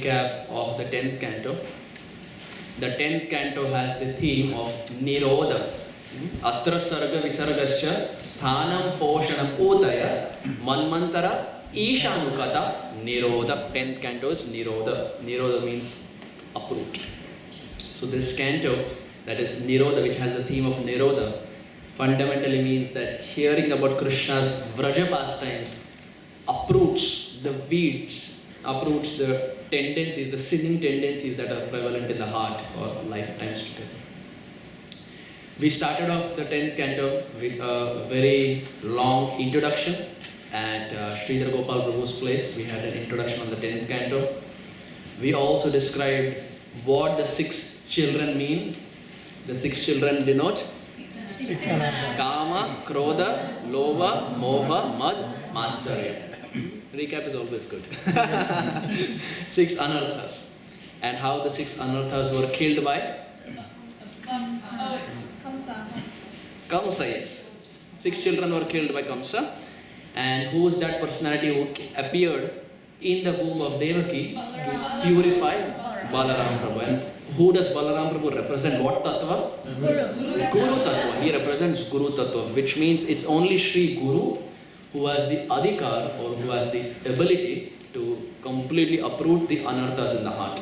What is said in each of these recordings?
recap of the 10th canto. The 10th canto has the theme of Nirodha. Atra sarga visargasya sthanam poshanam udaya manmantara ishanukata Nirodha. 10th canto is Nirodha. Nirodha means uproot. So this canto, that is Nirodha, which has the theme of Nirodha, fundamentally means that hearing about Krishna's Vraja pastimes uproots the weeds, uproots the tendencies, the sinning tendencies that are prevalent in the heart for lifetimes together. We started off the 10th canto with a very long introduction at Sridhar Gopal Prabhu's place. We had an introduction on the 10th canto. We also described what the 6 children mean. The 6 children denote Kama, Krodha, Lova, Moha, Mad, Matsarya. Recap is always good. 6 anarthas. And how the 6 anarthas were killed by? Kamsa, yes. 6 children were killed by Kamsa. And who was that personality who appeared in the womb of Devaki to purify Balaram Prabhu? And who does Balaram Prabhu represent? What tattva? Guru tattva. He represents Guru tattva, which means it's only Sri Guru who has the adhikar or who has the ability to completely uproot the anarthas in the heart.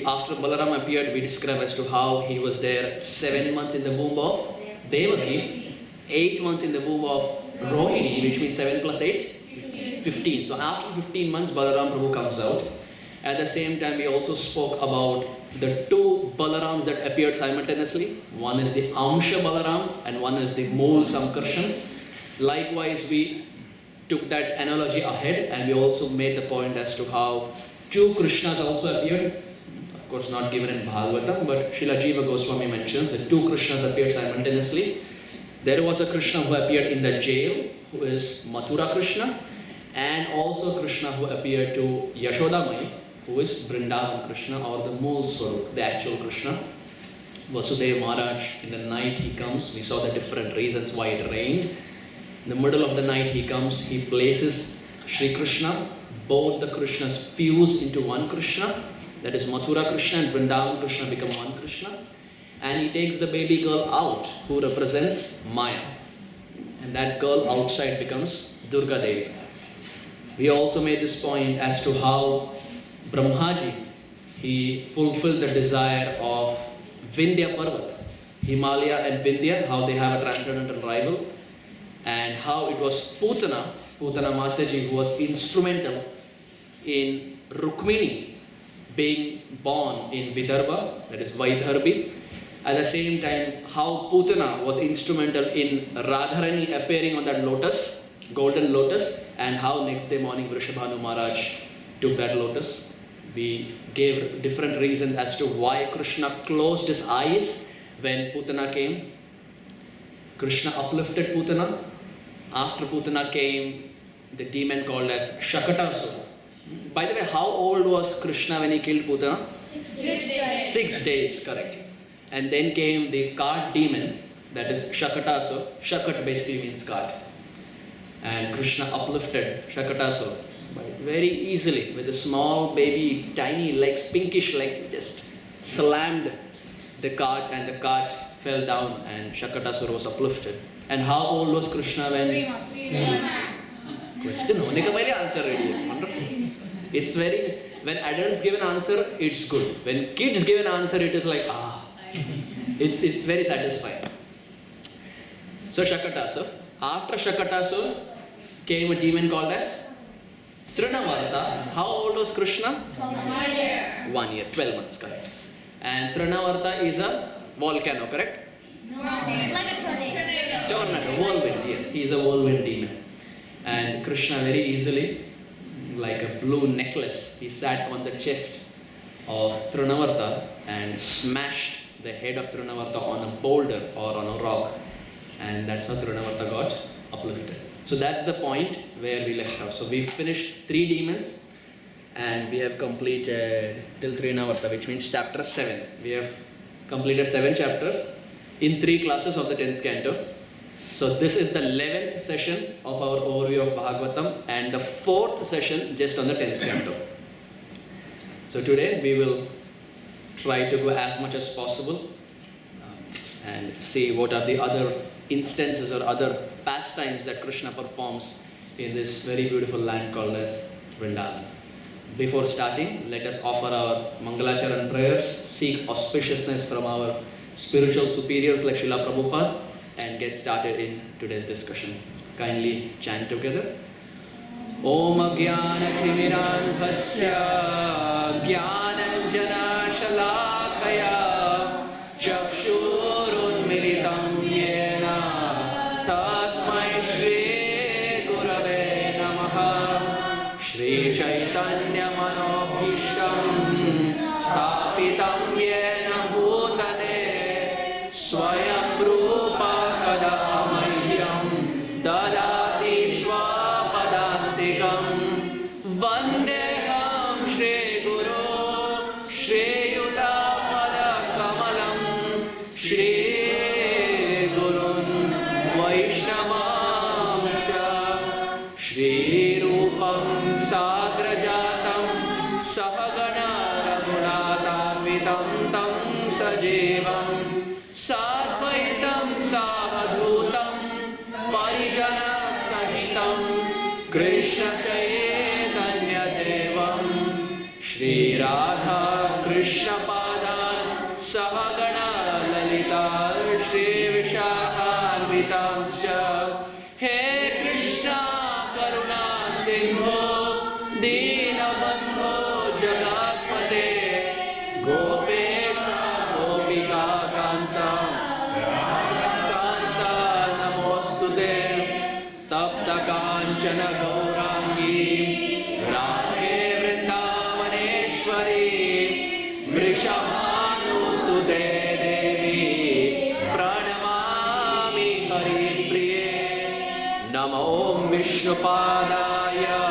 After Balaram appeared, we describe as to how he was there 7 months in the womb of Devaki, 8 months in the womb of Rohini, which means 7 plus 8? 15. So after 15 months, Balaram Prabhu comes out. At the same time, we also spoke about the 2 Balarams that appeared simultaneously. One is the Amsha Balaram and one is the Mool Samkarshan. Likewise, we took that analogy ahead and we also made the point as to how 2 Krishnas also appeared. Of course, not given in Bhagavatam, but Srila Jiva Goswami mentions that 2 Krishnas appeared simultaneously. There was a Krishna who appeared in the jail, who is Mathura Krishna, and also Krishna who appeared to Yashodamai, who is Vrindavan Krishna or the Mool Swarup, the actual Krishna. Vasudeva Maharaj, in the night he comes. We saw the different reasons why it rained. In the middle of the night he comes, he places Sri Krishna. Both the Krishnas fuse into one Krishna. That is Mathura Krishna and Vrindavan Krishna become one Krishna. And he takes the baby girl out, who represents Maya. And that girl outside becomes Durga Devi. We also made this point as to how Brahmaji, he fulfilled the desire of Vindhya Parvat, Himalaya and Vindhya, how they have a transcendental rival, and how it was Putana Mataji, who was instrumental in Rukmini being born in Vidarbha, that is Vaidharbi. At the same time, how Putana was instrumental in Radharani appearing on that lotus, golden lotus, and how next day morning Vrishabhanu Maharaj took that lotus. We gave different reasons as to why Krishna closed his eyes when Putana came. Krishna uplifted Putana. After Putana came the demon called as Shakatasura. By the way, how old was Krishna when he killed Putana? 6 days. 6 days, correct. And then came the cart demon, that is Shakatasura. Shakat basically means cart. And Krishna uplifted Shakatasura. Very easily, with a small baby, tiny legs, pinkish legs, he just slammed the cart and the cart fell down and Shakatasura was uplifted. And how old was Krishna when? 3 months. Question, hone ka pehle answer ready hai. Wonderful. It's very, when adults give an answer, it's good. When kids give an answer, it is like, it's very satisfying. So Shakatasura. After Shakatasura came a demon called as Trinavarta. How old was Krishna? 1 year. 1 year, 12 months, correct. And Trinavarta is a volcano, correct? No, like a tornado. Tornado, whirlwind, yes, he is a whirlwind demon. And Krishna very easily, like a blue necklace, he sat on the chest of Trinavarta and smashed the head of Trinavarta on a boulder or on a rock. And that's how Trinavarta got uplifted. So that's the point where we left off. So we finished 3 demons and we have completed till Trinavarta, which means chapter 7. We have completed 7 chapters in 3 classes of the 10th canto. So this is the 11th session of our overview of Bhagavatam and the 4th session just on the 10th canto. So today we will try to go as much as possible and see what are the other instances or other pastimes that Krishna performs in this very beautiful land called as Vrindavan. Before starting, let us offer our Mangalacharan prayers, seek auspiciousness from our spiritual superiors like Srila Prabhupada, and get started in today's discussion. Kindly chant together. Om Jnana Timirandhasya Jnananjana Shalakaya Chakshurunmilitam Yena Tasmai Shri Gurave Namaha Shri Chaitanya Manobhishtam Sthapitam Yena Bhutane Swayam Rupa Kadamahyam Dadati Swapadantikam Vandeham Shri Guru Shri Yuta Kamalam Shri Gurun Vaishnavamscha Shri Rupam Sagrajatam Sahagana Raghunatarvitam Tam Sajevam Sadvaitam Savadhutam Parijana Sahitam Krishna Chaitanya Devam Shri Radha Krishna Padan Sahagana Lalita Shri Vishakhanvitamscha He Krishna Karuna Sindhu Dinabandho Jagatpate Gopesha Gopika Kanta Kanta Namostute Tapta Kanchana Gaurangi Radhe Vrindavaneshwari Vrishabhanusute Devi Pranamami Haripriye Nama Om Vishnupadaya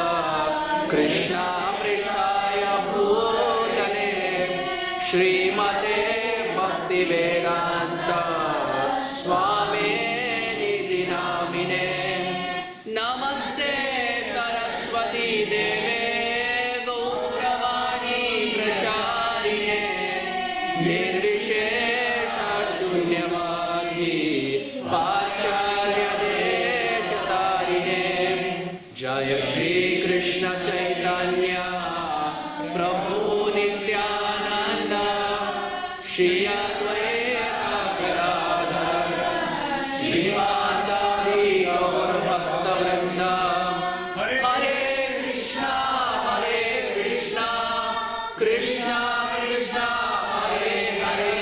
Krishna Prishaya Bhutale Srimate Bhaktivedanta Swami Niti Namine Namaste Saraswati Deve Gauravani Pracharine Nirvishesha Shunyavadi Pascharya Deshatarine Jaya Shri Krishna Chaitanya Prabhu Nityananda Shri Advaita Gadadhar Srivasadi Gaur Bhakta Vrinda Hare Krishna Krishna Krishna Hare Hare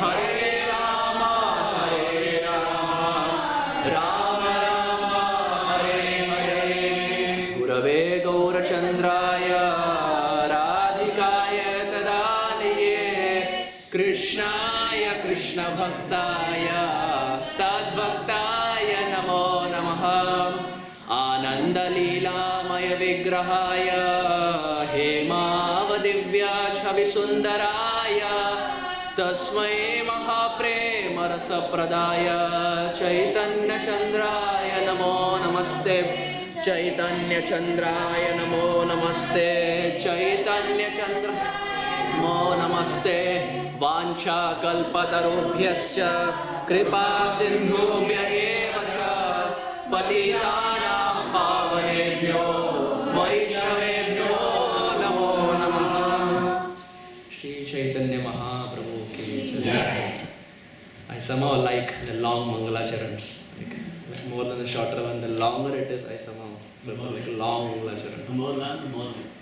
Hare Rama Rama Rama Hare Hare Gurave Gaurachandraya Radhikaya Tadaliye Krishnaya Krishna Bhaktaya Tadbhaktaya Namo Namaha Ananda Leela Maya Vigrahaya Hemavadivya Chavisundaraya Tasmai Mahaprema Rasa Pradaya Chaitanya Chandraya Namo Namaste Chaitanya Chandraya Namo Namaste Chaitanya Chandraya Namo Namaste Vancha Kalpatarubhyascha Kripa Sindhubhya eva cha Patitanam Pavanebhyo Vaishnavebhyo Namo Namaha Shri Chaitanya Mahaprabhu ki Jai. I somehow like the long Mangalacharans. Like more than the shorter one, the longer it is, I somehow prefer like a long Mangalacharan. The more long, the more nice.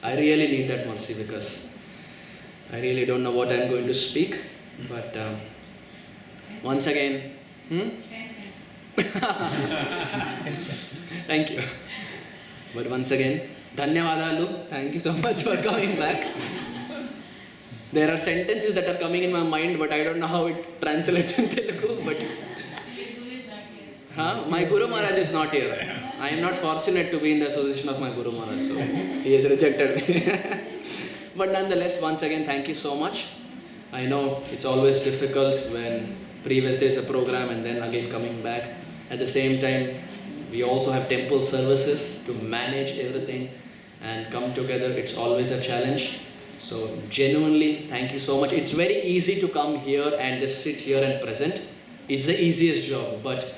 I really need that mercy because I really don't know what I'm going to speak. But once again, thank you. But once again, Dhanyavadalu. Thank you so much for coming back. There are sentences that are coming in my mind, but I don't know how it translates in Telugu. But my Guru Maharaj is not here. I am not fortunate to be in the association of my Guru Maharaj, so he has rejected me. But nonetheless, once again, thank you so much. I know it's always difficult when previous days a program and then again coming back. At the same time, we also have temple services to manage everything. and come together. It's always a challenge. So genuinely, thank you so much. It's very easy to come here and just sit here and present. It's the easiest job, but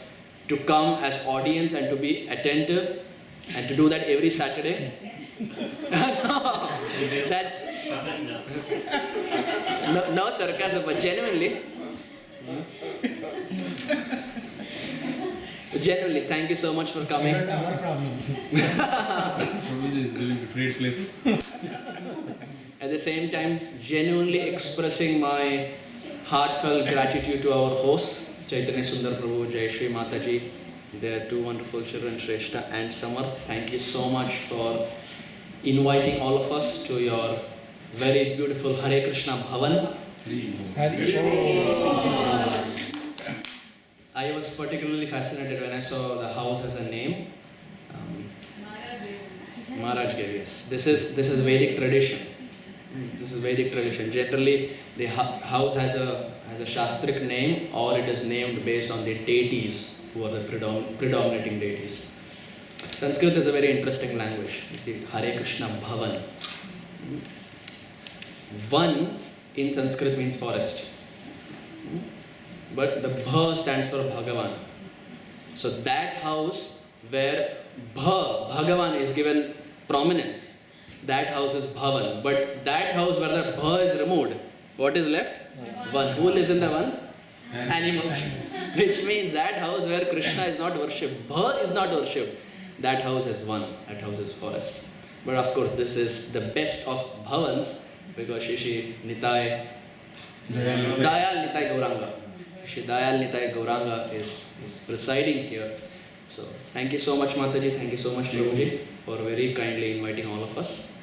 to come as audience and to be attentive and to do that every Saturday, that's no sarcasm, but genuinely, thank you so much for coming. What are our problems? Swamiji is willing to create places. At the same time, genuinely expressing my heartfelt gratitude to our hosts, Chaitanya Sundar Prabhu, Jayashree Mataji, their two wonderful children, Shrestha and Samarth. Thank you so much for inviting all of us to your very beautiful Hare Krishna Bhavan. I was particularly fascinated when I saw the house as a name. Maharaj gave, yes. This is Vedic tradition. This is Vedic tradition. Generally, the house has a Shastric name, or it is named based on the deities who are the predominating deities. Sanskrit is a very interesting language. It's the Hare Krishna Bhavan. Van in Sanskrit means forest. But the Bha stands for Bhagavan. So that house where Bhagavan is given prominence, that house is Bhavan. But that house where the Bha is removed, what is left? Van. Who lives in the Van? Animals. Which means that house where Krishna is not worshipped, Bha is not worshipped, that house is Van, that house is forest. But of course, this is the best of Bhavans because Shri Nitai Dayal Nitai Gauranga. Shri Dayal Nitai Gauranga is presiding here. So thank you so much, Mataji. Thank you so much, Prabhuji, for very kindly inviting all of us.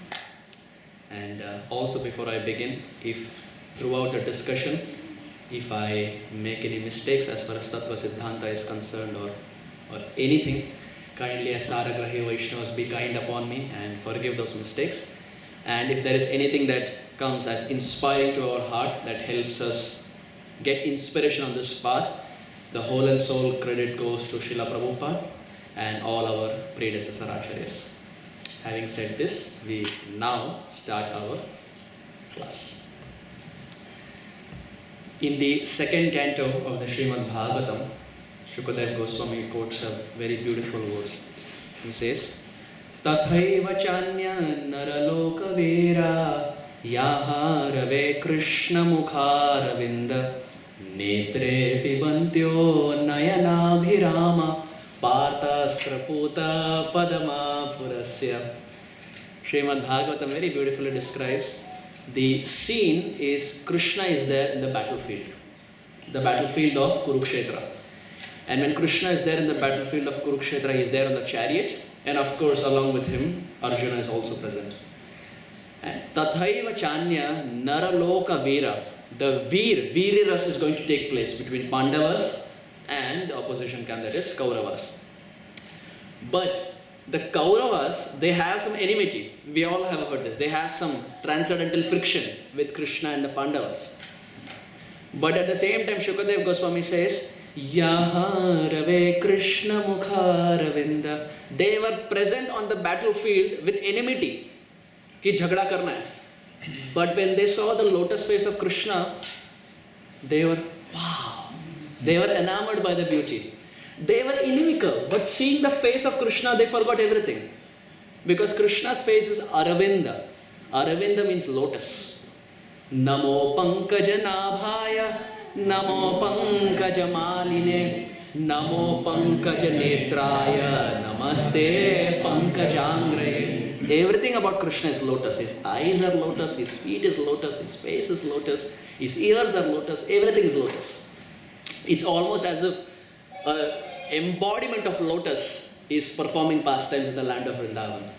And also before I begin, if throughout the discussion, if I make any mistakes as far as Tattva Siddhanta is concerned or anything, kindly as Saragrahi Vaishnavas be kind upon me and forgive those mistakes. And if there is anything that comes as inspiring to our heart that helps us get inspiration on this path, the whole and soul credit goes to Srila Prabhupada and all our predecessor acharyas. Having said this, we now start our class. In the second canto of the Srimad Bhagavatam, Shukadeva Goswami quotes a very beautiful verse. He says, Tathaiva chanya naraloka vera yaha rave Krishna mukharavinda netre pibantyo nayanabhirama parthasraputa padama purasya. Srimad Bhagavatam very beautifully describes the scene is Krishna is there in the battlefield of Kurukshetra. And when Krishna is there in the battlefield of Kurukshetra, he is there on the chariot, and of course along with him, Arjuna is also present. And Tathaiva Chanya Naraloka Veera, the Veeriras is going to take place between Pandavas and the opposition camp, that is Kauravas. But the Kauravas, they have some enmity. We all have heard this. They have some transcendental friction with Krishna and the Pandavas. But at the same time, Shukadeva Goswami says, Yaha Rave Krishna Mukharavinda. They were present on the battlefield with enmity. Ki jhagda karna hai. But when they saw the lotus face of Krishna, they were, wow. They were enamored by the beauty. They were inimical, but seeing the face of Krishna, they forgot everything. Because Krishna's face is Aravinda. Aravinda means lotus. Namo Pankaja Nabhaya, Namo Pankaja Maline, Namo Pankaja Netraya, Namaste Pankajangraye. Everything about Krishna is lotus. His eyes are lotus, his feet is lotus, his face is lotus, his ears are lotus, everything is lotus. It's almost as if embodiment of lotus is performing pastimes in the land of Vrindavan.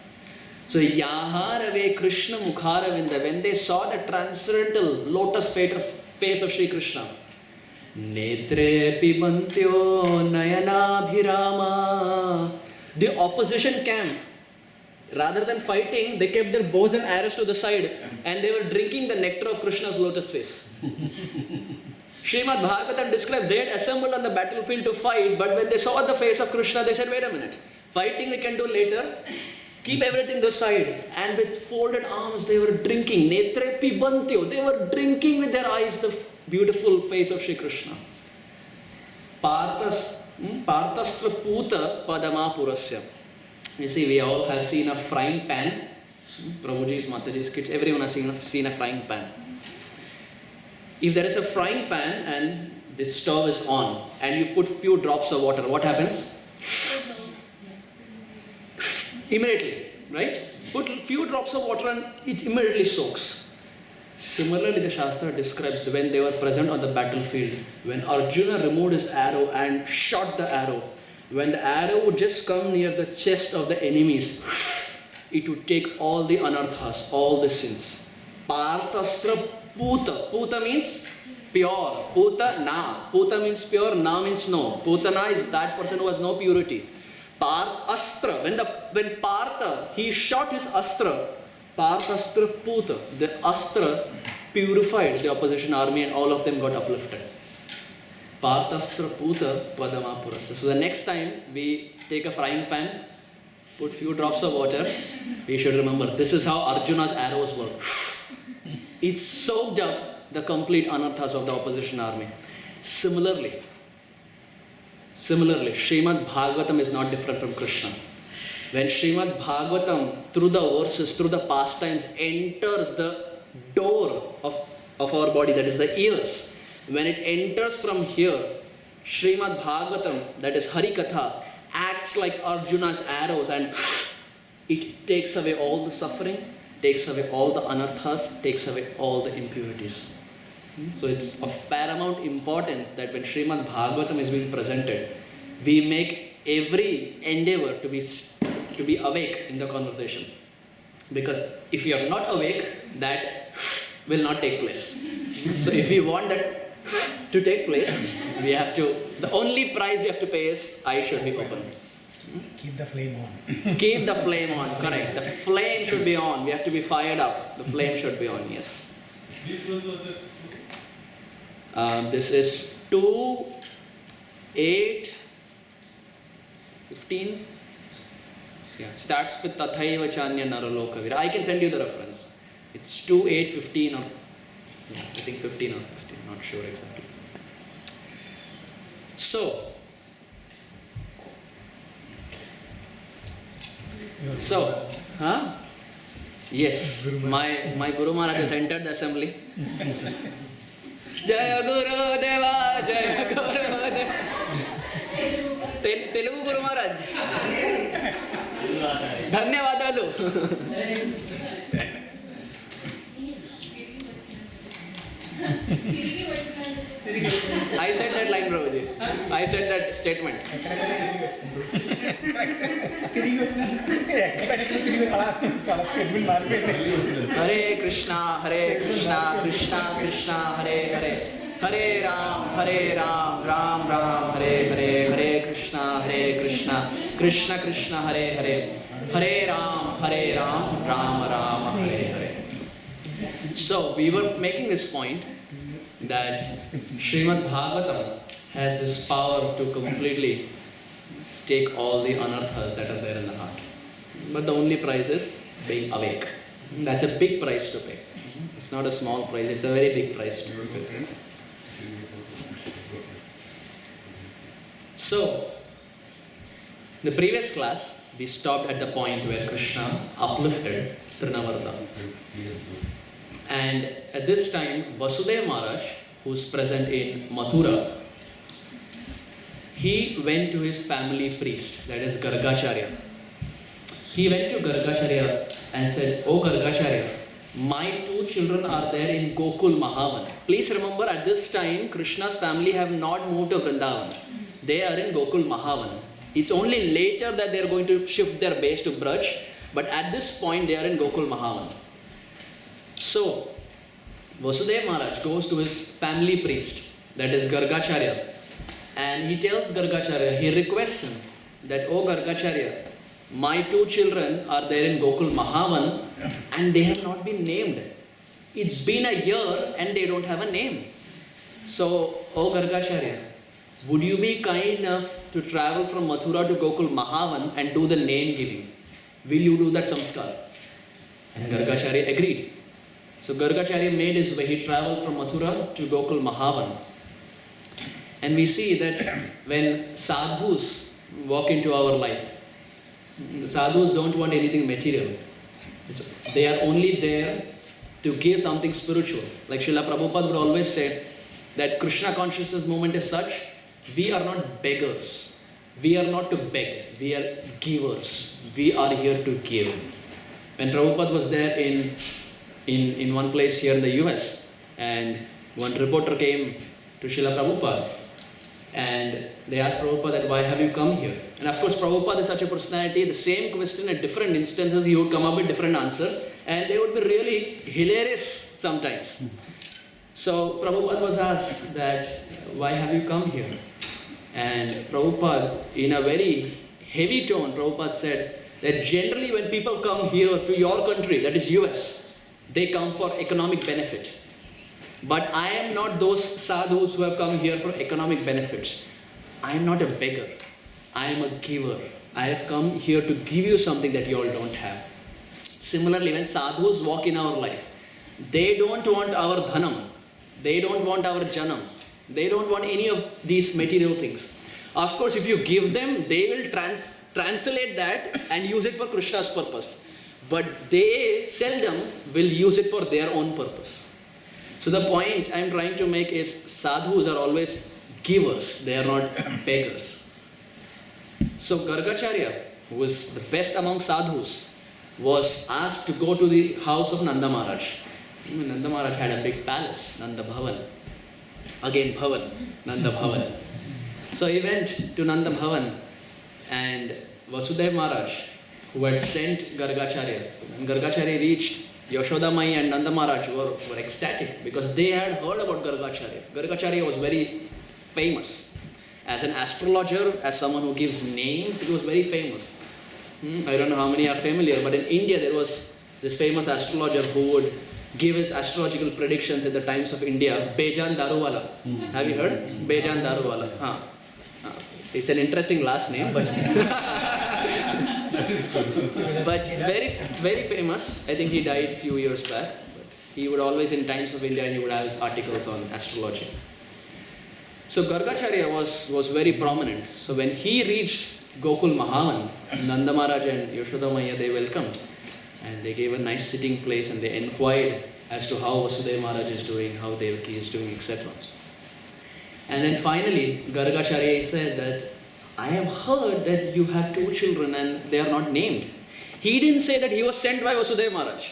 So Yaharave Krishna Mukharavinda, when they saw the transcendental lotus face of Sri Krishna, Netre Pibantyo Nayanabhirama, the opposition camp, rather than fighting, they kept their bows and arrows to the side and they were drinking the nectar of Krishna's lotus face. Srimad Bhagavatam describes they had assembled on the battlefield to fight, but when they saw the face of Krishna, they said, wait a minute, fighting we can do later. Keep everything aside. And with folded arms, they were drinking. Netre pibantyo. They were drinking with their eyes the beautiful face of Shri Krishna. Parthastra puta padamapurasya. You see, we all have seen a frying pan. Prabhuji's, Mataji's kids, everyone has seen a frying pan. If there is a frying pan and the stove is on and you put few drops of water, what happens? Immediately, right? Put few drops of water and it immediately soaks. Similarly, the Shastra describes when they were present on the battlefield, when Arjuna removed his arrow and shot the arrow, when the arrow would just come near the chest of the enemies, it would take all the anarthas, all the sins. Parthastra puta. Puta means pure. Puta na. Puta means pure, na means no. Putana is that person who has no purity. Astra. When Partha, he shot his astra. Parthastra puta. The astra purified the opposition army and all of them got uplifted. Parthastra puta padamapurasya. So the next time we take a frying pan, put few drops of water, we should remember this is how Arjuna's arrows work. It soaked up the complete anarthas of the opposition army. Similarly, Srimad Bhagavatam is not different from Krishna. When Srimad Bhagavatam, through the verses, through the pastimes, enters the door of our body, that is the ears, when it enters from here, Srimad Bhagavatam, that is Harikatha, acts like Arjuna's arrows and it takes away all the suffering, takes away all the anarthas, takes away all the impurities. So it's of paramount importance that when Srimad Bhagavatam is being presented, we make every endeavor to be awake in the conversation. Because if you are not awake, that will not take place. So if we want that to take place, the only price we have to pay is eyes should be open. Keep the flame on. Keep the flame on, correct. The flame should be on. We have to be fired up. The flame should be on, yes. This is 2:8:15. Yeah, starts with Tathaiva Chanya Naralokavira. I can send you the reference. It's 2:8:15 or I think 15 or 16, not sure exactly. So, yes, my Guru Maharaj has entered the assembly. Jaya Guru Deva, Jaya Guru Deva. Telugu Guru Maharaj. Dhanyavadalu. I said that line, Prabhuji. I said that statement. Hare Krishna, Krishna Krishna, Hare Hare. Hare Ram, Ram Ram, Hare Hare. Hare Krishna, Krishna Krishna, Hare Hare. Hare Ram, Ram Ram, Hare Hare. So we were making this point that Srimad Bhagavatam has this power to completely take all the anarthas that are there in the heart. But the only price is being awake. That's a big price to pay. It's not a small price, it's a very big price to pay. So, in the previous class, we stopped at the point where Krishna uplifted Trinavarta. And at this time, Vasudeva Maharaj, who's present in Mathura, he went to his family priest, that is Gargacharya. He went to Gargacharya and said, "Oh Gargacharya, my 2 children are there in Gokul Mahavan." Please remember, at this time, Krishna's family have not moved to Vrindavan. They are in Gokul Mahavan. It's only later that they are going to shift their base to Braj, but at this point, they are in Gokul Mahavan. So, Vasudeva Maharaj goes to his family priest, that is Gargacharya, and he tells Gargacharya, he requests him that, "Oh Gargacharya, my 2 children are there in Gokul Mahavan and they have not been named. It's been a year and they don't have a name. So, oh Gargacharya, would you be kind enough to travel from Mathura to Gokul Mahavan and do the name giving?" will you do that samskar? And Gargacharya agreed. So Gargacharya made his way. He traveled from Mathura to Gokul Mahavan. And we see that when sadhus walk into our life, the sadhus don't want anything material. They are only there to give something spiritual. Like Srila Prabhupada would always say that Krishna consciousness movement is such, we are not beggars. We are not to beg. We are givers. We are here to give. When Prabhupada was there in one place here in the US, and one reporter came to Srila Prabhupada, and they asked Prabhupada that why have you come here? And of course Prabhupada is such a personality, the same question at different instances he would come up with different answers, and they would be really hilarious sometimes. So Prabhupada was asked that why have you come here? And Prabhupada, in a very heavy tone, Prabhupada said that generally when people come here to your country, that is US, they come for economic benefit. But I am not those sadhus who have come here for economic benefits. I am not a beggar. I am a giver. I have come here to give you something that you all don't have. Similarly, when sadhus walk in our life, they don't want our dhanam. They don't want our janam. They don't want any of these material things. Of course, if you give them, they will translate that and use it for Krishna's purpose. But they seldom will use it for their own purpose. So the point I am trying to make is sadhus are always givers. They are not beggars. So Gargacharya, who was the best among sadhus, was asked to go to the house of Nanda Maharaj. Nanda Maharaj had a big palace, Nanda Bhavan. Again Bhavan, Nanda Bhavan. So he went to Nanda Bhavan, and Vasudeva Maharaj, who had sent Gargacharya, when Gargacharya reached, Yashoda Mai and Nanda Maharaj were ecstatic because they had heard about Gargacharya. Gargacharya was very famous. As an astrologer, as someone who gives names, he was very famous. I don't know how many are familiar, but in India there was this famous astrologer who would give his astrological predictions in the times of India, Bejan Daruwala. Have you heard? Bejan Daruwala. It's an interesting last name, but but very, very famous. I think he died a few years back. But he would always, in Times of India, he would have his articles on astrology. So Gargacharya was very prominent. So when he reached Gokul Mahavan, Nanda Maharaj and Yashoda Maya, they welcomed. And they gave a nice sitting place and they inquired as to how Vasudeva Maharaj is doing, how Devaki is doing, etc. And then finally, Gargacharya said that, I have heard that you have 2 children and they are not named. He didn't say that he was sent by Vasudeva Maharaj.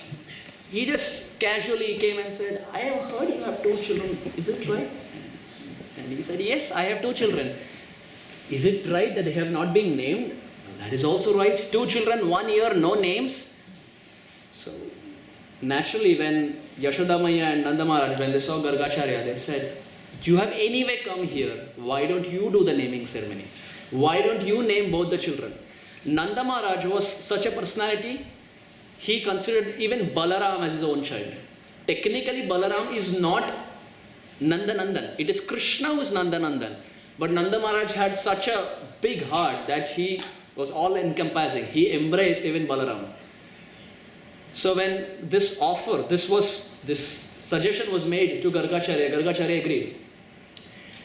He just casually came and said, I have heard you have 2 children. Is it right? And he said, yes, I have 2 children. Is it right that they have not been named? That is also right. 2 children, 1 year, no names. So naturally when Yashoda Maya and Nanda Maharaj, when they saw Gargacharya, they said, you have anyway come here. Why don't you do the naming ceremony? Why don't you name both the children? Nanda Maharaj was such a personality, he considered even Balaram as his own child. Technically Balaram is not Nanda Nandan. It is Krishna who is Nanda Nandan. But Nanda Maharaj had such a big heart that he was all encompassing. He embraced even Balaram. So when this suggestion was made to Gargacharya, Gargacharya agreed.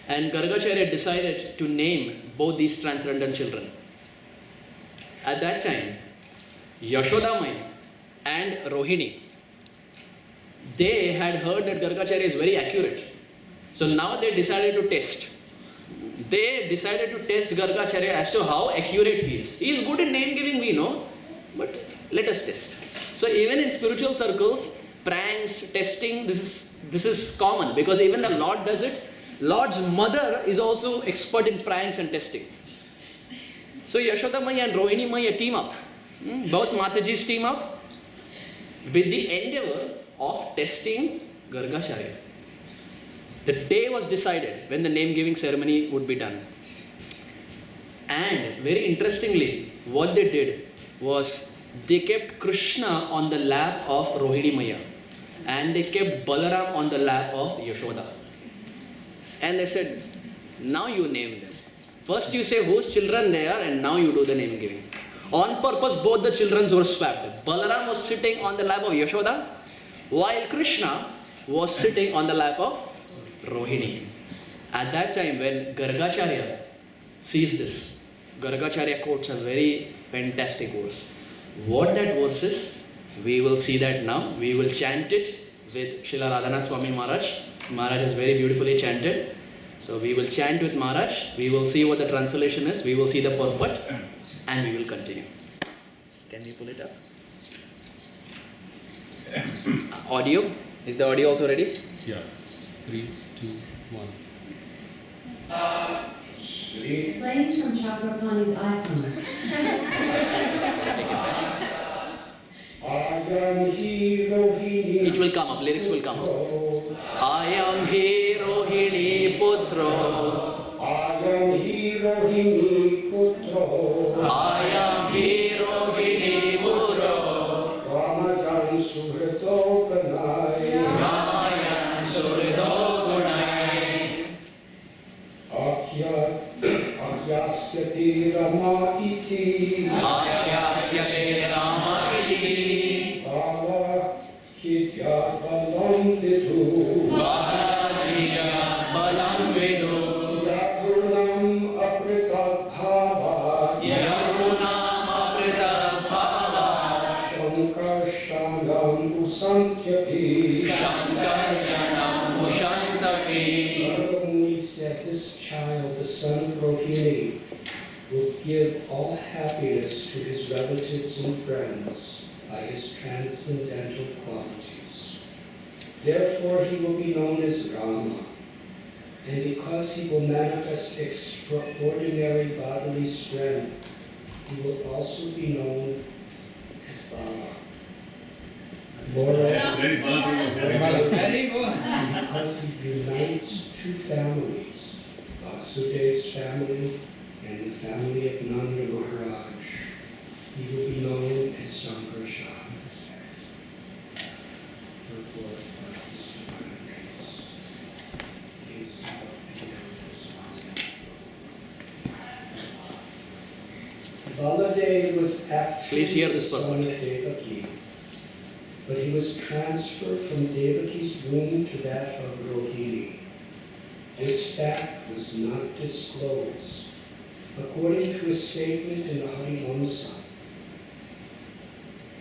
And Gargacharya decided to name both these transcendental children. At that time, Yashodamai and Rohini, they had heard that Gargacharya is very accurate. So now they decided to test. They decided to test Gargacharya as to how accurate he is. He is good in name giving, we know, but let us test. So even in spiritual circles, pranks, testing, this is common because even the Lord does it. Lord's mother is also expert in pranks and testing. So Yashoda Maya and Rohini Maya team up. Both Matajis team up with the endeavor of testing Gargacharya. The day was decided when the name giving ceremony would be done. And very interestingly, what they did was they kept Krishna on the lap of Rohini Maya and they kept Balaram on the lap of Yashoda. And they said, now you name them. First you say whose children they are and now you do the name giving. On purpose, both the children were swapped. Balaram was sitting on the lap of Yashoda, while Krishna was sitting on the lap of Rohini. At that time, when Gargacharya sees this, Gargacharya quotes a very fantastic verse. What that verse is, we will see that now. We will chant it with Srila Radhanath Swami Maharaj. Maharaj has very beautifully chanted. So we will chant with Maharaj. We will see what the translation is. We will see the purport. And we will continue. Can we pull it up? Audio? Is the audio also ready? Yeah. 3, 2, 1. Playing from Chakrapani's iPhone. It will come up. Lyrics will come up. I am he Rohini Putro. I am he Rohini Putro. I am he Rohini Putro. Ramajan Suhrito Kanai. Ramayan Surido Gunai. Akyasyati Rama iti. Akyasyate Rama iti. Bala Hidya Balam Vidu. Bhagavya Balam Vidu. Yathunam Aprita Bhava. Yarunam Aprita Bhava. Shankar Shangam Usantyapi. Shankarshanam Mushantapi. Arjuna said, this child, the son of Rohini, will give all happiness to his relatives and friends by his transcendental qualities. Therefore, he will be known as Rama, and because he will manifest extraordinary bodily strength, he will also be known as Bala. Moreover, because he unites two families, Vasudev's family and the family of Nanda Maharaj, he will be known as Sankarshan. Therefore, this divine grace is what the Baladev was actually Please hear the this son of purport. Devaki, but he was transferred from Devaki's womb to that of Rohini. This fact was not disclosed, according to a statement in the Harimamsa.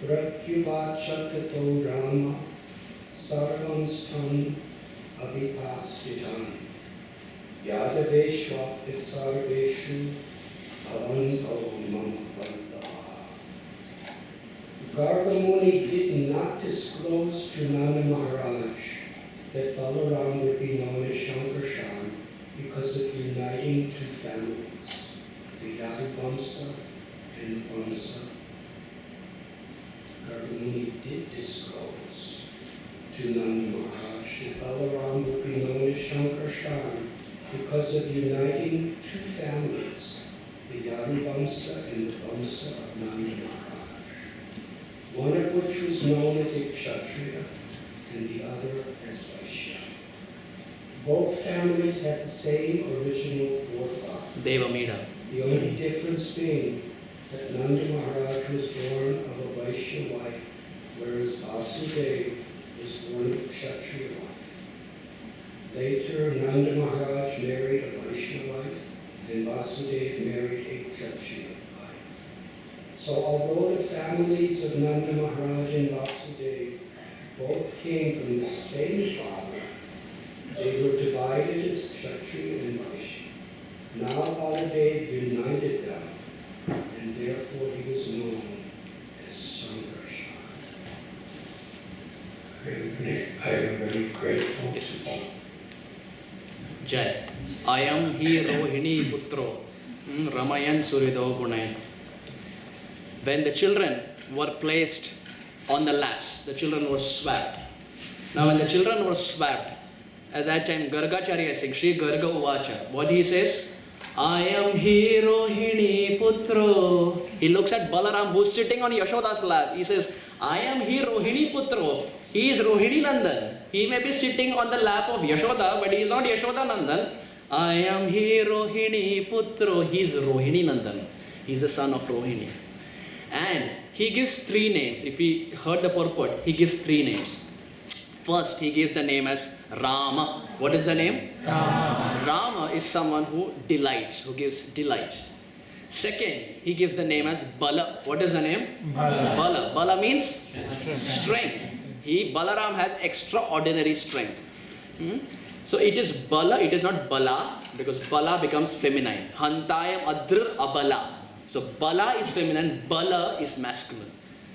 Pratyuvachatato Rama sarvam stam abhipastitam yadaveshva sarveshu bhavanto mama vadaha. Gargamuni did not disclose to Nanda Maharaj that Balaram would be known as Shankarshan because of uniting two families, the Yadu Vamsa and the Vamsa. Gargamuni did disclose to Nanda Maharaj that Balaram would be known as Shankarshan because of uniting two families, the Yadu Vamsa and the Vamsa of Nanda Maharaj, one of which was known as a Kshatriya and the other as Vaishya. Both families had the same original forefather, Devamida. the only difference being that Nanda Maharaj was born of a Vaishya wife, whereas Vasudev was born of a Kshatriya wife. Later, Nanda Maharaj married a Vaishya wife, and Vasudev married a Kshatriya wife. So although the families of Nanda Maharaj and Vasudev both came from the same father, they were divided as Kshatriya and Vaishya. Now Baladev united them, and therefore he was known as Sankarshan. I am very grateful. Yes. Jai. I am he Rohini Putro. Ramayan Surido Gunai. When the children were placed on the laps, the children were swapped. Now when the children were swapped, at that time Gargacharya sings, Shri Garga Uvacha. What he says? I am he Rohini Putro. He looks at Balaram who's sitting on Yashoda's lap. He says, I am he Rohini Putro. He is Rohini Nandan. He may be sitting on the lap of Yashoda, but he is not Yashoda Nandan. I am he Rohini Putro. He is Rohini Nandan. He is the son of Rohini. And he gives 3 names. If we heard the purport, he gives 3 names. First, he gives the name as Rama. What is the name? Rama. Rama is someone who delights, who gives delight. Second, he gives the name as Bala. What is the name? Bala. Bala. Bala means strength. Balaram has extraordinary strength. So it is Bala, it is not Bala, because Bala becomes feminine. Hantayam adr abala. So Bala is feminine, Bala is masculine.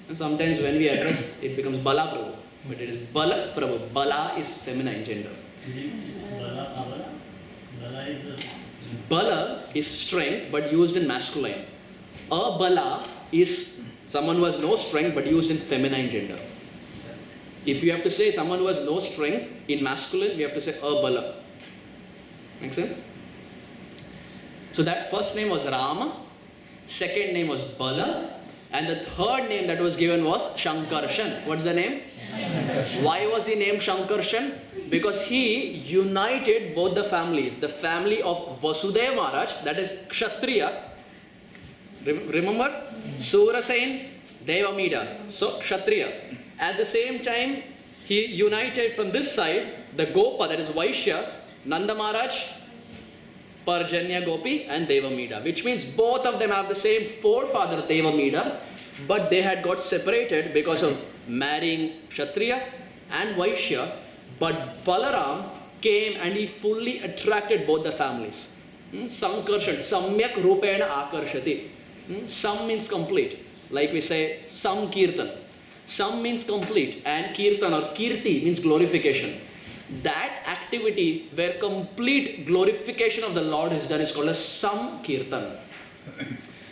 And sometimes when we address, it becomes Bala Prabhu. But it is Bala Prabhu. Bala is feminine gender. Bala is strength but used in masculine. A Bala is someone who has no strength but used in feminine gender. If you have to say someone who has no strength in masculine, we have to say a Bala. Make sense? So that first name was Rama, second name was Bala, and the third name that was given was Shankarshan. What's the name? Shankarshan. Why was he named Shankarshan? Because he united both the families. The family of Vasudeva Maharaj, that is Kshatriya. Remember? Surasen, Devamida. So Kshatriya. At the same time, he united from this side the Gopa, that is Vaishya, Nanda Maharaj, Parjanya Gopi and Devamida, which means both of them have the same forefather Devamida, but they had got separated because of marrying Kshatriya and Vaishya. But Balaram came and he fully attracted both the families. Sankarshan, Samyak Rupena Akarshati. Sam means complete. Like we say, Sam Kirtan. Sam means complete and Kirtan or Kirti means glorification. That activity where complete glorification of the Lord is done is called as Sam Kirtan.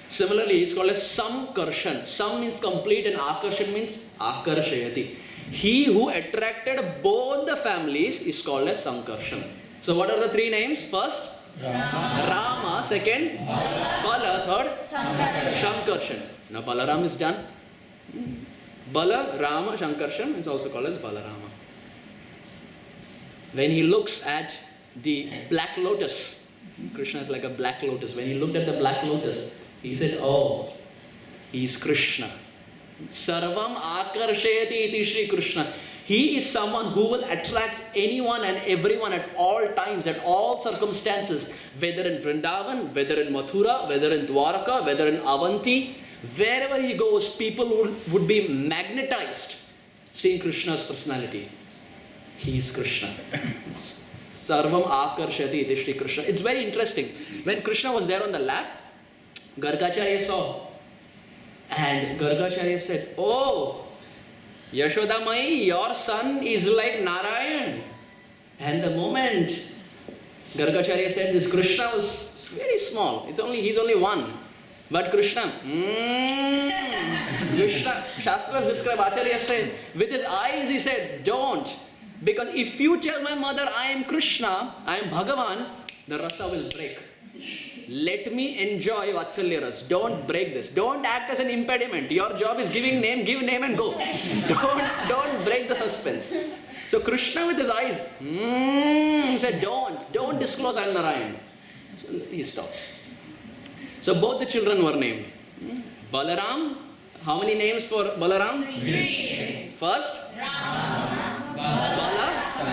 Similarly, it's called as Samkarshan. Sam means complete and Akarshan means Akarshayati. He who attracted both the families is called as Sankarshan. So what are the 3 names? First, Rama. Second, Bala. Third, Shankarshan. Now Balaram is done. Bala, Rama, Shankarshan is also called as Balarama. When he looks at the black lotus, Krishna is like a black lotus. When he looked at the black lotus, he said, oh, he is Krishna. Sarvam akarshayati iti Shri Krishna. He is someone who will attract anyone and everyone at all times, at all circumstances, whether in Vrindavan, whether in Mathura, whether in Dwaraka, whether in Avanti. Wherever he goes, people would be magnetized seeing Krishna's personality. He is Krishna. Sarvam akarshati iti Shri Krishna. It's very interesting. When Krishna was there on the lap, Gargacharya saw. And Gargacharya said, oh, Yashoda Mai, your son is like Narayan. And the moment Gargacharya said this, Krishna was very small. He's only one. But Krishna, Krishna, Shastras describe, Acharya said, with his eyes he said, don't. Because if you tell my mother I am Krishna, I am Bhagavan, the rasa will break. Let me enjoy Vatsalya Ras. Don't break this. Don't act as an impediment. Your job is giving name, give name and go. Don't break the suspense. So Krishna with his eyes, he said, don't disclose I am Narayan. So he stopped. So both the children were named. Balaram, how many names for Balaram? 3. First, Bala,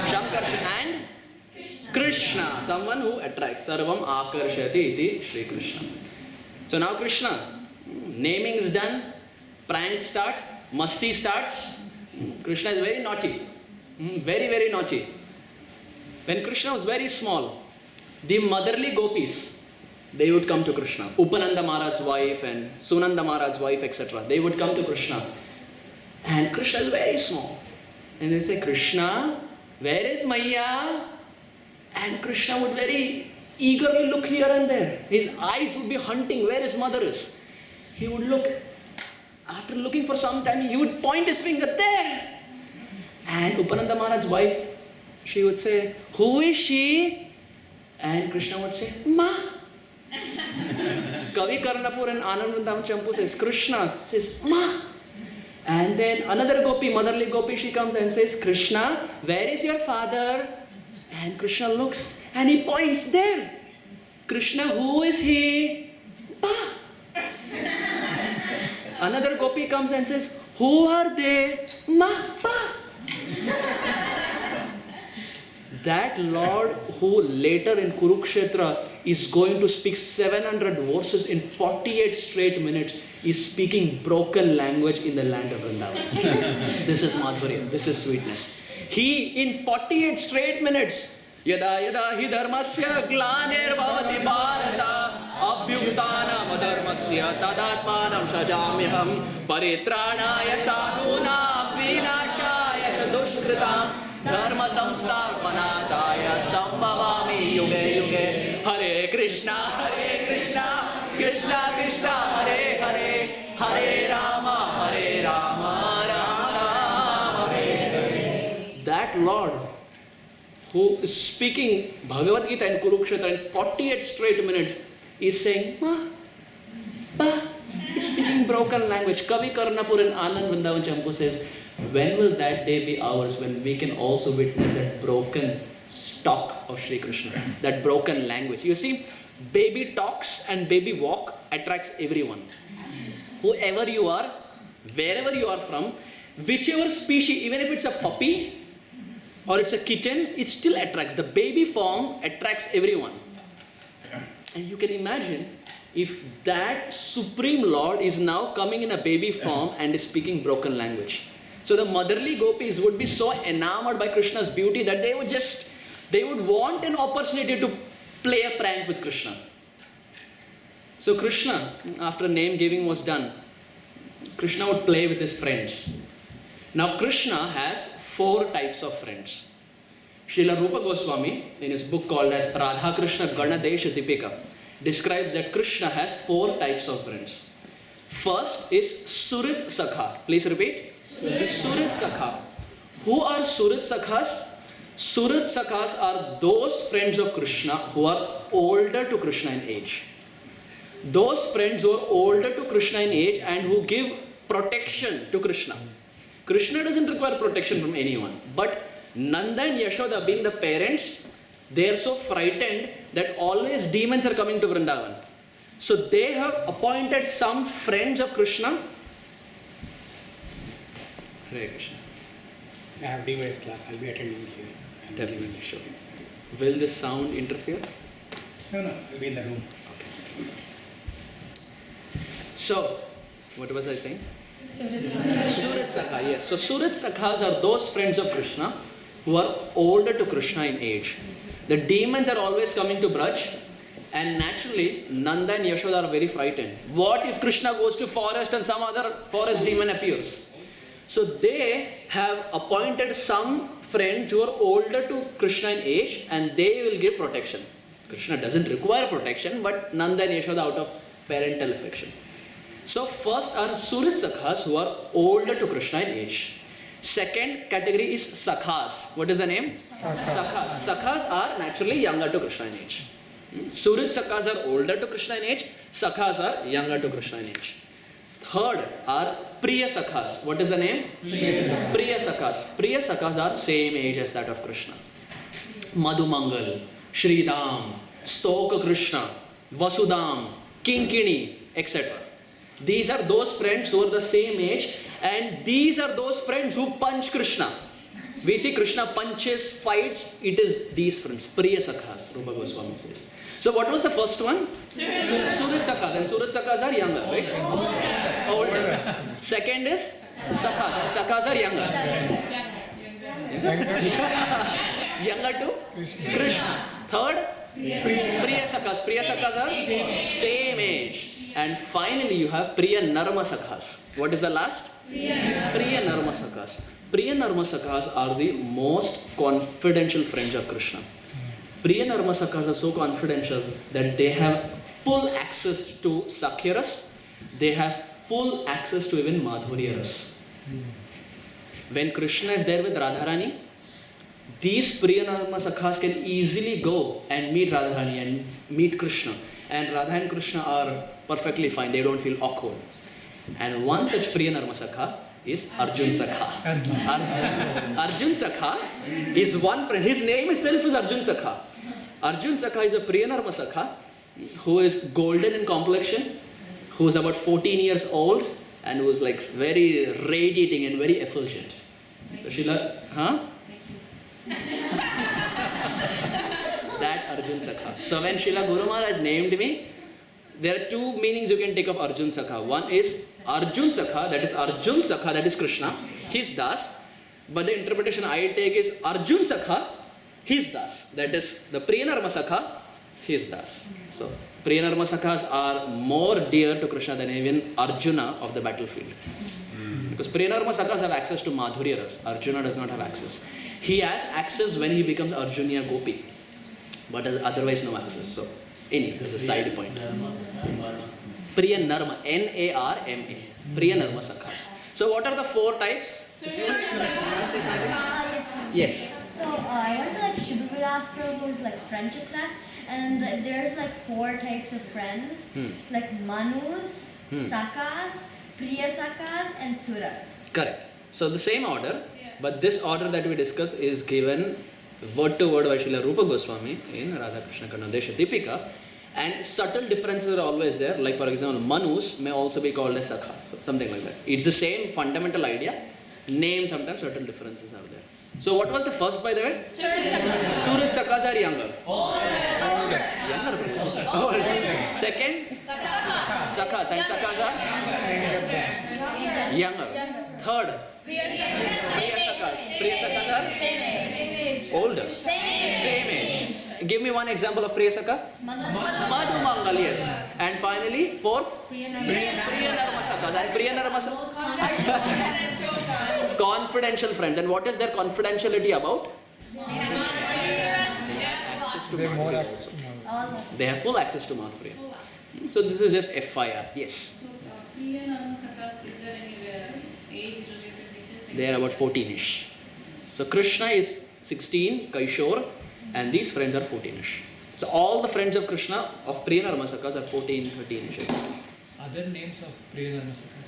Shankarshan and Krishna, someone who attracts. Sarvam akarshati iti Shri Krishna. So now Krishna, naming is done, pranks start, masti starts. Krishna is very naughty, very, very naughty. When Krishna was very small, the motherly gopis, they would come to Krishna. Upananda Maharaj's wife and Sunanda Maharaj's wife, etc. They would come to Krishna. And Krishna is very small. And they say, Krishna, where is Maya? And Krishna would very eagerly look here and there. His eyes would be hunting where his mother is. He would look, after looking for some time, he would point his finger there. And Upananda Maharaj's wife, she would say, who is she? And Krishna would say, Ma. Kavi Karnapur and Anand Vrindavan Champu says, Krishna says, Ma. And then another gopi, motherly gopi, she comes and says, Krishna, where is your father? And Krishna looks and he points there. Krishna, who is he? Pa. Another gopi comes and says, who are they? Ma, pa. That Lord who later in Kurukshetra is going to speak 700 verses in 48 straight minutes is speaking broken language in the land of Vrindavan. This is Madhurya, this is sweetness. He in 48 straight minutes, Yada yada hi dharmasya glaner bhavati bharata abhyuktanam adharmasya tadatmanam sajamyaham paritranaya sadhunam vinashaya cha dushkritam dharma samstharpanataya sambhavami yuge yuge. Hare Krishna Krishna Krishna Hare Hare Hare Rama Rama Rama Hare Hare. That Lord who is speaking Bhagavad Gita in Kurukshetra in 48 straight minutes is saying, Ma, Pa, is speaking broken language. Kavi Karnapur in Anand Vrindavan Champu says, when will that day be ours when we can also witness that broken talk of Sri Krishna, that broken language? You see, baby talks and baby walk attracts everyone. Whoever you are, wherever you are from, whichever species, even if it's a puppy, or it's a kitten, it still attracts. The baby form attracts everyone. And you can imagine if that Supreme Lord is now coming in a baby form and is speaking broken language. So the motherly gopis would be so enamored by Krishna's beauty that they would want an opportunity to play a prank with Krishna. So Krishna, after name giving was done, Krishna would play with his friends. Now Krishna has 4 types of friends. Srila Rupa Goswami, in his book called as Radha Krishna Ganadesha Dipika, describes that Krishna has 4 types of friends. First is Surit Sakha. Please repeat. Surit Sakha. Who are Surit Sakhas? Surit Sakhas are those friends of Krishna who are older to Krishna in age. Those friends who are older to Krishna in age and who give protection to Krishna. Krishna doesn't require protection from anyone. But Nanda and Yashoda, being the parents, they are so frightened that always demons are coming to Vrindavan. So they have appointed some friends of Krishna. Hare Krishna. I have device class. I'll be attending here. Definitely, sure. Will this sound interfere? No, I'll be in the room. So, what was I saying? Surit Sakha, yes. So Surit Sakhas are those friends of Krishna who are older to Krishna in age. The demons are always coming to Braj, and naturally Nanda and Yashoda are very frightened. What if Krishna goes to forest and some other forest demon appears? So they have appointed some friends who are older to Krishna in age and they will give protection. Krishna doesn't require protection, but Nanda and Yashoda out of parental affection. So first are Surit Sakhas who are older to Krishna in age. Second category is Sakhas. What is the name? Sakhas. Sakhas are naturally younger to Krishna in age. Surit Sakhas are older to Krishna in age. Sakhas are younger to Krishna in age. Third are Priya Sakhas. What is the name? Priya Sakhas. Priya Sakhas are same age as that of Krishna. Madhumangal, Shridam, Stoka Krishna, Vasudam, Kinkini, etc. These are those friends who are the same age, and these are those friends who punch Krishna. We see Krishna punches, fights, it is these friends, Priya Sakhas, Rupa Goswami says. So what was the first one? Surit Sakhas, and Surit Sakhas are younger, right? Older. Second is Sakhas, and Sakhas are younger. Younger to Krishna. Third, Priya Sakhas. Priya Sakhas are same age. And finally you have Priya Narma Sakhas. What is the last? Priya Narma Sakhas. Priya Narma Sakhas are the most confidential friends of Krishna. Priya Narma Sakhas are so confidential that they have full access to Sakhyaras. They have full access to even Madhuryaras. When Krishna is there with Radharani, these Priya Narma Sakhas can easily go and meet Radharani and meet Krishna. And Radha and Krishna are perfectly fine, they don't feel awkward. And one such Priya Narma Sakha is Arjun Sakhā. Arjun Sakhā is one friend, his name itself is Arjun Sakhā. Arjun Sakhā is a Priya Narma Sakha who is golden in complexion, who is about 14 years old, and who was like very radiating and very effulgent. So Srila, that Arjun Sakhā. So when Srila Guru Maharaj named me, there are two meanings you can take of Arjun Sakhā. One is Arjun Sakhā, that is Arjun Sakhā, that is Krishna, his Das. But the interpretation I take is Arjun Sakhā, his Das. That is the Priyanarma Sakhā, his Das. So Priyanarma Sakhas are more dear to Krishna than even Arjuna of the battlefield. Because Priyanarma Sakhas have access to Madhurya Ras. Arjuna does not have access. He has access when he becomes Arjunya Gopi. But otherwise no access. So anyway, this is a side point. Priyanarma, N-A-R-M-A. Priyanarma Sakhas. So what are the four types? Yes. So I went to like Shubhavilas Prabhu's like friendship class, and there's like four types of friends, like Manus, Sakhas, Priya Sakhas, and Surat. Correct. So the same order, but this order that we discuss is given word to word by Srila Rupa Goswami in Radha Krishna Karnadesha Deepika, and subtle differences are always there. Like for example, Manus may also be called as Sakhas, something like that. It's the same fundamental idea. Name, sometimes certain differences are there. So what was the first, by the way? Surat Sakhas are younger. Younger. Older. Second? Sakhas. And Sakhas are? Younger. Third? Priya Sakhas. Priya Sakhas are? Older. Same age. Give me one example of Priya Sakha. Madhu Mangal, yes. And finally, fourth? Priyanarma Sakhas. And Priyanarma Sakhas? Confidential friends. And what is their confidentiality about? They have more access to knowledge. They have full access to Madhurya. So this is just FIR. Yes. So, Priyanarma Sakhas, is there any age-related details? They are about 14ish. So Krishna is 16, Kaishore, and these friends are 14ish. So all the friends of Krishna, of Priyanarma Sakhas, are 14, 13ish. Other names of Priyanarma Sakhas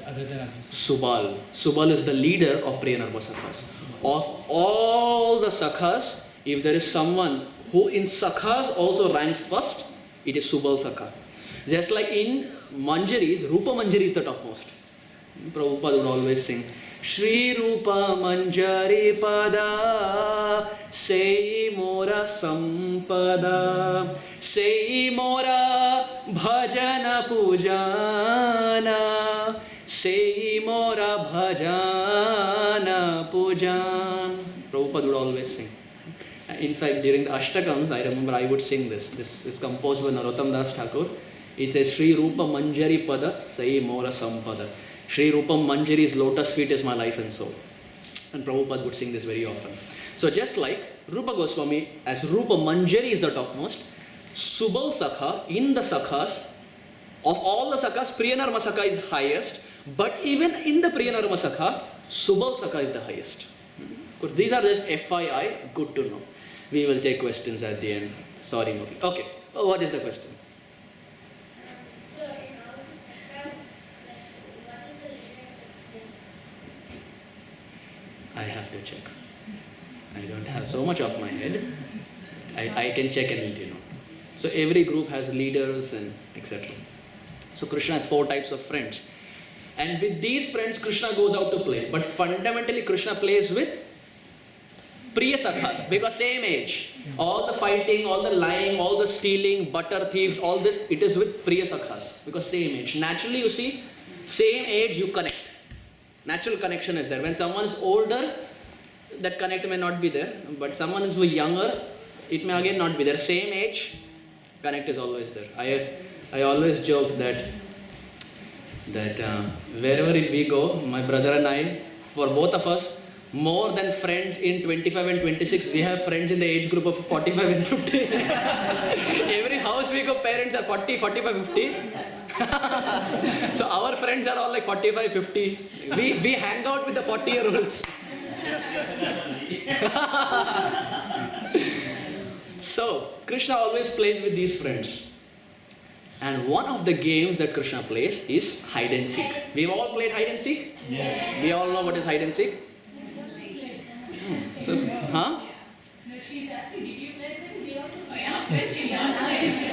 other than Arjun Sakhā? Subal. Subal is the leader of Priyanarma Sakhas. Of all the Sakhas, if there is someone who in Sakhas also ranks first, it is Subal Sakhā. Just like in Manjaris, Rupa Manjari is the topmost. Prabhupada would always sing, Shri Rupa Manjari Pada, Sei Mora Sampada, Sei Mora Bhajana Pujana, Sei Mora Bhajana Pujan. Prabhupada would always sing. In fact, during the Ashtakams, I remember I would sing this. This is composed by Narottam Das Thakur. It says, Shri Rupa Manjari Pada, Sai Mora Sampada. Shri Rupa Manjari's lotus feet is my life and soul. And Prabhupada would sing this very often. So just like Rupa Goswami, as Rupa Manjari is the topmost, Subal Sakha, in the Sakhas, of all the Sakhas, Priyanarma Sakha is highest. But even in the Priyanarma Sakha, Subal Sakha is the highest. Of course, these are just FYI, good to know. We will take questions at the end. Sorry, Murli. Okay, what is the question? So in all the Sakhas, what is the lyrics of this? I have to check. I don't have so much off my head. I can check and let you know. So every group has leaders and etc. So Krishna has 4 types of friends. And with these friends, Krishna goes out to play. But fundamentally, Krishna plays with Priya Sakhas, because same age. All the fighting, all the lying, all the stealing, butter thieves, all this, it is with Priya Sakhas, because same age. Naturally, you see, same age you connect. Natural connection is there. When someone is older, that connect may not be there. But someone who is younger, it may again not be there. Same age, connect is always there. I always joke that wherever we go, my brother and I, for both of us, more than friends in 25 and 26, we have friends in the age group of 45 and 50. Every house we go, parents are 40, 45, 50. So our friends are all like 45, 50. We hang out with the 40-year-olds. So Krishna always plays with these friends. And one of the games that Krishna plays is hide and seek. We've all played hide and seek? Yes. We all know what is hide and seek? So, huh?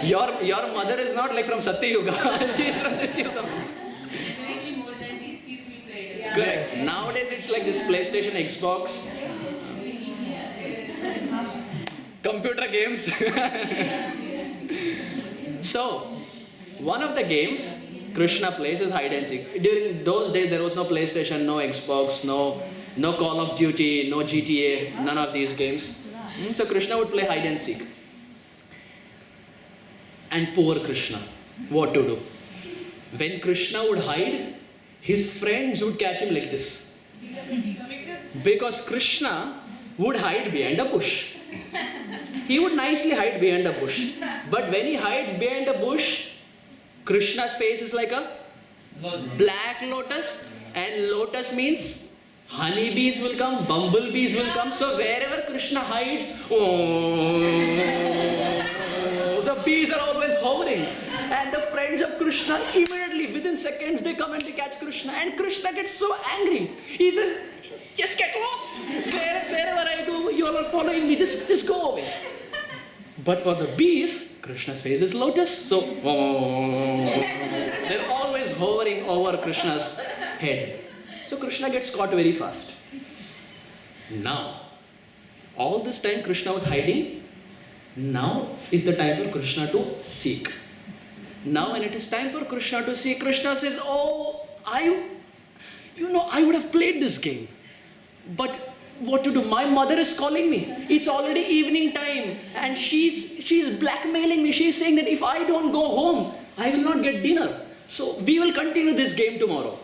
Your mother is not like from Satya Yuga. She is from this Yuga. Definitely more than Correct. Nowadays it's like this PlayStation, Xbox, computer games. So, one of the games Krishna plays is hide and seek. During those days there was no PlayStation, no Xbox, no Call of Duty, no GTA, none of these games. So Krishna would play hide and seek. And poor Krishna, what to do? When Krishna would hide, his friends would catch him like this. Because Krishna would hide behind a bush. He would nicely hide behind a bush. But when he hides behind a bush, Krishna's face is like a black lotus. And lotus means honeybees will come, bumblebees will come. So wherever Krishna hides, the bees are always hovering. And the friends of Krishna, immediately within seconds, they come and they catch Krishna. And Krishna gets so angry. He says, just get lost. Wherever I go, you all are following me. Just go away. But for the bees, Krishna's face is lotus. So they're always hovering over Krishna's head. So Krishna gets caught very fast. Now, all this time Krishna was hiding. Now is the time for Krishna to seek. Now when it is time for Krishna to seek, Krishna says, I would have played this game. But what to do? My mother is calling me. It's already evening time. And she's blackmailing me. She's saying that if I don't go home, I will not get dinner. So we will continue this game tomorrow.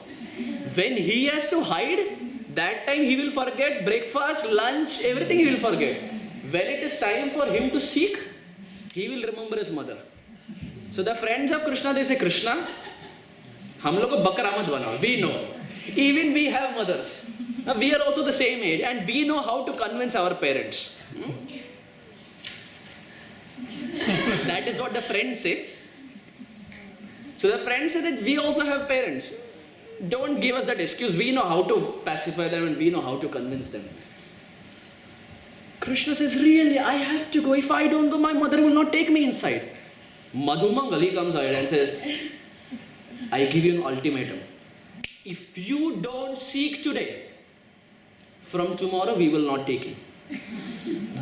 When he has to hide, that time he will forget breakfast, lunch, everything he will forget. When it is time for him to seek, he will remember his mother. So the friends of Krishna, they say, Krishna, hum log ko bakra mat banao. We know. Even we have mothers. We are also the same age and we know how to convince our parents. That is what the friends say. So the friends say that we also have parents. Don't give us that excuse. We know how to pacify them and we know how to convince them. Krishna says, really, I have to go. If I don't go, my mother will not take me inside. Madhumangali comes out and says, I give you an ultimatum. If you don't seek today, from tomorrow we will not take you.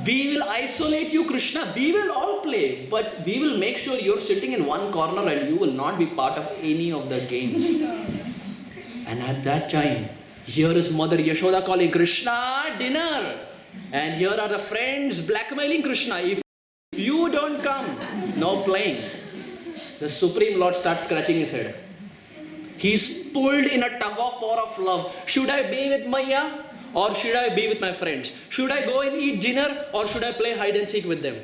We will isolate you, Krishna. We will all play, but we will make sure you're sitting in one corner and you will not be part of any of the games. And at that time, here is Mother Yashoda calling, Krishna, dinner. And here are the friends blackmailing Krishna. If you don't come, no playing. The Supreme Lord starts scratching his head. He's pulled in a tug of war of love. Should I be with Maya or should I be with my friends? Should I go and eat dinner or should I play hide and seek with them?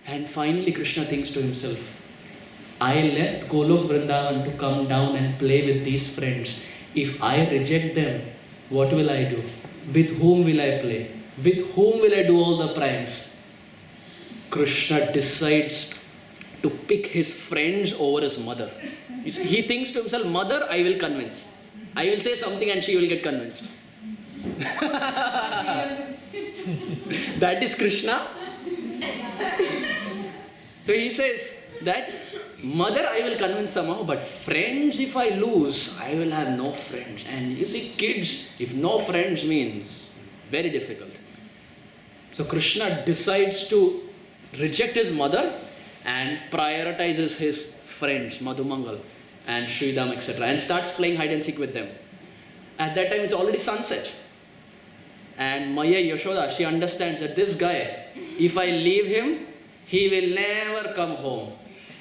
And finally Krishna thinks to himself, I left Golok Vrindavan to come down and play with these friends. If I reject them, what will I do? With whom will I play? With whom will I do all the pranks? Krishna decides to pick his friends over his mother. He thinks to himself, mother, I will convince. I will say something and she will get convinced. That is Krishna. So he says that mother I will convince somehow, but friends if I lose, I will have no friends. And you see, kids, if no friends means very difficult. So Krishna decides to reject his mother and prioritizes his friends, Madhumangal and Sridham, etc. and starts playing hide and seek with them. At that time it's already sunset. And Maya Yashoda, she understands that this guy, if I leave him, he will never come home.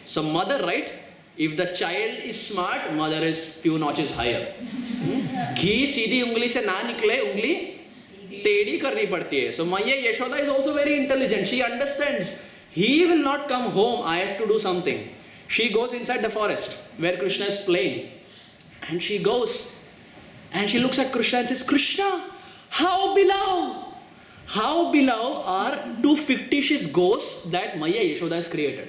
So mother, right? If the child is smart, mother is few notches higher. Ghee सीधी उंगली से ना निकले, उंगली टेढ़ी करनी पड़ती है. So Maya Yashoda is also very intelligent. She understands he will not come home. I have to do something. She goes inside the forest where Krishna is playing, and she goes and she looks at Krishna and says, Krishna, how below are two fictitious ghosts that Maya Yashoda has created.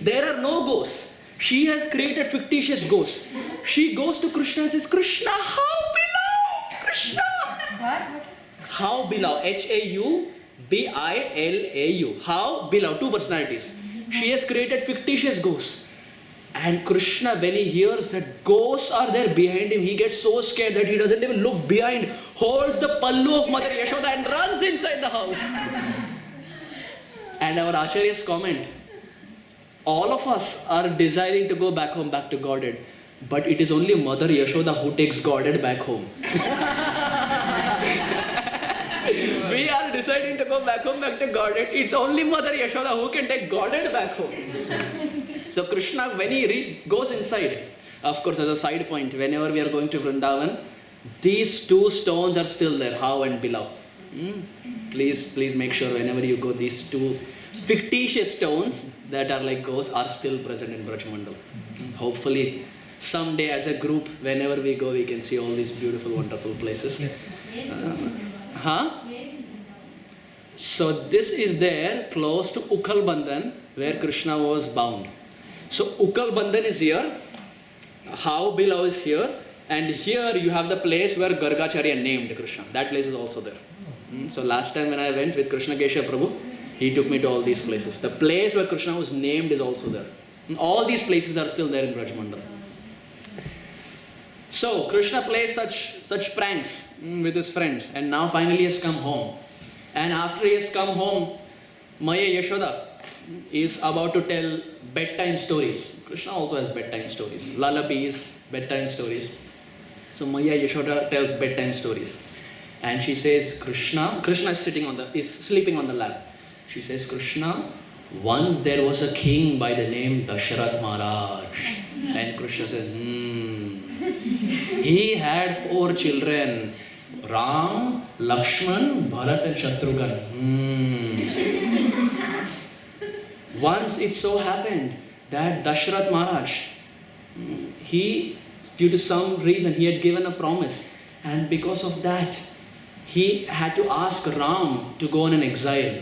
There are no ghosts. She has created fictitious ghosts. She goes to Krishna and says, Krishna, how below? Krishna! What? How below? H-A-U-B-I-L-A-U. How below? Two personalities. She has created fictitious ghosts. And Krishna, when he hears that ghosts are there behind him, he gets so scared that he doesn't even look behind, holds the pallu of Mother Yashoda and runs inside the house. And our Acharyas comment, all of us are desiring to go back home, back to Godhead. But it is only Mother Yashoda who takes Godhead back home. We are deciding to go back home, back to Godhead. It's only Mother Yashoda who can take Godhead back home. So Krishna, when he goes inside, of course, as a side point, whenever we are going to Vrindavan, these two stones are still there, How and Below. Please make sure whenever you go, these two fictitious stones that are like ghosts are still present in Braj Mandal. Hopefully, someday as a group, whenever we go, we can see all these beautiful, wonderful places. Yes. So this is there close to Ukal Bandhan, where Krishna was bound. So Ukal Bandhan is here, How Below is here, and here you have the place where Gargacharya named Krishna. That place is also there. So last time when I went with Krishna Kesha Prabhu, he took me to all these places. The place where Krishna was named is also there. And all these places are still there in Braj Mandal. So Krishna plays such pranks with his friends, and now finally he has come home. And after he has come home, Maya Yashoda is about to tell bedtime stories. Krishna also has bedtime stories, lullabies, bedtime stories. So Maya Yashoda tells bedtime stories, and she says, Krishna is sleeping on the lap. She says, Krishna, once there was a king by the name Dasharath Maharaj. And Krishna says, he had 4 children, Ram, Lakshman, Bharat and Shatrughan. Once it so happened that Dasharath Maharaj, due to some reason, he had given a promise, and because of that, he had to ask Ram to go on an exile.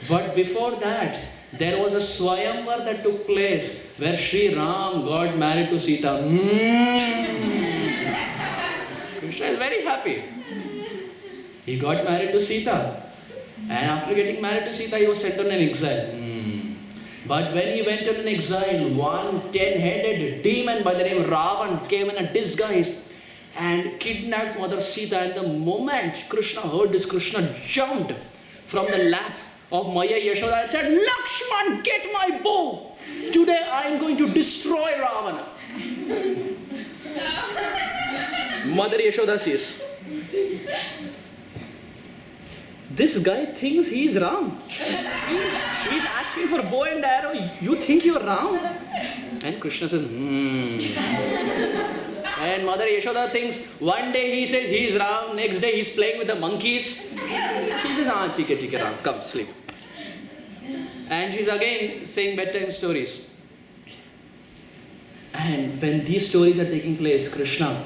But before that, there was a Swayamvar that took place where Sri Ram got married to Sita. Krishna is very happy. He got married to Sita. And after getting married to Sita, he was sent on an exile. But when he went on an exile, one 10-headed demon by the name Ravan came in a disguise and kidnapped Mother Sita. And the moment Krishna heard this, Krishna jumped from the lap of Maya Yashoda and said, Lakshman, get my bow. Today I am going to destroy Ravana. Mother Yashoda says, this guy thinks he is Ram. He's asking for bow and arrow. You think you are Ram? And Krishna says, And Mother Yashoda thinks, one day he says he is Ram, next day he's playing with the monkeys. She says, ठीक है, Ram, come, sleep. And she's again saying bedtime stories. And when these stories are taking place, Krishna,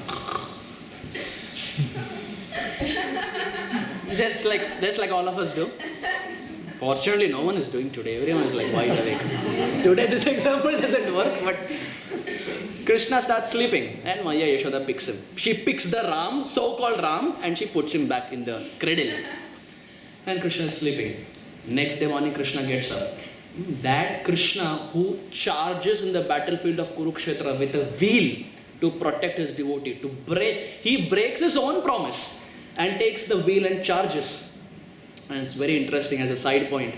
just like all of us do. Fortunately, no one is doing today. Everyone is like wide awake. Today this example doesn't work, but Krishna starts sleeping and Maya Yashoda picks him. She picks the Ram, so-called Ram, and she puts him back in the cradle. And Krishna is sleeping. Next day morning, Krishna gets up. That Krishna who charges in the battlefield of Kurukshetra with a wheel to protect his devotee, he breaks his own promise and takes the wheel and charges. And it's very interesting as a side point.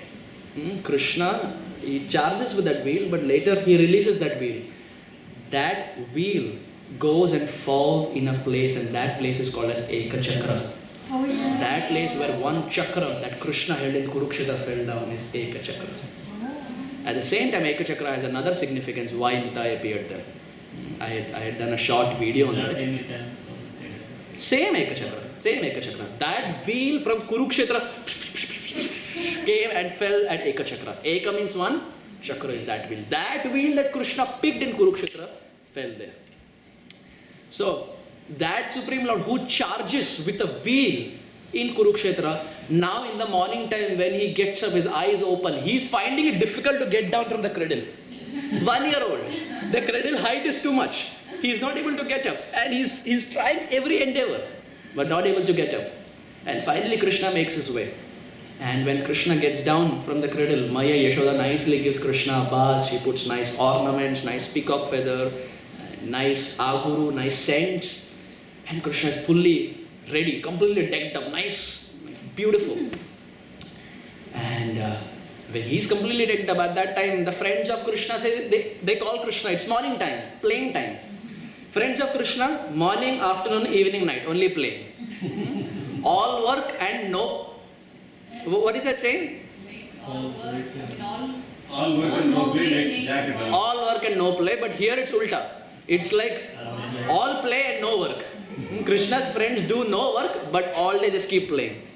Krishna, he charges with that wheel, but later he releases that wheel. That wheel goes and falls in a place, and that place is called as Eka Chakra. Oh, yeah. That place where one chakra that Krishna held in Kurukshetra fell down is Eka Chakra. At the same time, Eka Chakra has another significance why Nitai appeared there. I had done a short video on that. Same Eka Chakra. That wheel from Kurukshetra came and fell at Eka Chakra. Eka means one, Chakra is that wheel. That wheel that Krishna picked in Kurukshetra fell there. So, that Supreme Lord who charges with a wheel in Kurukshetra, now in the morning time when he gets up, his eyes open, he's finding it difficult to get down from the cradle. 1 year old. The cradle height is too much. He's not able to get up. And he's trying every endeavor, but not able to get up. And finally Krishna makes his way. And when Krishna gets down from the cradle, Maya Yashoda nicely gives Krishna a bath. She puts nice ornaments, nice peacock feather, nice aguru, nice scent. And Krishna is fully ready, completely decked up, nice, beautiful. And when he's completely decked up, at that time, the friends of Krishna say, they call Krishna, it's morning time, playing time. Friends of Krishna, morning, afternoon, evening, night, only playing. All work and no. What is that saying? All work, All work and no play makes Jack a dull. All work and no play, but here it's ulta. It's like all play and no work. Krishna's friends do no work, but all they just keep playing.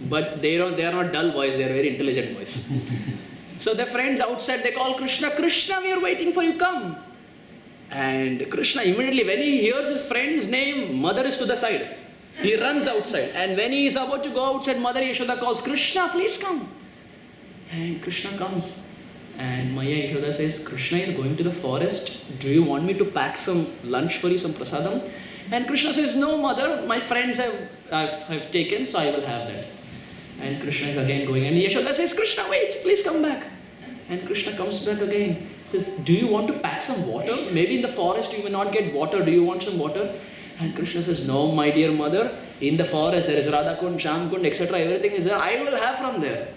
But they are not dull boys, they are very intelligent boys. So their friends outside, they call Krishna, Krishna, we are waiting for you, come. And Krishna immediately, when he hears his friend's name, mother is to the side. He runs outside, and when he is about to go outside, Mother Yashoda calls, Krishna, please come. And Krishna comes. And Maya Yashoda says, Krishna, you're going to the forest. Do you want me to pack some lunch for you, some prasadam? And Krishna says, no, mother, my friends have taken, so I will have that. And Krishna is again going. And Yashoda says, Krishna, wait, please come back. And Krishna comes back again. Says, do you want to pack some water? Maybe in the forest you may not get water. Do you want some water? And Krishna says, no, my dear mother, in the forest there is Radhakund, Shamkund, etc. Everything is there. I will have from there.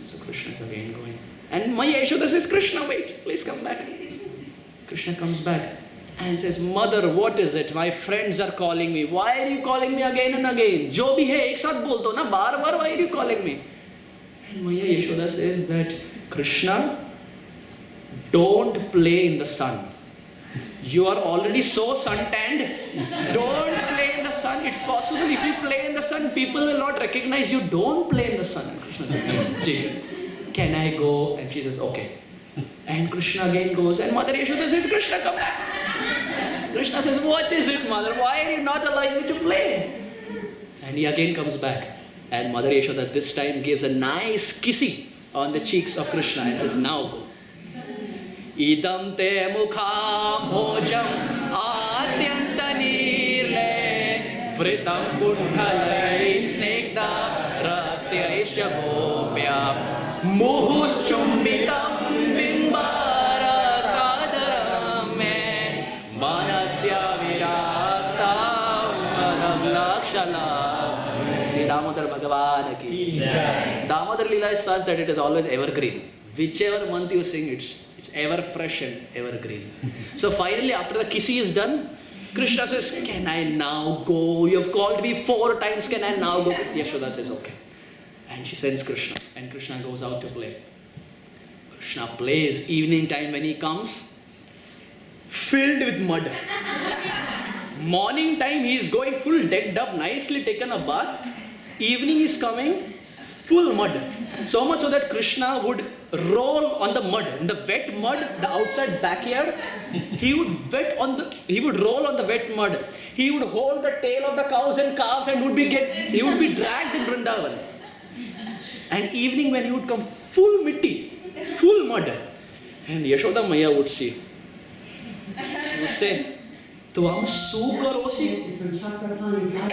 So Krishna is again going. And Maya Yashoda says, Krishna, wait, please come back. Krishna comes back and says, mother, what is it? My friends are calling me. Why are you calling me again and again? Jo bhi hai, ek saath bol do na, baar baar, why are you calling me? And Maya Yashoda says that, Krishna, don't play in the sun. You are already so suntanned. Don't play in the sun. It's possible if you play in the sun, people will not recognize you. Don't play in the sun. And Krishna says, can I go? And she says, okay. And Krishna again goes, and Mother Yashoda says, Krishna, come back. Krishna says, what is it, mother? Why are you not allowing me to play? And he again comes back. And Mother Yashoda this time gives a nice kissing on the cheeks of Krishna and says, now go. Idam te mukha bhojam atyanta nirle vritam kundhalai snegda ratyaisya bhomya muhus chumbitam bimbara kadaram me manasya virasta madam lakshana. Damodar Bhagavan ki Damodar Leela is such that it is always evergreen. Whichever month you sing, it's ever fresh and evergreen. So finally, after the kissy is done, Krishna says, can I now go? You have called me 4 times, can I now go? Yashoda says, okay. And she sends Krishna, and Krishna goes out to play. Krishna plays. Evening time when he comes, filled with mud. Morning time he is going full decked up, nicely taken a bath. Evening is coming, full mud. So much so that Krishna would roll on the mud, in the wet mud, the outside backyard. He would roll on the wet mud. He would hold the tail of the cows and calves and he would be dragged in Vrindavan. And evening when he would come, full mitti, full mud. And Yashoda Maya would see. She would say, "Tuam sukarosi." From Chakrapani's icon.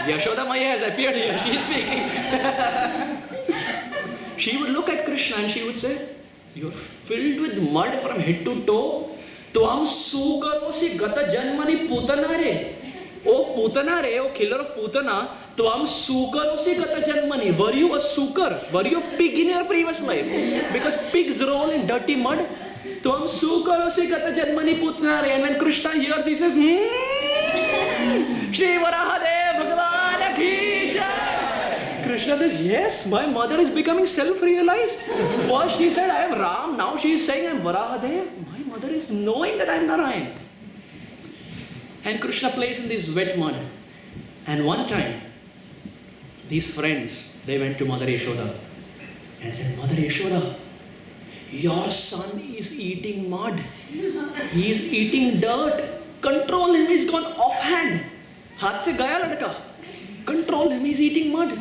Yashoda Maya has appeared here. She is speaking. She would look at Krishna and she would say, "You are filled with mud from head to toe. Tuam sukarosi gata janmani putanare." Oh putanare, oh killer of putana. Tuam sukarosi gata janmani. Were you a sukar? Were you a pig in your previous life? Because pigs roll in dirty mud. Tuam sukarosi gata janmani putanare. And when Krishna hears, he says, Shri Varahadev Bhagavan ki jai. Krishna says, yes, my mother is becoming self-realized. First she said, I am Ram. Now she is saying, I am Varahadev. My mother is knowing that I am Narayan. And Krishna plays in this wet mud. And one time, these friends, they went to Mother Yashoda and said, Mother Yashoda, your son is eating mud. He is eating dirt. Control him, he's gone offhand. Haath se gaya ladka. Control him, he's eating mud.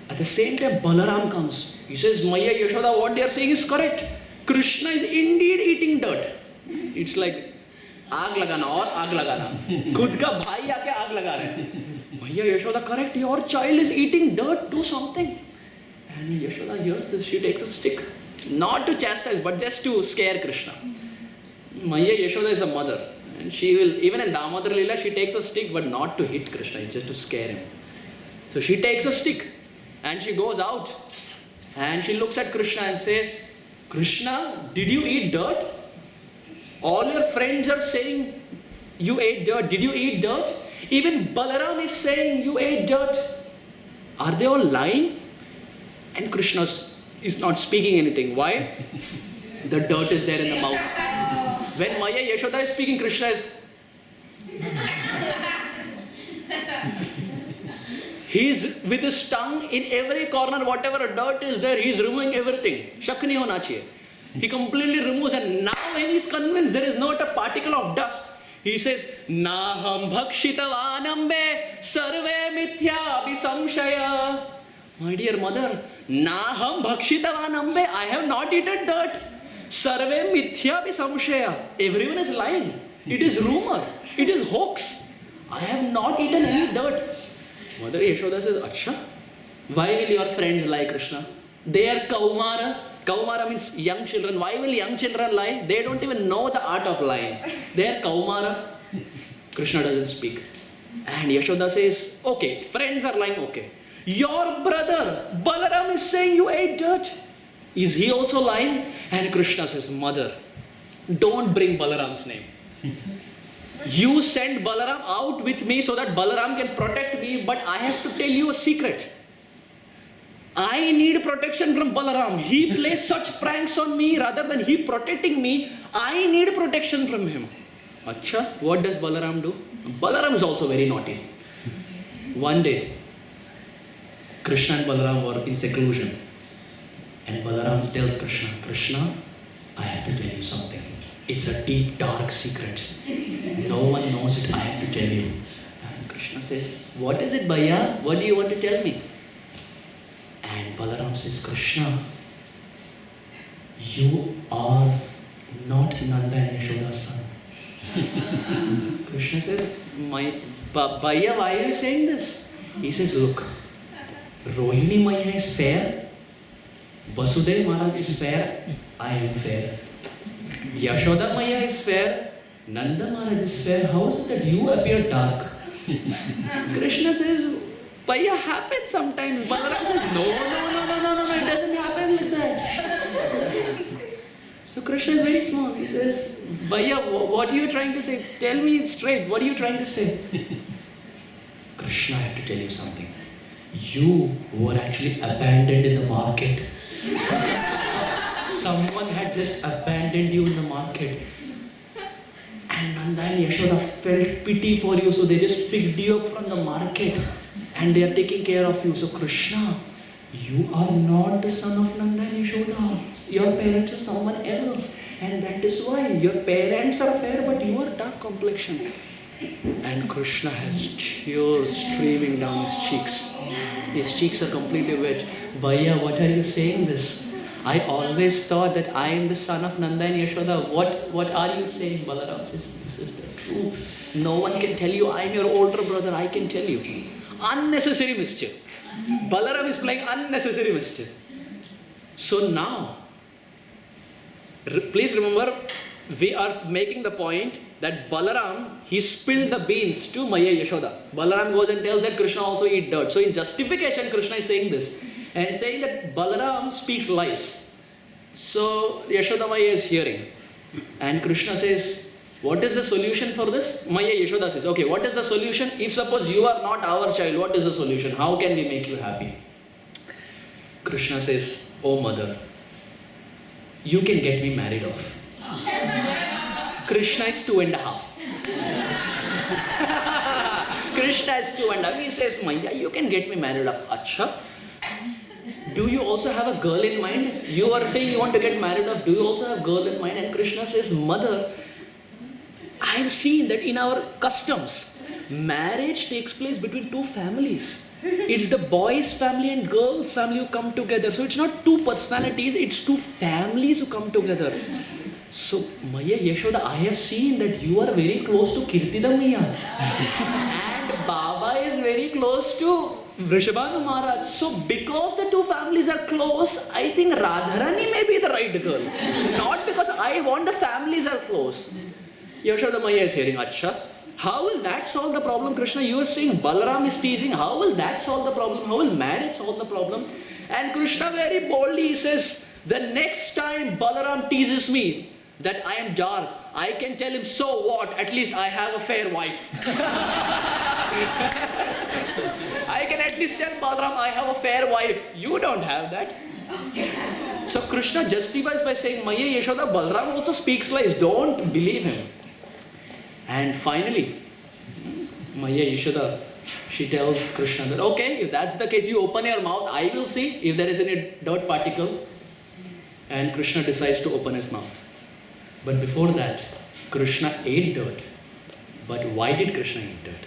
At the same time, Balaram comes. He says, Maya Yashoda, what they are saying is correct. Krishna is indeed eating dirt. It's like, आग लगाना और आग लगाना खुद का भाई आके आग लगा रहे हैं। Maya, Yashoda, correct, your child is eating dirt, do something. And when Yashoda hears this, she takes a stick, not to chastise, but just to scare Krishna. Maya, Yashoda is a mother, and she will, even in Damodar Leela, she takes a stick, but not to hit Krishna, it's just to scare him. So she takes a stick, and she goes out, and she looks at Krishna and says, Krishna, did you eat dirt? All your friends are saying you ate dirt. Did you eat dirt? Even Balaram is saying you ate dirt. Are they all lying? And Krishna is not speaking anything. Why? The dirt is there in the mouth. When Maya Yashoda is speaking, Krishna is... He's with his tongue in every corner, whatever dirt is there, he's removing everything. Shak nahi hona chahiye. He completely removes, and now when he's convinced there is not a particle of dust, he says, Naham bhakshitavanambe sarve mithya abhisamshaya. My dear mother, Naham bhakshitavanambe, I have not eaten dirt. Sarve mithya abhisamshaya. Everyone is lying. It is rumor. It is hoax. I have not eaten any dirt. Mother Yashoda says, Acha, why will your friends lie, Krishna? They are Kaumara. Kaumara means young children. Why will young children lie? They don't even know the art of lying. They are Kaumara. Krishna doesn't speak. And Yashoda says, okay, friends are lying, okay. Your brother, Balaram, is saying you ate dirt. Is he also lying? And Krishna says, Mother, don't bring Balaram's name. You send Balaram out with me so that Balaram can protect me, but I have to tell you a secret. I need protection from Balaram. He plays such pranks on me rather than he protecting me. I need protection from him. Acha, what does Balaram do? Balaram is also very naughty. One day, Krishna and Balaram were in seclusion. And Balaram tells Krishna, Krishna, I have to tell you something. It's a deep, dark secret. No one knows it. I have to tell you. And Krishna says, what is it, Bhaiya? What do you want to tell me? And Balaram says, Krishna, you are not Nanda and Yashoda's son. Krishna says, Bhaiya, why are you saying this? He says, look, Rohini Maya is fair, Vasudeva Maharaj is fair, I am fair. Yashoda Maya is fair, Nanda Maharaj is fair. How is it that you appear dark? Krishna says, Bhaiya, happens sometimes. Balaram says, no, it doesn't happen like that. So Krishna is very small. He says, Bhaiya, what are you trying to say? Tell me straight, what are you trying to say? Krishna, I have to tell you something. You were actually abandoned in the market. Someone had just abandoned you in the market. And Nanda and Yashoda felt pity for you, so they just picked you up from the market and they are taking care of you. So Krishna, you are not the son of Nanda and Yashoda. Your parents are someone else. And that is why your parents are fair, but you are dark complexion. And Krishna has tears streaming down his cheeks. His cheeks are completely wet. Bhaiya, what are you saying this? I always thought that I am the son of Nanda and Yashoda. What are you saying? Balaram says, this is the truth. No one can tell you. I am your older brother. I can tell you. Unnecessary mischief. Balaram is playing unnecessary mischief. So now, please remember, we are making the point that Balaram, he spilled the beans to Maya Yashoda. Balaram goes and tells that Krishna also eat dirt. So in justification, Krishna is saying this. And saying that Balaram speaks lies. So Yashoda Maya is hearing. And Krishna says, what is the solution for this? Maya Yashoda says, okay, what is the solution? If suppose you are not our child, what is the solution? How can we make you happy? Krishna says, oh mother, you can get me married off. Krishna is 2.5. Krishna is 2.5. He says, Maya, you can get me married off. Acha. Do you also have a girl in mind? You are saying you want to get married off. Do you also have a girl in mind? And Krishna says, Mother, I have seen that in our customs, marriage takes place between two families. It's the boy's family and girl's family who come together. So it's not two personalities, it's two families who come together. So, Maya Yashoda, I have seen that you are very close to Kirtida Maya. And Baba is very close to Vrishabhanu Maharaj. So because the two families are close, I think Radharani may be the right girl. Not because I want the families are close. Yashoda Maya is hearing, Acha, how will that solve the problem, Krishna? You are saying Balaram is teasing. How will that solve the problem? How will marriage solve the problem? And Krishna very boldly says, the next time Balaram teases me that I am dark, I can tell him, so what? At least I have a fair wife. I can at least tell Balaram I have a fair wife. You don't have that. So Krishna justifies by saying, Maya Yashoda, Balaram also speaks lies. Don't believe him. And finally, Maya Yashoda, she tells Krishna that, okay, if that's the case, you open your mouth, I will see if there is any dirt particle. And Krishna decides to open his mouth. But before that, Krishna ate dirt. But why did Krishna eat dirt?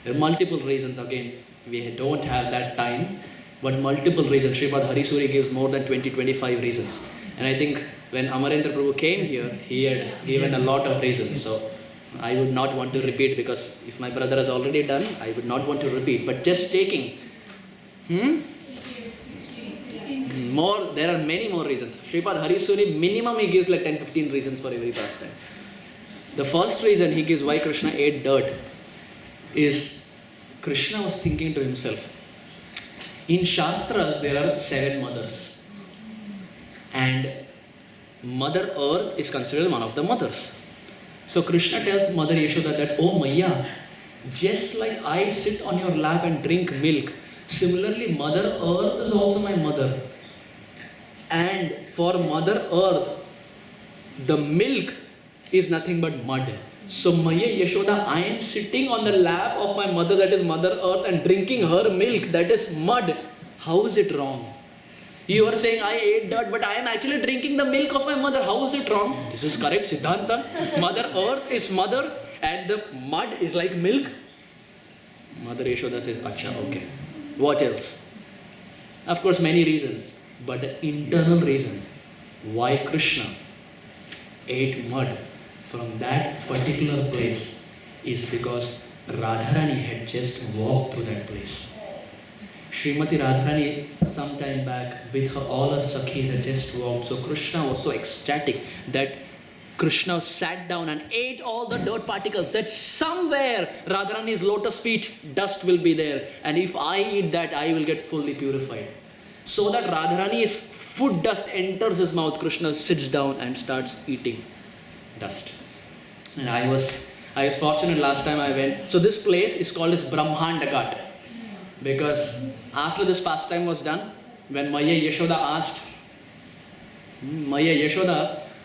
There are multiple reasons. Again, we don't have that time. But multiple reasons. Srimad Harisuri gives more than 20-25 reasons. And I think when Amarendra Prabhu came here, he had given a lot of reasons. So I would not want to repeat, because if my brother has already done, I would not want to repeat. But just taking, more, there are many more reasons. Srimad Harisuri, minimum he gives like 10-15 reasons for every pastime. The first reason he gives why Krishna ate dirt is Krishna was thinking to himself. In Shastras, there are 7 mothers. And Mother Earth is considered one of the mothers. So Krishna tells Mother Yashoda that, oh Maya, just like I sit on your lap and drink milk, similarly Mother Earth is also my mother. And for Mother Earth, the milk is nothing but mud. So Maya Yashoda, I am sitting on the lap of my mother, that is Mother Earth, and drinking her milk, that is mud. How is it wrong? You are saying I ate dirt, but I am actually drinking the milk of my mother. How is it wrong? This is correct, Siddhanta. Mother Earth is mother and the mud is like milk. Mother Yashoda says, Acha, okay. What else? Of course, many reasons. But the internal reason why Krishna ate mud from that particular place is because Radharani had just walked through that place. Srimati Radharani sometime back with all her Sakhis had just walked. So Krishna was so ecstatic that Krishna sat down and ate all the dirt particles. That somewhere Radharani's lotus feet dust will be there. And if I eat that, I will get fully purified. So that Radharani's food dust enters his mouth, Krishna sits down and starts eating dust. And I was fortunate last time I went. So this place is called as Brahmanda Ghat. Because after this pastime was done, when Maya Yashoda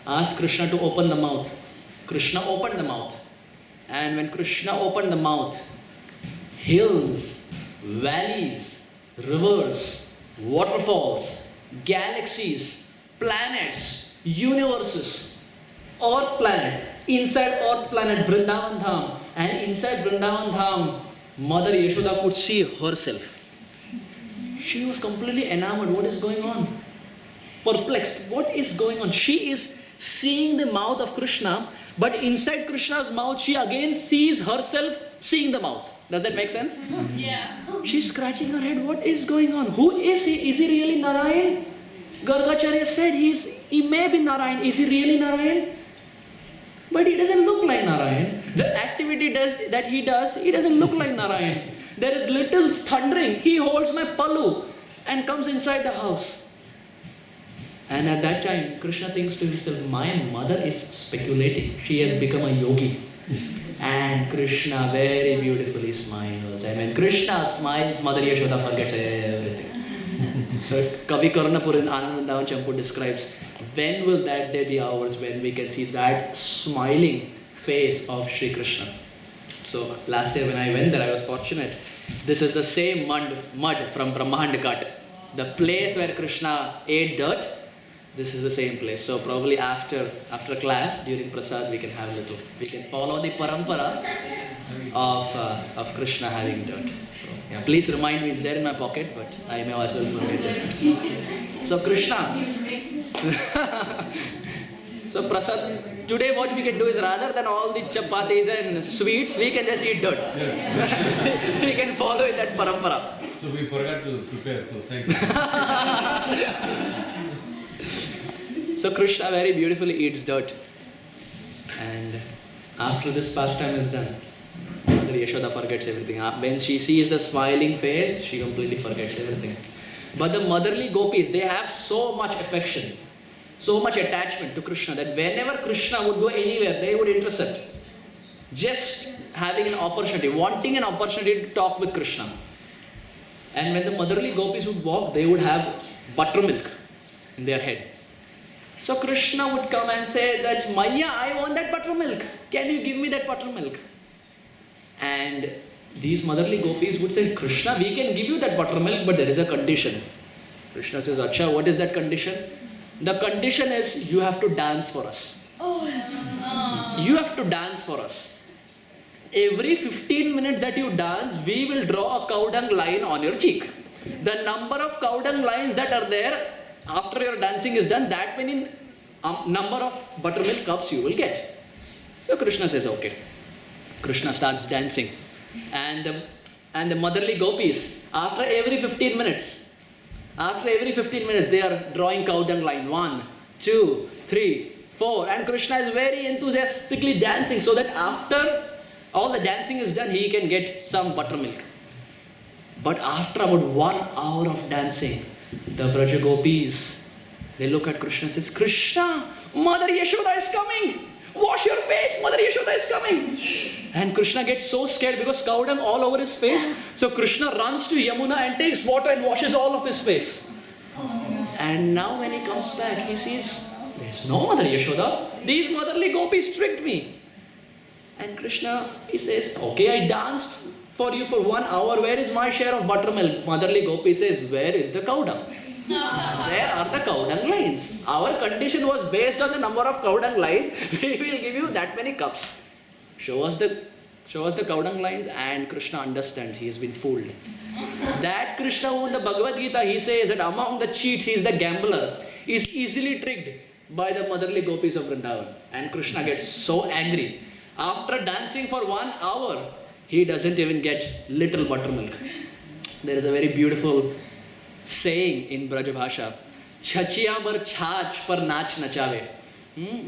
asked Krishna to open the mouth. Krishna opened the mouth. And when Krishna opened the mouth, hills, valleys, rivers, waterfalls, galaxies, planets, universes, Earth planet, inside Earth planet, Vrindavan Dham, and inside Vrindavan Dham, Mother Yashoda could see herself. She was completely enamored. What is going on? Perplexed. What is going on? She is seeing the mouth of Krishna, but inside Krishna's mouth, she again sees herself seeing the mouth. Does that make sense? Yeah. She's scratching her head. What is going on? Who is he? Is he really Narayan? Gargacharya said he may be Narayan. Is he really Narayan? But he doesn't look like Narayan. The activity that he does, he doesn't look like Narayan. There is little thundering. He holds my palu and comes inside the house. And at that time, Krishna thinks to himself, my mother is speculating. She has become a yogi. And Krishna very beautifully smiles. And when Krishna smiles, Mother Yashoda forgets everything. Kavi Karnapur in Anand Champu describes, when will that day be ours when we can see that smiling face of Sri Krishna? So last year when I went there, I was fortunate. This is the same mud from Brahmanda Ghat. The place where Krishna ate dirt, this is the same place. So probably after class, during Prasad, we can have a little. We can follow the parampara of Krishna having dirt. So, yeah, please remind me, it's there in my pocket, but I may as well forget it. So Krishna. So Prasad, today what we can do is rather than all the chapatis and sweets, we can just eat dirt. We can follow in that parampara. So we forgot to prepare, so thank you. So Krishna very beautifully eats dirt. And after this pastime is done, Mother Yashoda forgets everything. When she sees the smiling face, she completely forgets everything. But the motherly gopis, they have so much affection, so much attachment to Krishna that whenever Krishna would go anywhere, they would intercept. Just having an opportunity, wanting an opportunity to talk with Krishna. And when the motherly gopis would walk, they would have buttermilk in their head. So Krishna would come and say that, Maya, I want that buttermilk. Can you give me that buttermilk? And these motherly gopis would say, Krishna, we can give you that buttermilk, but there is a condition. Krishna says, Acha, what is that condition? The condition is you have to dance for us. You have to dance for us. Every 15 minutes that you dance, we will draw a cow dung line on your cheek. The number of cow dung lines that are there after your dancing is done, that many number of buttermilk cups you will get. So Krishna says, okay. Krishna starts dancing. And the motherly gopis, after every 15 minutes, they are drawing cow dung line. 1, 2, 3, 4. And Krishna is very enthusiastically dancing so that after all the dancing is done, he can get some buttermilk. But after about 1 hour of dancing, the Vraja gopis, they look at Krishna and says, Krishna, Mother Yashoda is coming. Wash your face, Mother Yashoda is coming. And Krishna gets so scared because cow dung all over his face. So Krishna runs to Yamuna and takes water and washes all of his face. And now when he comes back, he sees, there's no Mother Yashoda. These motherly gopis tricked me. And Krishna, he says, okay, I danced for you for 1 hour. Where is my share of buttermilk? Motherly gopi says, where is the cow dung? Where are the cow dung lines? Our condition was based on the number of cow dung lines. We will give you that many cups. Show us the cow dung lines, and Krishna understands he has been fooled. That Krishna who in the Bhagavad Gita, he says that among the cheats, he is the gambler. He is easily tricked by the motherly gopis of Vrindavan. And Krishna gets so angry. After dancing for 1 hour, he doesn't even get little buttermilk. There is a very beautiful saying in Braja Bhasha, Chachiya bar chhach par nach nachave.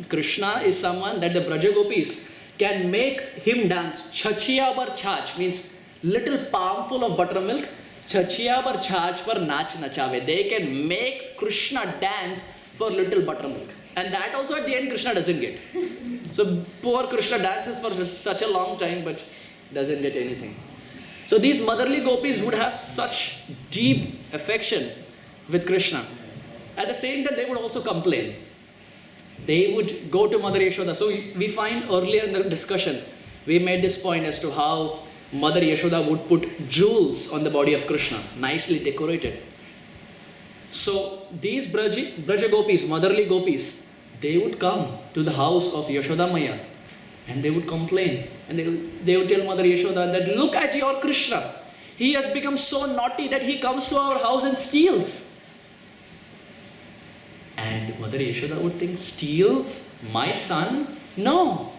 Krishna is someone that the Braja gopis can make him dance. Chachiya bar chhach means little palmful of buttermilk. Chachiya bar chhach par nach nachave. They can make Krishna dance for little buttermilk. And that also at the end Krishna doesn't get. So poor Krishna dances for such a long time but doesn't get anything. So these motherly gopis would have such deep affection with Krishna. At the same time, they would also complain. They would go to Mother Yashoda. So we find earlier in the discussion, we made this point as to how Mother Yashoda would put jewels on the body of Krishna, nicely decorated. So these Braja gopis, motherly gopis, they would come to the house of Yashoda Maya and they would complain. And they would tell Mother Yashoda that, look at your Krishna. He has become so naughty that he comes to our house and steals. And Mother Yashoda would think, steals? My son? No.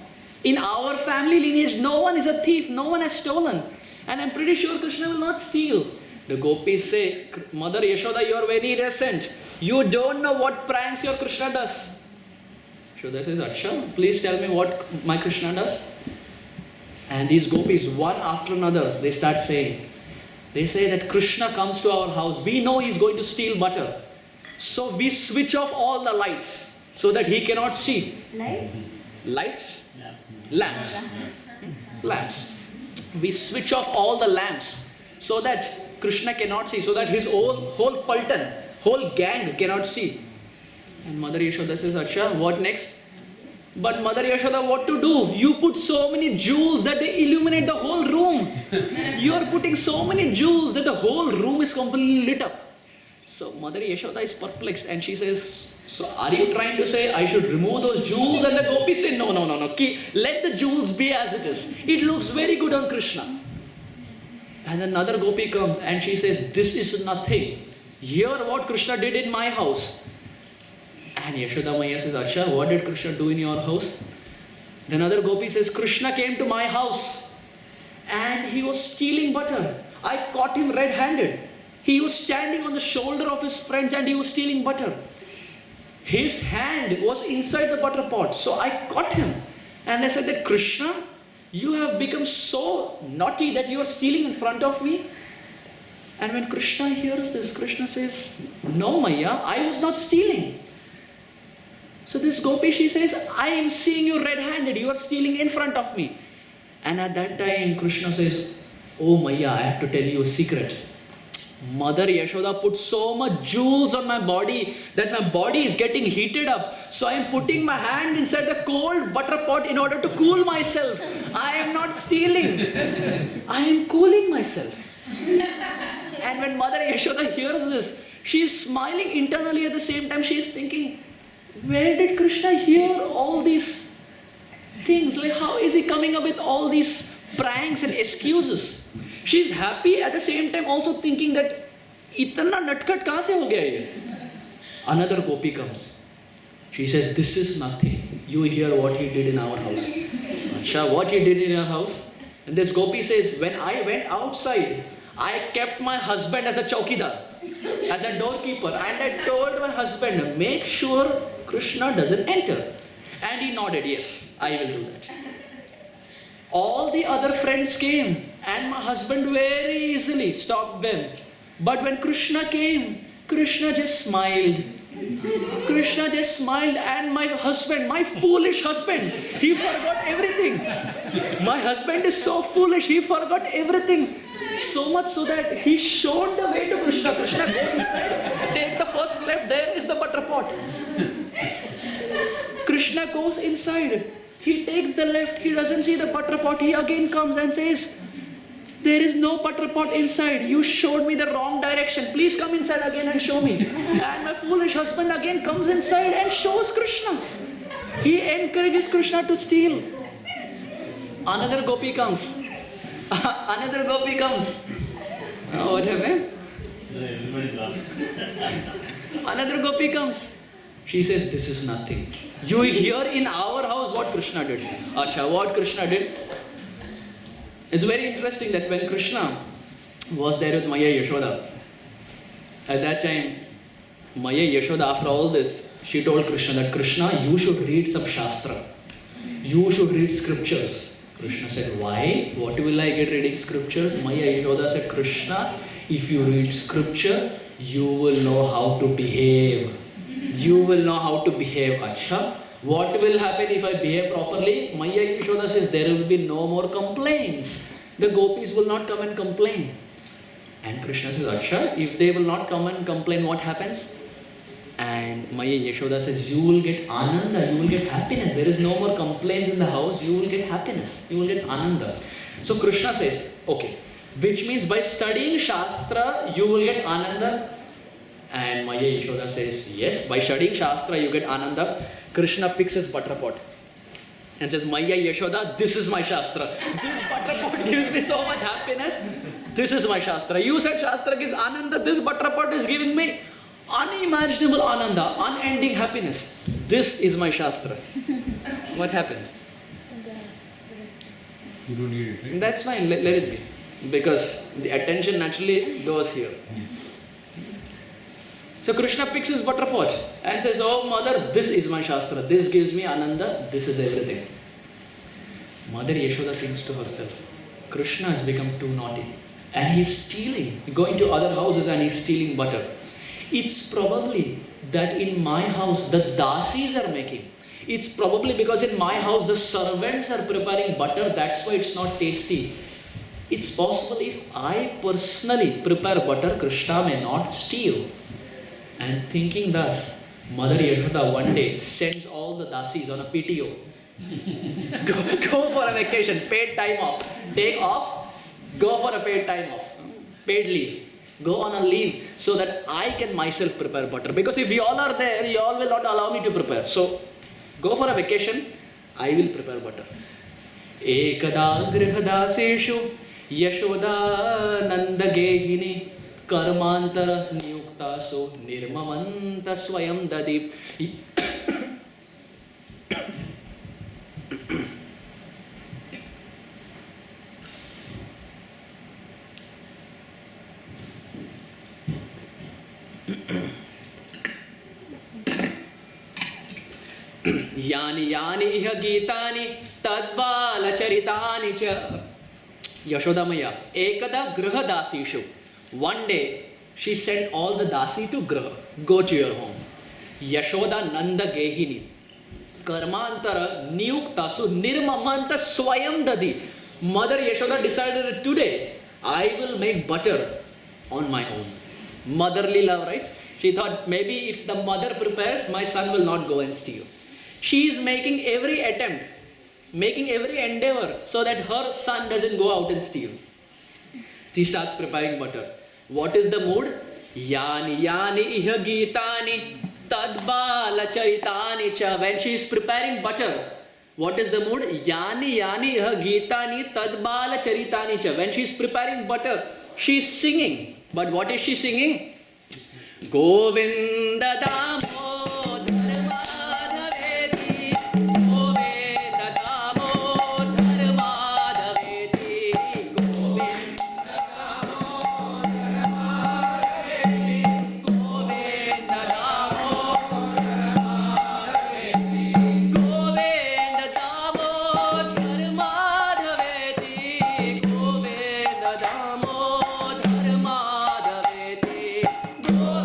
In our family lineage, no one is a thief. No one has stolen. And I'm pretty sure Krishna will not steal. The gopis say, Mother Yashoda, you are very innocent. You don't know what pranks your Krishna does. Yashoda says, Acha, please tell me what my Krishna does. And these gopis, one after another, they start saying, they say that Krishna comes to our house. We know he's going to steal butter. So we switch off all the lights so that he cannot see. Lights? Lamps. We switch off all the lamps so that Krishna cannot see, so that his whole paltan, whole gang cannot see. And Mother Yashoda says, Acha, what next? But Mother Yashoda, what to do? You put so many jewels that they illuminate the whole room. You are putting so many jewels that the whole room is completely lit up. So Mother Yashoda is perplexed and she says, so are you trying to say I should remove those jewels? And the gopis say, no. Let the jewels be as it is. It looks very good on Krishna. And another gopi comes and she says, this is nothing. Hear what Krishna did in my house. And Yashoda Maya says, Acha, what did Krishna do in your house? Then other gopi says, Krishna came to my house and he was stealing butter. I caught him red-handed. He was standing on the shoulder of his friends and he was stealing butter. His hand was inside the butter pot. So I caught him. And I said that, Krishna, you have become so naughty that you are stealing in front of me. And when Krishna hears this, Krishna says, no Maya, I was not stealing. So this gopi, she says, I am seeing you red-handed. You are stealing in front of me. And at that time, Krishna says, oh Maya, I have to tell you a secret. Mother Yashoda put so much jewels on my body that my body is getting heated up. So I am putting my hand inside the cold butter pot in order to cool myself. I am not stealing. I am cooling myself. And when Mother Yashoda hears this, she is smiling internally at the same time. She is thinking, where did Krishna hear all these things? Like, how is he coming up with all these pranks and excuses? She is happy at the same time also thinking that itna natkat kahan se ho gaya ye? Another gopi comes. She says, this is nothing. You hear what he did in our house. Acha, what he did in our house? And this gopi says, when I went outside, I kept my husband as a chowkidar, as a doorkeeper, and I told my husband, make sure Krishna doesn't enter. And he nodded, yes, I will do that. All the other friends came and my husband very easily stopped them. But when Krishna came, Krishna just smiled. Krishna just smiled and my husband, my foolish husband, he forgot everything. My husband is so foolish, he forgot everything. So much so that he showed the way to Krishna. Krishna, go inside, take the first left, there is the butter pot. Krishna goes inside. He takes the left, he doesn't see the butter pot. He again comes and says, there is no butter pot inside. You showed me the wrong direction. Please come inside again and show me. And my foolish husband again comes inside and shows Krishna. He encourages Krishna to steal. Another gopi comes. Another gopi comes. Oh, what happened? Everybody's laughing. Another gopi comes. She says, this is nothing. You hear in our house what Krishna did. Acha, what Krishna did? It's very interesting that when Krishna was there with Maya Yashoda, at that time, Maya Yashoda, after all this, she told Krishna that, Krishna, you should read some Shastra. You should read scriptures. Krishna said, why? What will I get reading scriptures? Maya Yashoda said, Krishna, if you read scripture, you will know how to behave. You will know how to behave. Acha, what will happen if I behave properly? Maya Yashoda says, there will be no more complaints. The gopis will not come and complain. And Krishna says, Acha, if they will not come and complain, what happens? And Maya Yashoda says, you will get ananda, you will get happiness. There is no more complaints in the house, you will get happiness, you will get ananda. So Krishna says, okay, which means by studying Shastra, you will get ananda. And Maya Yashoda says, yes, by studying Shastra, you get ananda. Krishna picks his butter pot and says, Maya Yashoda, this is my Shastra. This butter pot gives me so much happiness. This is my Shastra. You said Shastra gives ananda, this butter pot is giving me unimaginable ananda, unending happiness. This is my Shastra. What happened? You don't need it, right? That's fine, let it be. Because the attention naturally goes here. So Krishna picks his butter pot and says, oh mother, this is my Shastra. This gives me ananda, this is everything. Mother Yashoda thinks to herself, Krishna has become too naughty. And he's stealing, going to other houses and he's stealing butter. It's probably that in my house the dasis are making. It's probably because in my house the servants are preparing butter, that's why it's not tasty. It's possible if I personally prepare butter, Krishna may not steal. And thinking thus, Mother Yashoda one day sends all the dasis on a PTO. go for a vacation, paid time off. Take off, go for a paid time off. Paid leave. Go on a leave so that I can myself prepare butter. Because if you all are there, you all will not allow me to prepare. So, go for a vacation, I will prepare butter. Ekada grihadaseshu Yashoda nandagehini karmantara niyukta so nirmamanta swayam dadi. Yani yani iha gitani tadbala charitani cha. Yashoda Maya, ekada griha dasishu. One day, she sent all the dasi to griha. Go to your home. Yashoda Nanda Gehini. Karmantara Niyuktasu Nirmamanta Swayam Dadi. Mother Yashoda decided that today I will make butter on my own. Motherly love, right? She thought maybe if the mother prepares, my son will not go and steal. She is making every attempt, making every endeavor so that her son doesn't go out and steal. She starts preparing butter. What is the mood? Yani yani iha gitani tadbala charitani cha. When she is preparing butter, what is the mood? Yani yani iha gitani tadbala charitani cha. When she is preparing butter, she is singing. But what is she singing? Govinda Damodar Madhaveti, Govinda Damodar Madhaveti, Govinda Damodar Madhaveti, Govinda Damodar Madhaveti, Govinda Damodar Madhaveti, Govinda Damodar Madhaveti, Govinda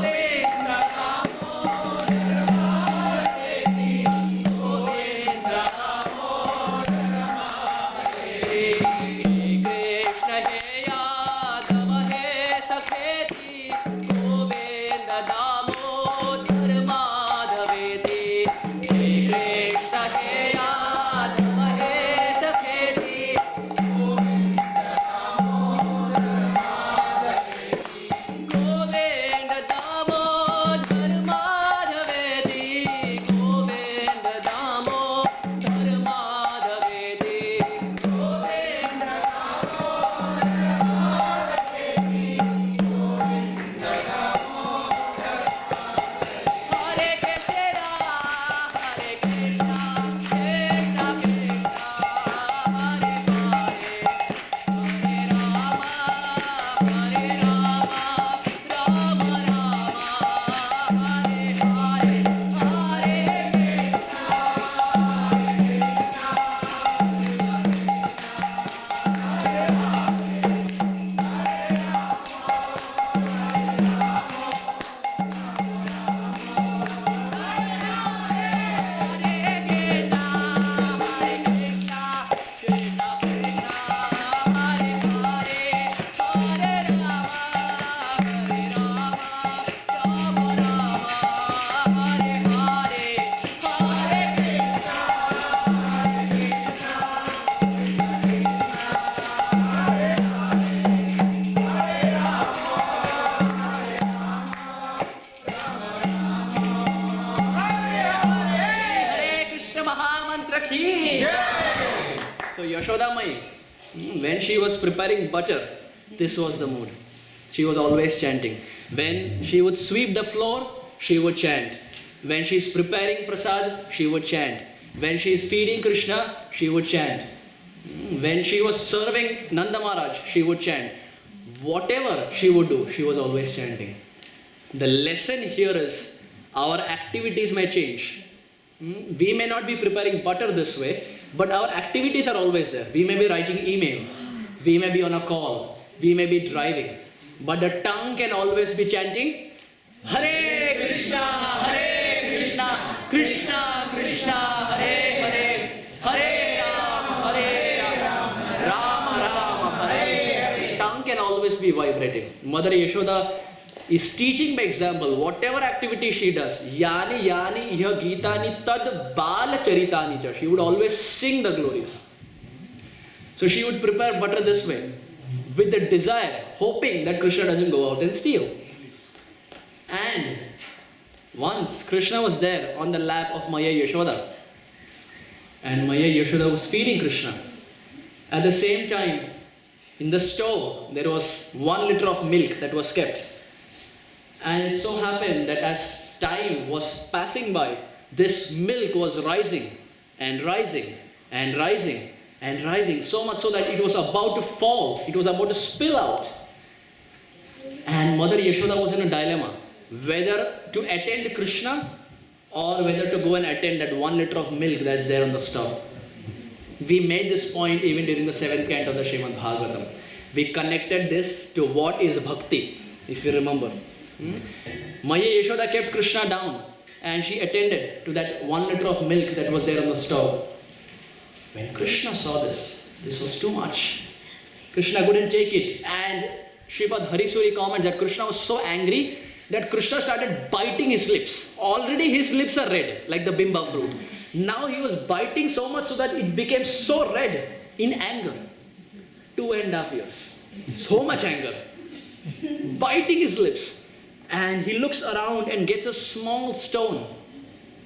So Yashoda Mai, when she was preparing butter, this was the mood. She was always chanting. When she would sweep the floor, she would chant. When she is preparing prasad, she would chant. When she is feeding Krishna, she would chant. When she was serving Nanda Maharaj, she would chant. Whatever she would do, she was always chanting. The lesson here is our activities may change. We may not be preparing butter this way, but our activities are always there. We may be writing email, we may be on a call, we may be driving, but the tongue can always be chanting Hare Krishna, Krishna Krishna, Hare Hare, Hare Rama, Rama Rama, Hare Hare. Tongue can always be vibrating. Mother Yashoda is teaching by example. Whatever activity she does, yani yani iha gitani tad bala charitani cha. She would always sing the glories. So she would prepare butter this way, with the desire, hoping that Krishna doesn't go out and steal. And once Krishna was there on the lap of Maya Yashoda, and Maya Yashoda was feeding Krishna. At the same time, in the stove, there was 1 liter of milk that was kept. And it so happened that as time was passing by, this milk was rising and rising and rising and rising, so much so that it was about to fall, it was about to spill out. And Mother Yashoda was in a dilemma, whether to attend Krishna or whether to go and attend that 1 liter of milk that's there on the stove. We made this point even during the 7th canto of the Srimad Bhagavatam. We connected this to what is bhakti, if you remember. Maya Yashoda kept Krishna down and she attended to that 1 liter of milk that was there on the stove. When Krishna saw this was too much. Krishna couldn't take it, and Srimad Harisuri comments that Krishna was so angry that Krishna started biting his lips. Already his lips are red, like the bimba fruit. Now he was biting so much so that it became so red in anger. 2.5 years. So much anger. Biting his lips. And he looks around and gets a small stone,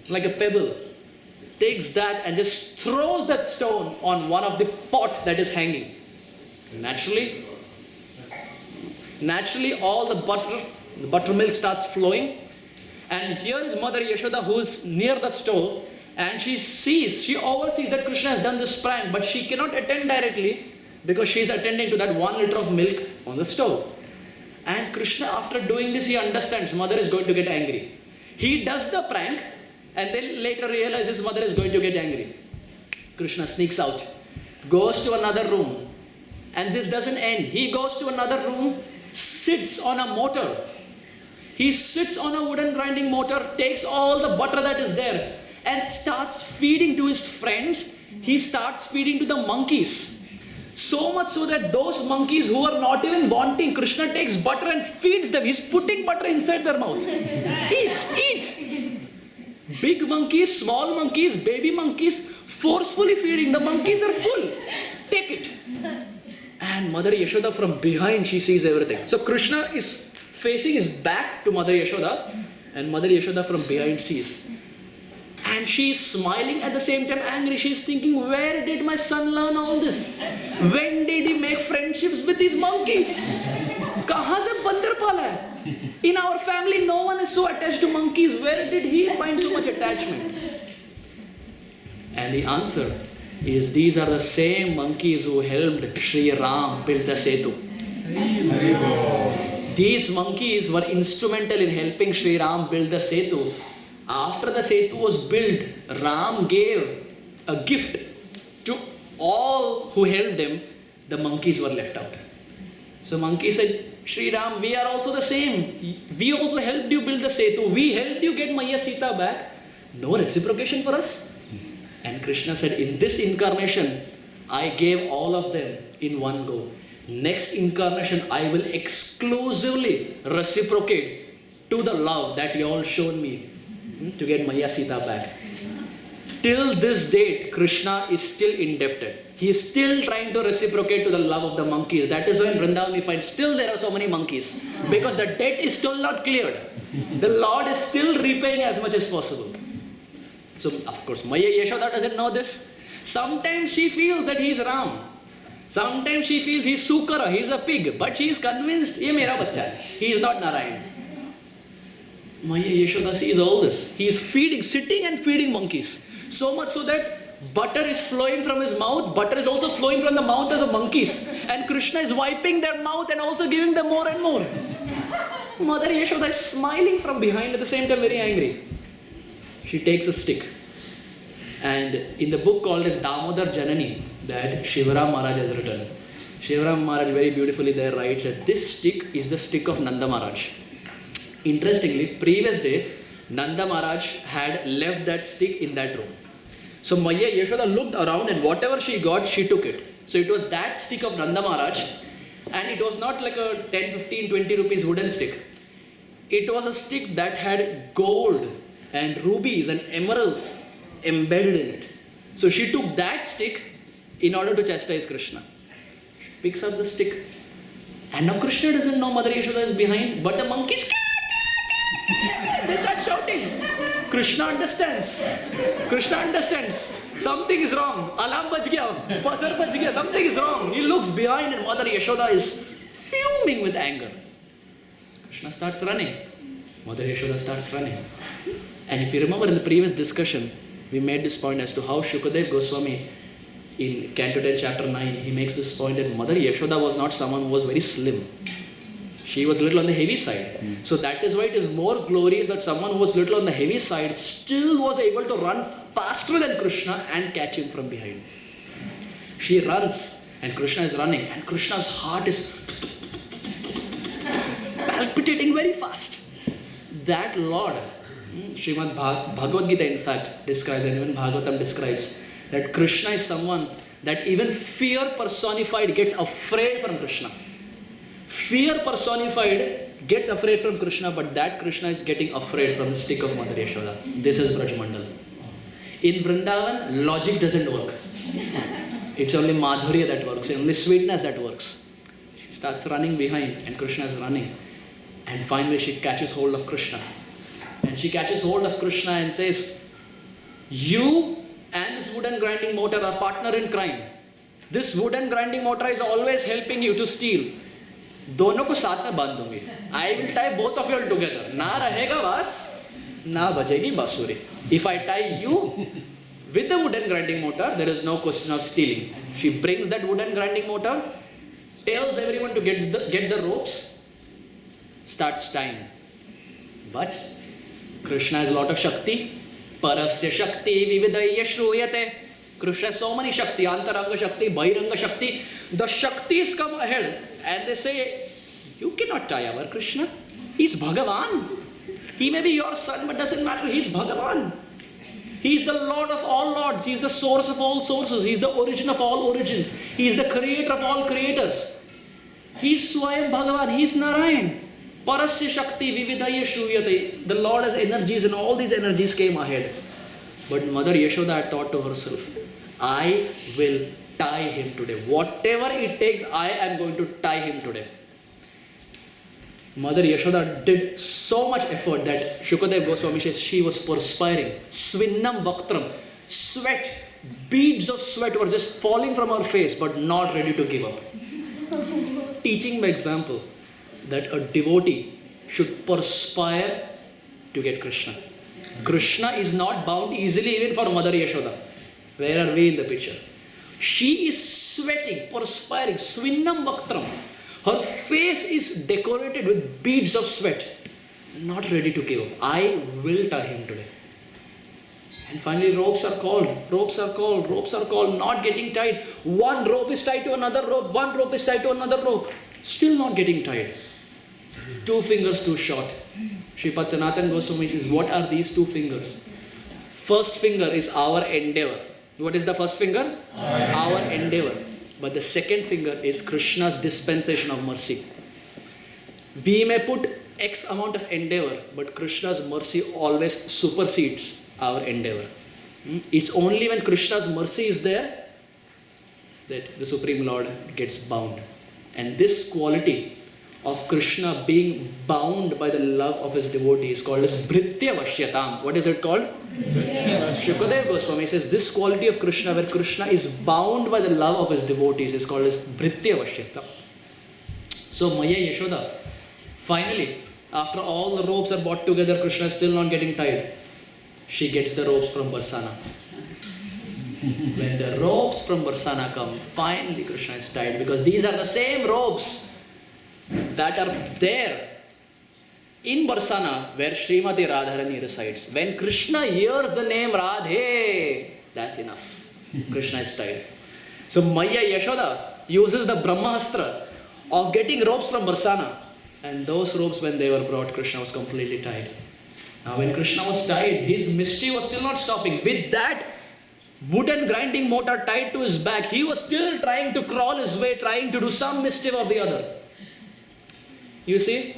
like a pebble. Takes that and just throws that stone on one of the pot that is hanging. Naturally all the buttermilk starts flowing. And here is Mother Yashoda, who is near the stove, and she oversees that Krishna has done this prank, but she cannot attend directly because she is attending to that 1 liter of milk on the stove. And Krishna, after doing this, he understands mother is going to get angry. He does the prank and then later realizes mother is going to get angry. Krishna sneaks out, goes to another room, and this doesn't end. He goes to another room, sits on a motor. He sits on a wooden grinding motor, takes all the butter that is there and starts feeding to his friends. He starts feeding to the monkeys. So much so that those monkeys who are not even wanting, Krishna takes butter and feeds them. He's putting butter inside their mouth. Eat. Big monkeys, small monkeys, baby monkeys, forcefully feeding. The monkeys are full. Take it. And Mother Yashoda from behind, she sees everything. So Krishna is facing his back to Mother Yashoda, and Mother Yashoda from behind sees. And she is smiling at the same time angry. She is thinking, where did my son learn all this? When did he make friendships with these monkeys? Kahan se bandar pala hai? In our family, no one is so attached to monkeys. Where did he find so much attachment? And the answer is, these are the same monkeys who helped Sri Ram build the Setu. These monkeys were instrumental in helping Sri Ram build the Setu. After the Setu was built, Ram gave a gift to all who helped him. The monkeys were left out. So monkey said, Sri Ram, we are also the same. We also helped you build the Setu. We helped you get Maya Sita back. No reciprocation for us. And Krishna said, in this incarnation, I gave all of them in one go. Next incarnation, I will exclusively reciprocate to the love that you all shown me to get Maya Sita back. Till this date, Krishna is still indebted. He is still trying to reciprocate to the love of the monkeys. That is why in Vrindavan we find still there are so many monkeys. Because the debt is still not cleared. The Lord is still repaying as much as possible. So, of course, Maya Yashoda doesn't know this. Sometimes she feels that he is Ram. Sometimes she feels he is Sukara, he is a pig. But she is convinced, ye mera bachcha hai. He is not Narayan. Maya Yashoda sees all this. He is sitting and feeding monkeys. So much so that butter is flowing from his mouth. Butter is also flowing from the mouth of the monkeys. And Krishna is wiping their mouth and also giving them more and more. Mother Yashoda is smiling from behind, at the same time very angry. She takes a stick. And in the book called as Damodar Janani, that Shivaram Maharaj has written, Shivaram Maharaj very beautifully there writes that this stick is the stick of Nanda Maharaj. Interestingly, previous day, Nanda Maharaj had left that stick in that room. So Maya Yashoda looked around and whatever she got, she took it. So it was that stick of Nanda Maharaj, and it was not like a 10, 15, 20 rupees wooden stick. It was a stick that had gold and rubies and emeralds embedded in it. So she took that stick in order to chastise Krishna. She picks up the stick. And now Krishna doesn't know Mother Yashoda is behind, but the monkeys, they start shouting. Krishna understands. Something is wrong. Alarm baj gaya, buzzer baj gaya, something is wrong. He looks behind and Mother Yashoda is fuming with anger. Krishna starts running. Mother Yashoda starts running. And if you remember in the previous discussion, we made this point as to how Shukadev Goswami in Canto 10 chapter 9, he makes this point that Mother Yashoda was not someone who was very slim. She was little on the heavy side. So that is why it is more glorious that someone who was little on the heavy side still was able to run faster than Krishna and catch him from behind. She runs and Krishna is running, and Krishna's heart is palpitating very fast. That Lord, Srimad Bhagavad Gita in fact describes, and even Bhagavatam describes, that Krishna is someone that even fear personified gets afraid from Krishna. Fear personified gets afraid from Krishna, but that Krishna is getting afraid from the stick of Mother Yashoda. This is Braj Mandal. In Vrindavan, logic doesn't work. It's only Madhurya that works, only sweetness that works. She starts running behind and Krishna is running. And finally she catches hold of Krishna. And she catches hold of Krishna and says, you and this wooden grinding motor are partner in crime. This wooden grinding motor is always helping you to steal. दोनों को साथ में बांध दूंगी. I will tie both of you all together. ना रहेगा बास, ना बजेगी बांसुरी. If I tie you with the wooden grinding motor, there is no question of stealing. She brings that wooden grinding motor, tells everyone to get the ropes, starts tying. But Krishna has a lot of Shakti. Parasya Shakti vividaya shruyate. Krishna has so many Shakti, Antaranga Shakti, Bahiranga Shakti. The Shaktis come ahead and they say, you cannot tie our Krishna. He's Bhagavan. He may be your son, but doesn't matter. He's Bhagavan. He's the Lord of all lords. He's the source of all sources. He's the origin of all origins. He's the creator of all creators. He's Swayam Bhagavan. He's Narayan. Parasya Shakti vividaya shruyate. The Lord has energies, and all these energies came ahead. But Mother Yashoda had thought to herself, I will tie him today. Whatever it takes, I am going to tie him today. Mother Yashoda did so much effort that Shukadev Goswami says she was perspiring. Svinnam Vaktram. Sweat, beads of sweat were just falling from her face, but not ready to give up. Teaching by example that a devotee should perspire to get Krishna. Krishna is not bound easily even for Mother Yashoda. Where are we in the picture? She is sweating, perspiring, Svinnam Vaktram. Her face is decorated with beads of sweat. Not ready to give up. I will tie him today. And finally ropes are called, not getting tied. One rope is tied to another rope, one rope is tied to another rope. Still not getting tied. 2 fingers too short. Sripad Sanatan Goswami says, what are these 2 fingers? First finger is our endeavor. What is the first finger? Our endeavor. But the second finger is Krishna's dispensation of mercy. We may put X amount of endeavor, but Krishna's mercy always supersedes our endeavor. It's only when Krishna's mercy is there that the Supreme Lord gets bound. And this quality of Krishna being bound by the love of his devotee is called as Bhritya Vashyatam. What is it called? Shukadev Goswami says this quality of Krishna, where Krishna is bound by the love of his devotees, is called as Bhritya Vashyatam. So Maya Yashoda, finally, after all the ropes are brought together, Krishna is still not getting tied. She gets the ropes from Barsana. When the ropes from Barsana come, finally Krishna is tied, because these are the same ropes that are there in Barsana where Srimati Radharani resides. When Krishna hears the name Radhe, that's enough. Krishna is tied. So Maya Yashoda uses the Brahmastra of getting ropes from Barsana, and those ropes, when they were brought, Krishna was completely tied. Now when Krishna was tied, his mischief was still not stopping. With that wooden grinding motor tied to his back, he was still trying to crawl his way, trying to do some mischief or the other. You see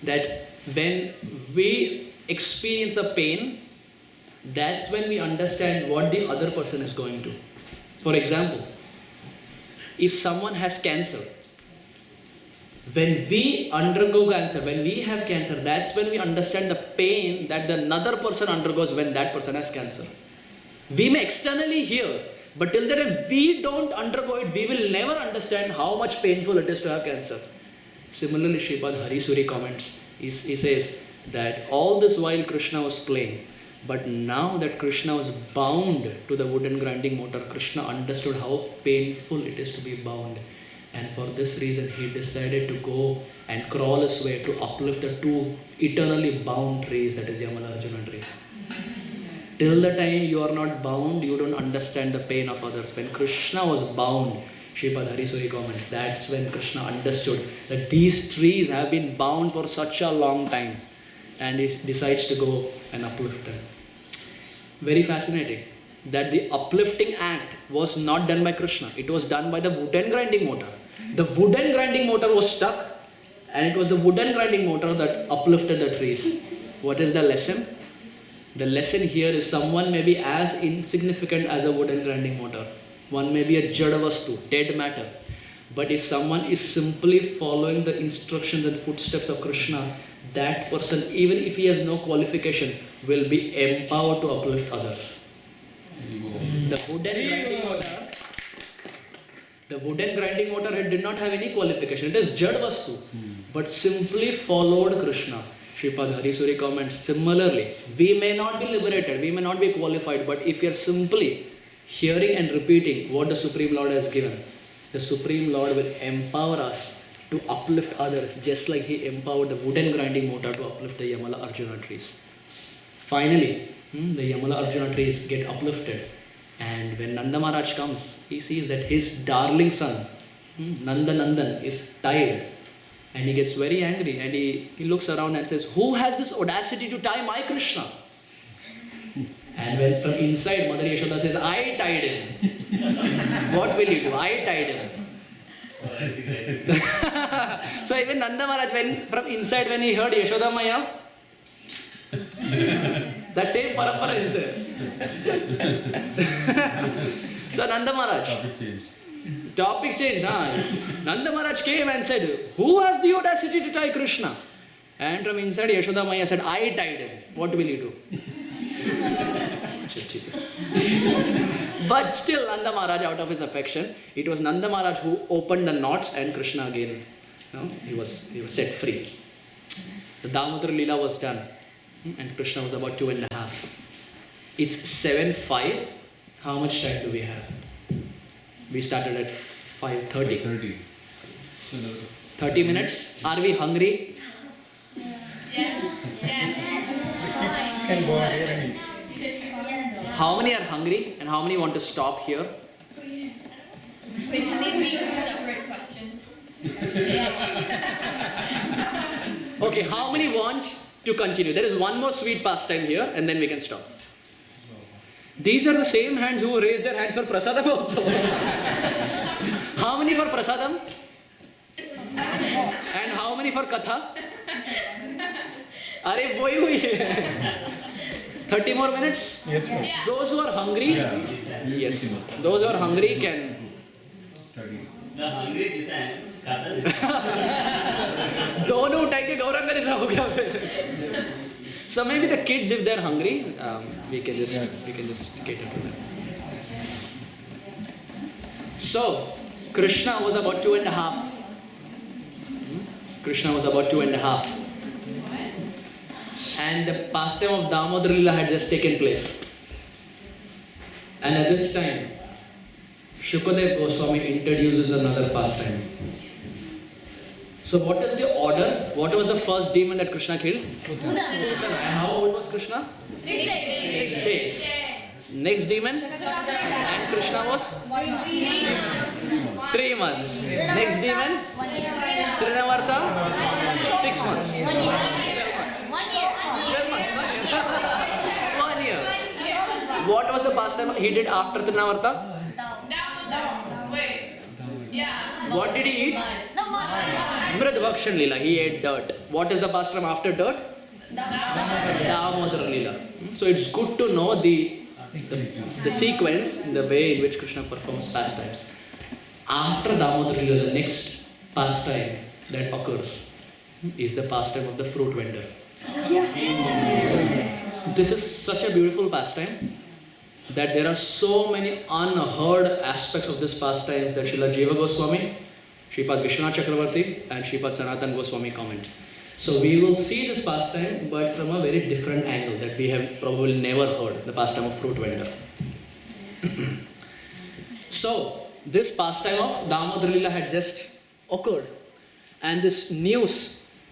that when we experience a pain, that's when we understand what the other person is going to. For example, if someone has cancer, when we undergo cancer, when we have cancer, that's when we understand the pain that another person undergoes when that person has cancer. We may externally hear, but till the time we don't undergo it, we will never understand how much painful it is to have cancer. Similarly, Sripad Harisuri comments, he says that all this while Krishna was playing, but now that Krishna was bound to the wooden grinding motor, Krishna understood how painful it is to be bound. And for this reason, he decided to go and crawl his way to uplift the two eternally bound trees, that is Yamala Arjuna trees. Till the time you are not bound, you don't understand the pain of others. When Krishna was bound, Srimad Harisuri comments, that's when Krishna understood that these trees have been bound for such a long time, and he decides to go and uplift them. Very fascinating that the uplifting act was not done by Krishna, it was done by the wooden grinding motor. The wooden grinding motor was stuck, and it was the wooden grinding motor that uplifted the trees. What is the lesson? The lesson here is someone may be as insignificant as a wooden grinding motor. One may be a jadavastu, dead matter. But if someone is simply following the instructions and footsteps of Krishna, that person, even if he has no qualification, will be empowered to uplift others. The wooden grinding motor did not have any qualification. It is jadavastu, but simply followed Krishna. Srimad Harisuri comments, similarly, we may not be liberated, we may not be qualified, but if you are simply hearing and repeating what the Supreme Lord has given, the Supreme Lord will empower us to uplift others, just like he empowered the wooden grinding motor to uplift the Yamala Arjuna trees. Finally, the Yamala Arjuna trees get uplifted, and when Nanda Maharaj comes, he sees that his darling son, Nanda Nandan, is tied. And he gets very angry, and he looks around and says, who has this audacity to tie my Krishna? And when from inside Mother Yashoda says, I tied him. What will you do? I tied him. So even Nanda Maharaj, from inside when he heard Yashoda Maya, that same parampara is there. So Nanda Maharaj. Topic changed. Nanda Maharaj came and said, who has the audacity to tie Krishna? And from inside Yashoda Maya said, I tied him. What will you do? But still Nanda Maharaj, out of his affection, it was Nanda Maharaj who opened the knots, and Krishna again, he was set free. The Damodar Leela was done, and Krishna was about 2.5. It's 7:05. How much time do we have? We started at 5:30. 30 minutes. Are we hungry? Yes. Can go ahead. How many are hungry and how many want to stop here? Wait, can these be two separate questions? Okay, how many want to continue? There is one more sweet pastime here, and then we can stop. These are the same hands who raised their hands for prasadam also. How many for prasadam? And how many for katha? Are boy 30 more minutes? Yes, ma'am. Those who are hungry, yes. Those who are hungry can. The hungry this time, Katha. दोनों उठाई के गौरंग जैसा हो गया फिर. So maybe the kids, if they're hungry, we can just cater to them. So Krishna was about 2.5. Krishna was about 2.5. And the pastime of Damodar Leela had just taken place. And at this time, Shukadev Goswami introduces another pastime. So what is the order? What was the first demon that Krishna killed? Putana. And how old was Krishna? 6 days. 6 days. Next demon? And Krishna was? 3 months. Next demon? Trinavarta? 6 months. 12 months. 1 year. What was the pastime he did after Trinavarta? Wait. Yeah. What did he eat? Mridvakshan Leela. He ate dirt. What is the pastime after dirt? Damodar Leela. So it's good to know the sequence, the way in which Krishna performs pastimes. After Damodar Leela, the next pastime that occurs is the pastime of the fruit vendor. This is such a beautiful pastime that there are so many unheard aspects of this pastime that Srila Jiva Goswami, Sripad Vishwanath Chakravarti and Sripad Sanatan Goswami comment. So we will see this pastime, but from a very different angle that we have probably never heard, the pastime of fruit vendor. So this pastime of Damodar Leela had just occurred, And this news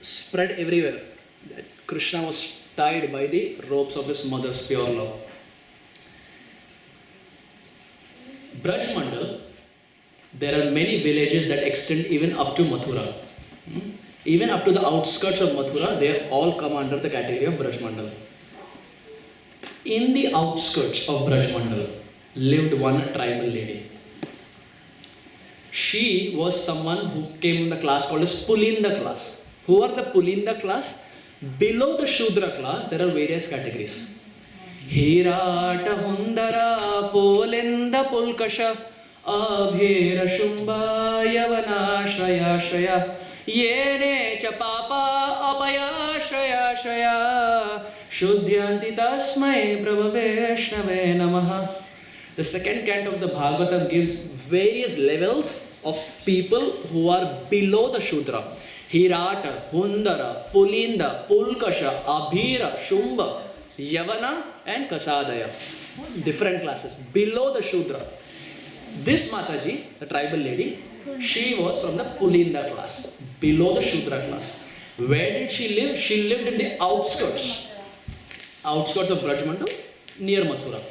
spread everywhere that Krishna was tied by the ropes of his mother's pure love. Braj Mandal, there are many villages that extend even up to Mathura. Even up to the outskirts of Mathura, they all come under the category of Braj Mandal. In the outskirts of Braj Mandal lived one tribal lady. She was someone who came in the class called as Pulinda class. Who are the Pulinda class? Below the Shudra class, there are various categories. Hirata Hundara Pulinda Pulkasha Abhira Shumba Yavana Shraya Shraya Yene cha papa apaya shraya shraya Shuddhyanti tasmai Prabhaveshnave namaha. The second canto of the Bhagavatam gives various levels of people who are below the Shudra. Hirata, Hundara, Pulinda, Pulkasha, Abhira, Shumba, Yavana and Kasadaya. Different classes below the Shudra. This Mataji, the tribal lady, she was from the Pulinda class, below the Shudra class. Where did she live? She lived in the outskirts of Brajmandal, near Mathura.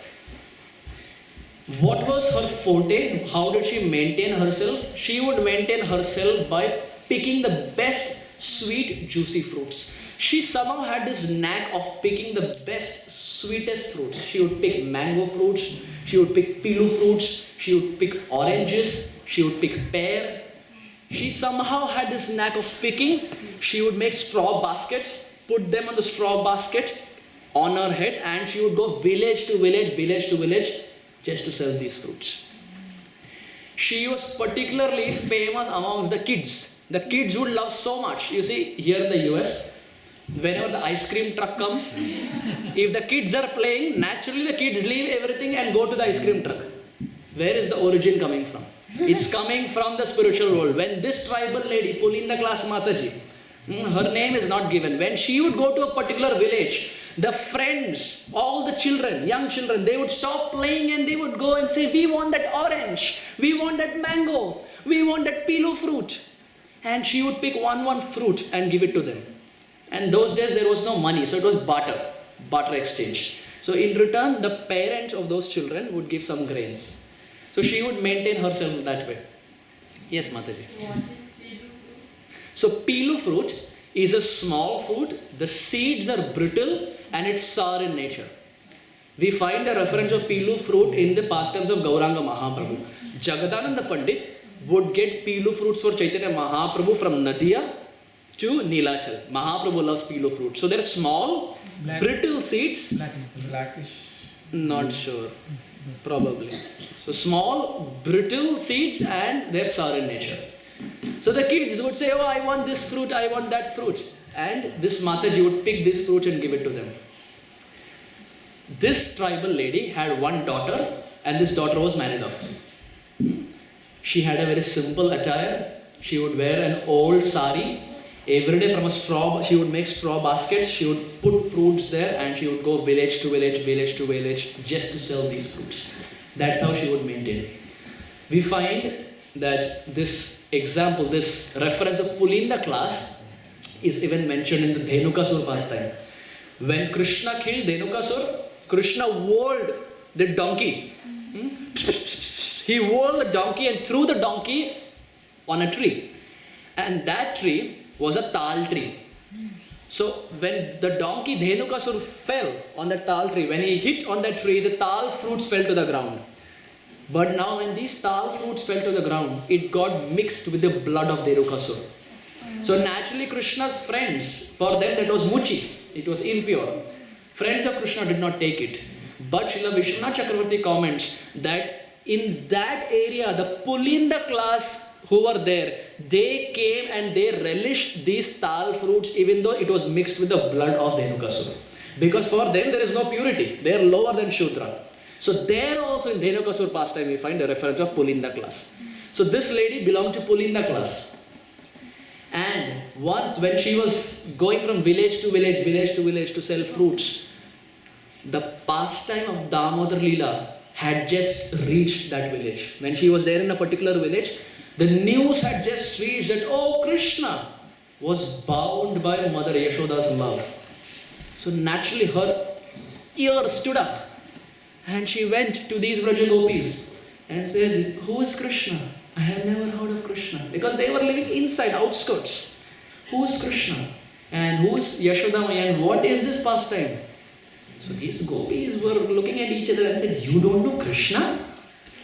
What was her forte? How did she maintain herself? She would maintain herself by picking the best sweet juicy fruits. She somehow had this knack of picking the best sweetest fruits. She would pick mango fruits, she would pick pilu fruits, she would pick oranges, she would pick pear. She somehow had this knack of picking. She would make straw baskets, put them on the straw basket on her head, and she would go village to village just to sell these fruits. She was particularly famous amongst the kids. The kids would love so much. You see, here in the US, whenever the ice cream truck comes, if the kids are playing, naturally the kids leave everything and go to the ice cream truck. Where is the origin coming from? It's coming from the spiritual world. When this tribal lady, Pulinda class Mataji, her name is not given. When she would go to a particular village, the friends, all the children, young children, they would stop playing and they would go and say, we want that orange, we want that mango, we want that pilu fruit. And she would pick one fruit and give it to them. And those days there was no money, so it was barter exchange. So in return, the parents of those children would give some grains. So she would maintain herself that way. Yes, Mataji. What is pilu? So pilu fruit is a small fruit. The seeds are brittle and it's sour in nature. We find a reference of pilu fruit in the pastimes of Gauranga Mahaprabhu. Jagadananda Pandit would get pilu fruits for Chaitanya Mahaprabhu from Nadia to Nilachal. Mahaprabhu loves pilu fruit. So they're small, brittle seeds. Blackish. Not sure. Probably. So small, brittle seeds and they're sour in nature. So the kids would say, oh, I want this fruit, I want that fruit. And this Mataji would pick this fruit and give it to them. This tribal lady had one daughter and this daughter was married off. She had a very simple attire. She would wear an old sari. Every day from a straw, she would make straw baskets. She would put fruits there and she would go village to village just to sell these fruits. That's how she would maintain. We find that this example, this reference of Pulinda class is even mentioned in the Dhenukasur pastime. When Krishna killed Dhenukasur, Krishna whirled the donkey. He whirled the donkey and threw the donkey on a tree. And that tree was a tal tree. So when the donkey Dhenukasur fell on the tal tree, when he hit on that tree, the tal fruits fell to the ground. But now when these tal fruits fell to the ground, it got mixed with the blood of Dhenukasur. So naturally Krishna's friends, for them that was muchi, it was impure. Friends of Krishna did not take it. But Srila Vishwanath Chakravarti comments that in that area, the Pulinda class who were there, they came and they relished these tal fruits even though it was mixed with the blood of Dhenukasur. Because for them there is no purity. They are lower than Shudra. So there also in Dhenukasur pastime we find the reference of Pulinda class. So this lady belonged to Pulinda class. And once when she was going from village to village to sell fruits, the pastime of Damodar Leela had just reached that village. When she was there in a particular village, The news had just reached that, oh, Krishna was bound by Mother Yashoda's love. So naturally her ear stood up and she went to these Vraja Gopis and said, who is Krishna? I have never heard of Krishna. Because they were living inside, outskirts. Who is Krishna? And who is Yashoda Maya? And what is this pastime? So these gopis were looking at each other and said, you don't know Krishna?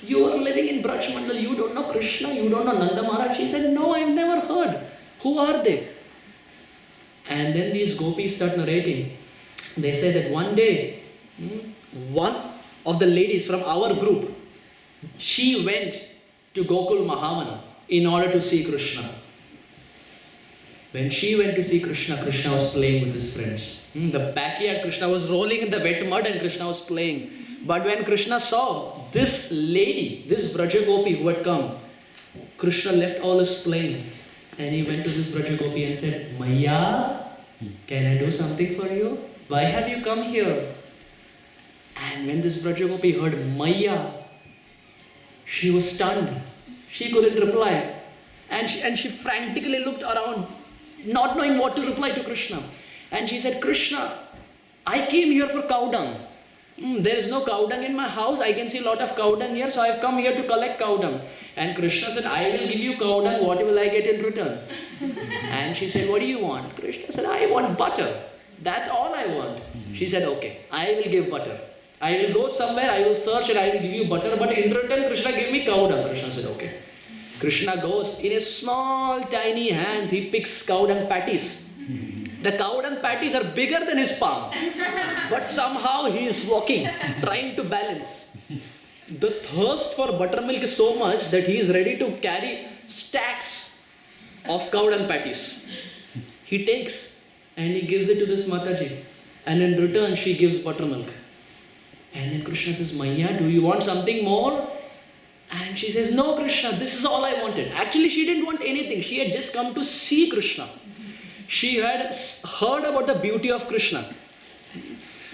You are living in Braj Mandal, you don't know Krishna, you don't know Nanda Maharaj. She said, no, I've never heard. Who are they? And then these gopis start narrating. They say that one day, one of the ladies from our group, she went to Gokul Mahamana in order to see Krishna. When she went to see Krishna, Krishna was playing with his friends. The backyard, Krishna was rolling in the wet mud and Krishna was playing. But when Krishna saw this lady, this Vraja Gopi who had come, Krishna left all his playing and he went to this Vraja Gopi and said, Maya, can I do something for you? Why have you come here? And when this Vraja Gopi heard Maya, she was stunned. She couldn't reply. And she frantically looked around, not knowing what to reply to Krishna. And she said, Krishna, I came here for cow dung. There is no cow dung in my house. I can see a lot of cow dung here, so I have come here to collect cow dung. And Krishna said, I will give you cow dung. What will I get in return? And she said, what do you want? Krishna said, I want butter. That's all I want. She said, okay, I will give butter. I will go somewhere, I will search and I will give you butter. But in return, Krishna give me cow dung. Krishna said, okay. Krishna goes, in his small, tiny hands, he picks cow dung patties. The cow dung patties are bigger than his palm. But somehow he is walking, trying to balance. The thirst for buttermilk is so much that he is ready to carry stacks of cow dung patties. He takes and he gives it to this Mataji. And in return, she gives buttermilk. And then Krishna says, Maya, do you want something more? And she says, no, Krishna, this is all I wanted. Actually, she didn't want anything. She had just come to see Krishna. She had heard about the beauty of Krishna.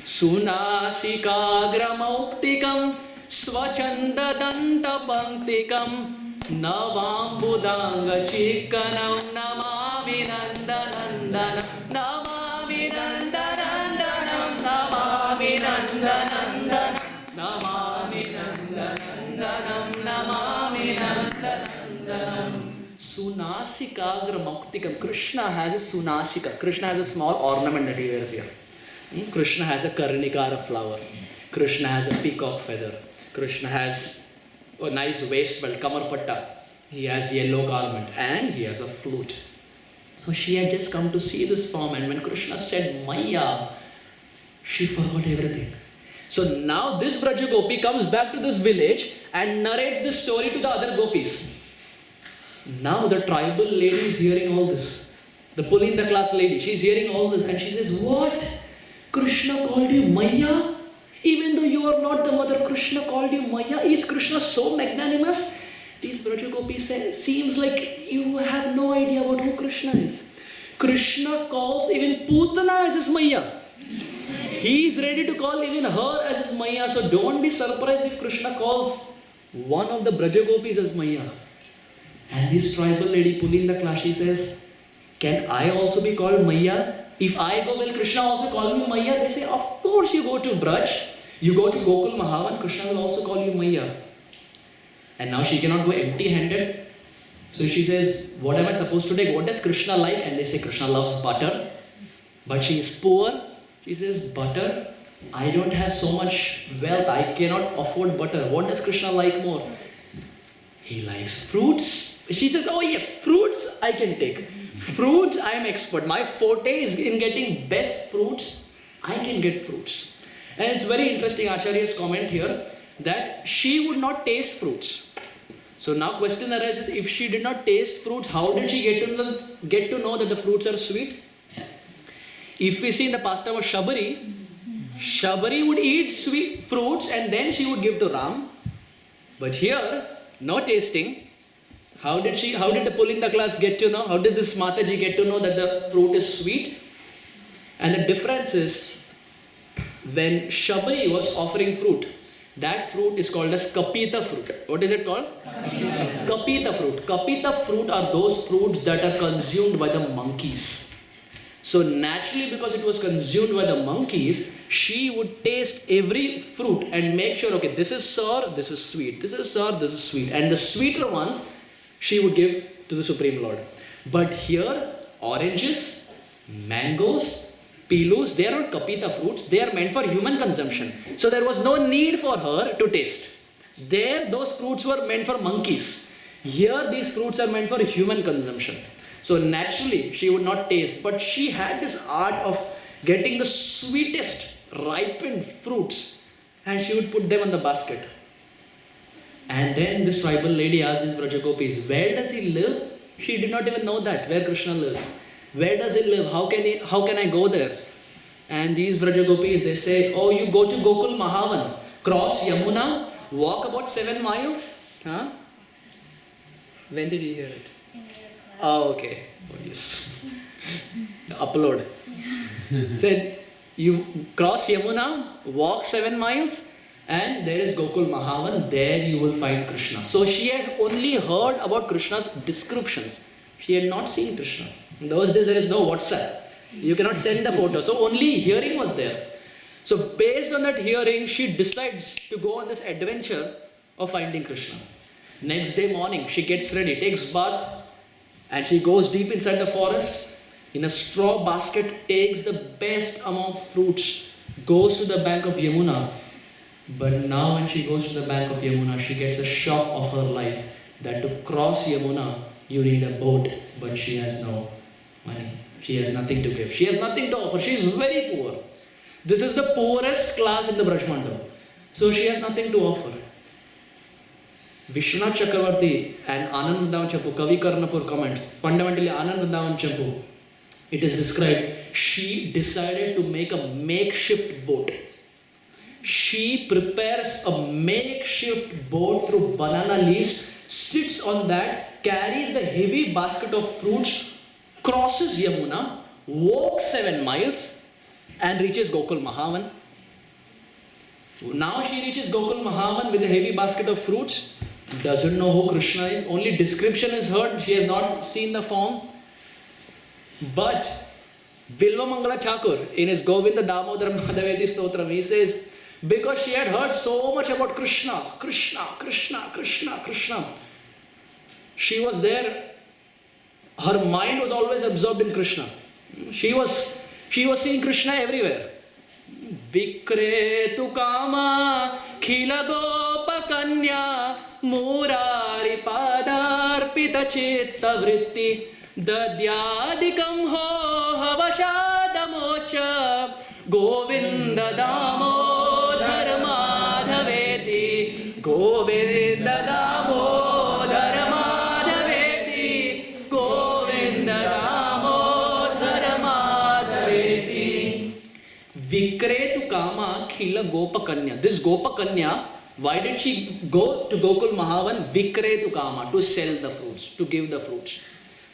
Sunasikagramauktikam swachandadanta panktikam navambudanga chikkanam namami nandanandanam namami nandanandanam namami nandanandanam namami nandanandanam namami nandanandanam. Sunasikagra Mauktikam. Krishna has a sunasika. Krishna has a small ornament that he wears here. Krishna has a karnikara flower. Krishna has a peacock feather. Krishna has a nice waist belt, kamarpatta. He has yellow garment and he has a flute. So she had just come to see this form, and when Krishna said Maya, she forgot everything. So now this Vraja Gopi comes back to this village and narrates this story to the other gopis. Now the tribal lady is hearing all this. The Pulinda class lady, she's hearing all this and she says, what? Krishna called you Maya? Even though you are not the mother, Krishna called you Maya? Is Krishna so magnanimous? These Vraja Gopis say, seems like you have no idea about who Krishna is. Krishna calls even Putana as his Maya. He is ready to call even her as his Maya. So don't be surprised if Krishna calls one of the Vraja Gopis as Maya. And this tribal lady Pulinda Klashi says, can I also be called Maya? If I go, will Krishna also call me Maya? They say, of course you go to Braj, you go to Gokul Mahavan, Krishna will also call you Maya. And now she cannot go empty-handed. So she says, what am I supposed to take? What does Krishna like? And they say, Krishna loves butter. But she is poor. She says, butter? I don't have so much wealth. I cannot afford butter. What does Krishna like more? He likes fruits. She says, oh yes, fruits I can take. Fruits I am expert. My forte is in getting best fruits. I can get fruits. And it's very interesting, Acharya's comment here, that she would not taste fruits. So now question arises, if she did not taste fruits, how did she get to know that the fruits are sweet? If we see in the pastime of Shabari, Shabari would eat sweet fruits and then she would give to Ram. But here, no tasting. How did the Pulinda class get to know? How did this Mataji get to know that the fruit is sweet? And the difference is, when Shabari was offering fruit, That fruit is called as Kapita fruit. What is it called? Kapita fruit. Kapita fruit are those fruits that are consumed by the monkeys. So naturally, because it was consumed by the monkeys, she would taste every fruit and make sure, okay, this is sour, this is sweet, this is sour, this is sweet. And the sweeter ones, she would give to the Supreme Lord. But here, oranges, mangoes, pilus, they are not kapita fruits, they are meant for human consumption. So there was no need for her to taste. There, those fruits were meant for monkeys. Here, these fruits are meant for human consumption. So naturally, she would not taste, but she had this art of getting the sweetest ripened fruits and she would put them on the basket. And then this tribal lady asked these Vrajagopis, where does he live? She did not even know that, where Krishna lives. Where does he live? How can I go there? And these Vrajagopis, they say, oh, you go to Gokul Mahavan, cross Yamuna, walk about 7 miles. Huh? When did you hear it? Oh, okay. Oh, yes. Upload. Said, you cross Yamuna, walk 7 miles, and there is Gokul Mahavan. There you will find Krishna. So she had only heard about Krishna's descriptions. She had not seen Krishna. In those days there is no WhatsApp. You cannot send the photo. So only hearing was there. So based on that hearing, she decides to go on this adventure of finding Krishna. Next day morning, she gets ready, takes bath, and she goes deep inside the forest. In a straw basket, takes the best amount of fruits, goes to the bank of Yamuna. But now when she goes to the bank of Yamuna, she gets a shock of her life that to cross Yamuna, you need a boat, but she has no money. She has nothing to give. She has nothing to offer. She is very poor. This is the poorest class in the Brajmandal. So she has nothing to offer. Vishwanath Chakravarti and Anand Vrindavan Champu, Kavi Karnapur comment, fundamentally Anand Vrindavan Champu, it is described, she decided to make a makeshift boat. She prepares a makeshift boat through banana leaves, sits on that, carries the heavy basket of fruits, crosses Yamuna, walks 7 miles and reaches Gokul Mahavan. Now she reaches Gokul Mahavan with a heavy basket of fruits, doesn't know who Krishna is, only description is heard, she has not seen the form. But Bilva Mangala Thakur in his Govinda Damodar Madhavedi Stotram, he says, because she had heard so much about Krishna, Krishna, Krishna, Krishna, Krishna, she was there, her mind was always absorbed in Krishna. She was seeing Krishna everywhere. Vikretu kama khila gopa kanya murari padarpita chitta vritti dadyadikam ho havashada mocha govinda damodhar madhaveti govinda damodhar madhaveti govinda damodhar madhaveti. Vikretu kama khila gopa kanya. This gopa kanya, why did she go to Gokul Mahavan? Vikretu kama, to sell the fruits, to give the fruits.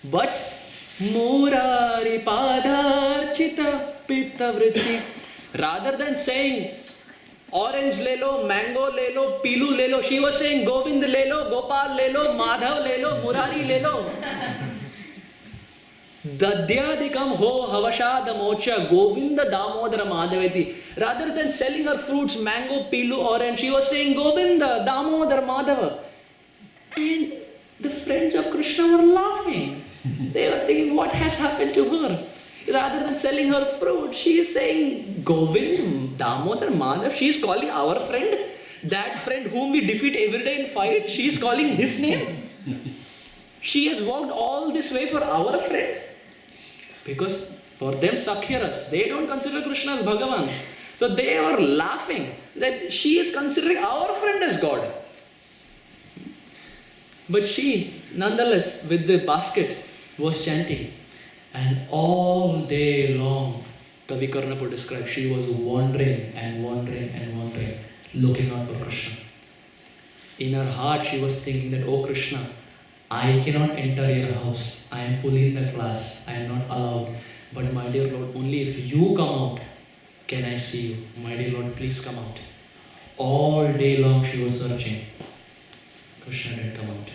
But Murari Padarchita Pitta Vritti, rather than saying orange lelo, mango lelo, pilu lelo, she was saying Govind lelo, Gopal lelo, Madhav lelo, Murari lelo. Dadyadikam ho havashada mocha Govinda Damodara Madhaveti. Rather than selling her fruits, mango, pilu, orange, she was saying Govinda Damodara Madhava. And the friends of Krishna were laughing. They were thinking, what has happened to her? Rather than selling her fruit, she is saying Govind Damodar Madhav. She is calling our friend, that friend whom we defeat every day in fight, she is calling his name. She has walked all this way for our friend. Because for them, Sakhiras, they don't consider Krishna as Bhagavan. So they were laughing that she is considering our friend as God. But she, nonetheless, with the basket, was chanting. And all day long, Kavi Karnapur described, she was wandering and wandering and wandering, looking out for Krishna. In her heart, she was thinking that, oh Krishna, I cannot enter your house. I am pulling the class. I am not allowed. But my dear Lord, only if you come out can I see you. My dear Lord, please come out. All day long she was searching. Krishna didn't come out.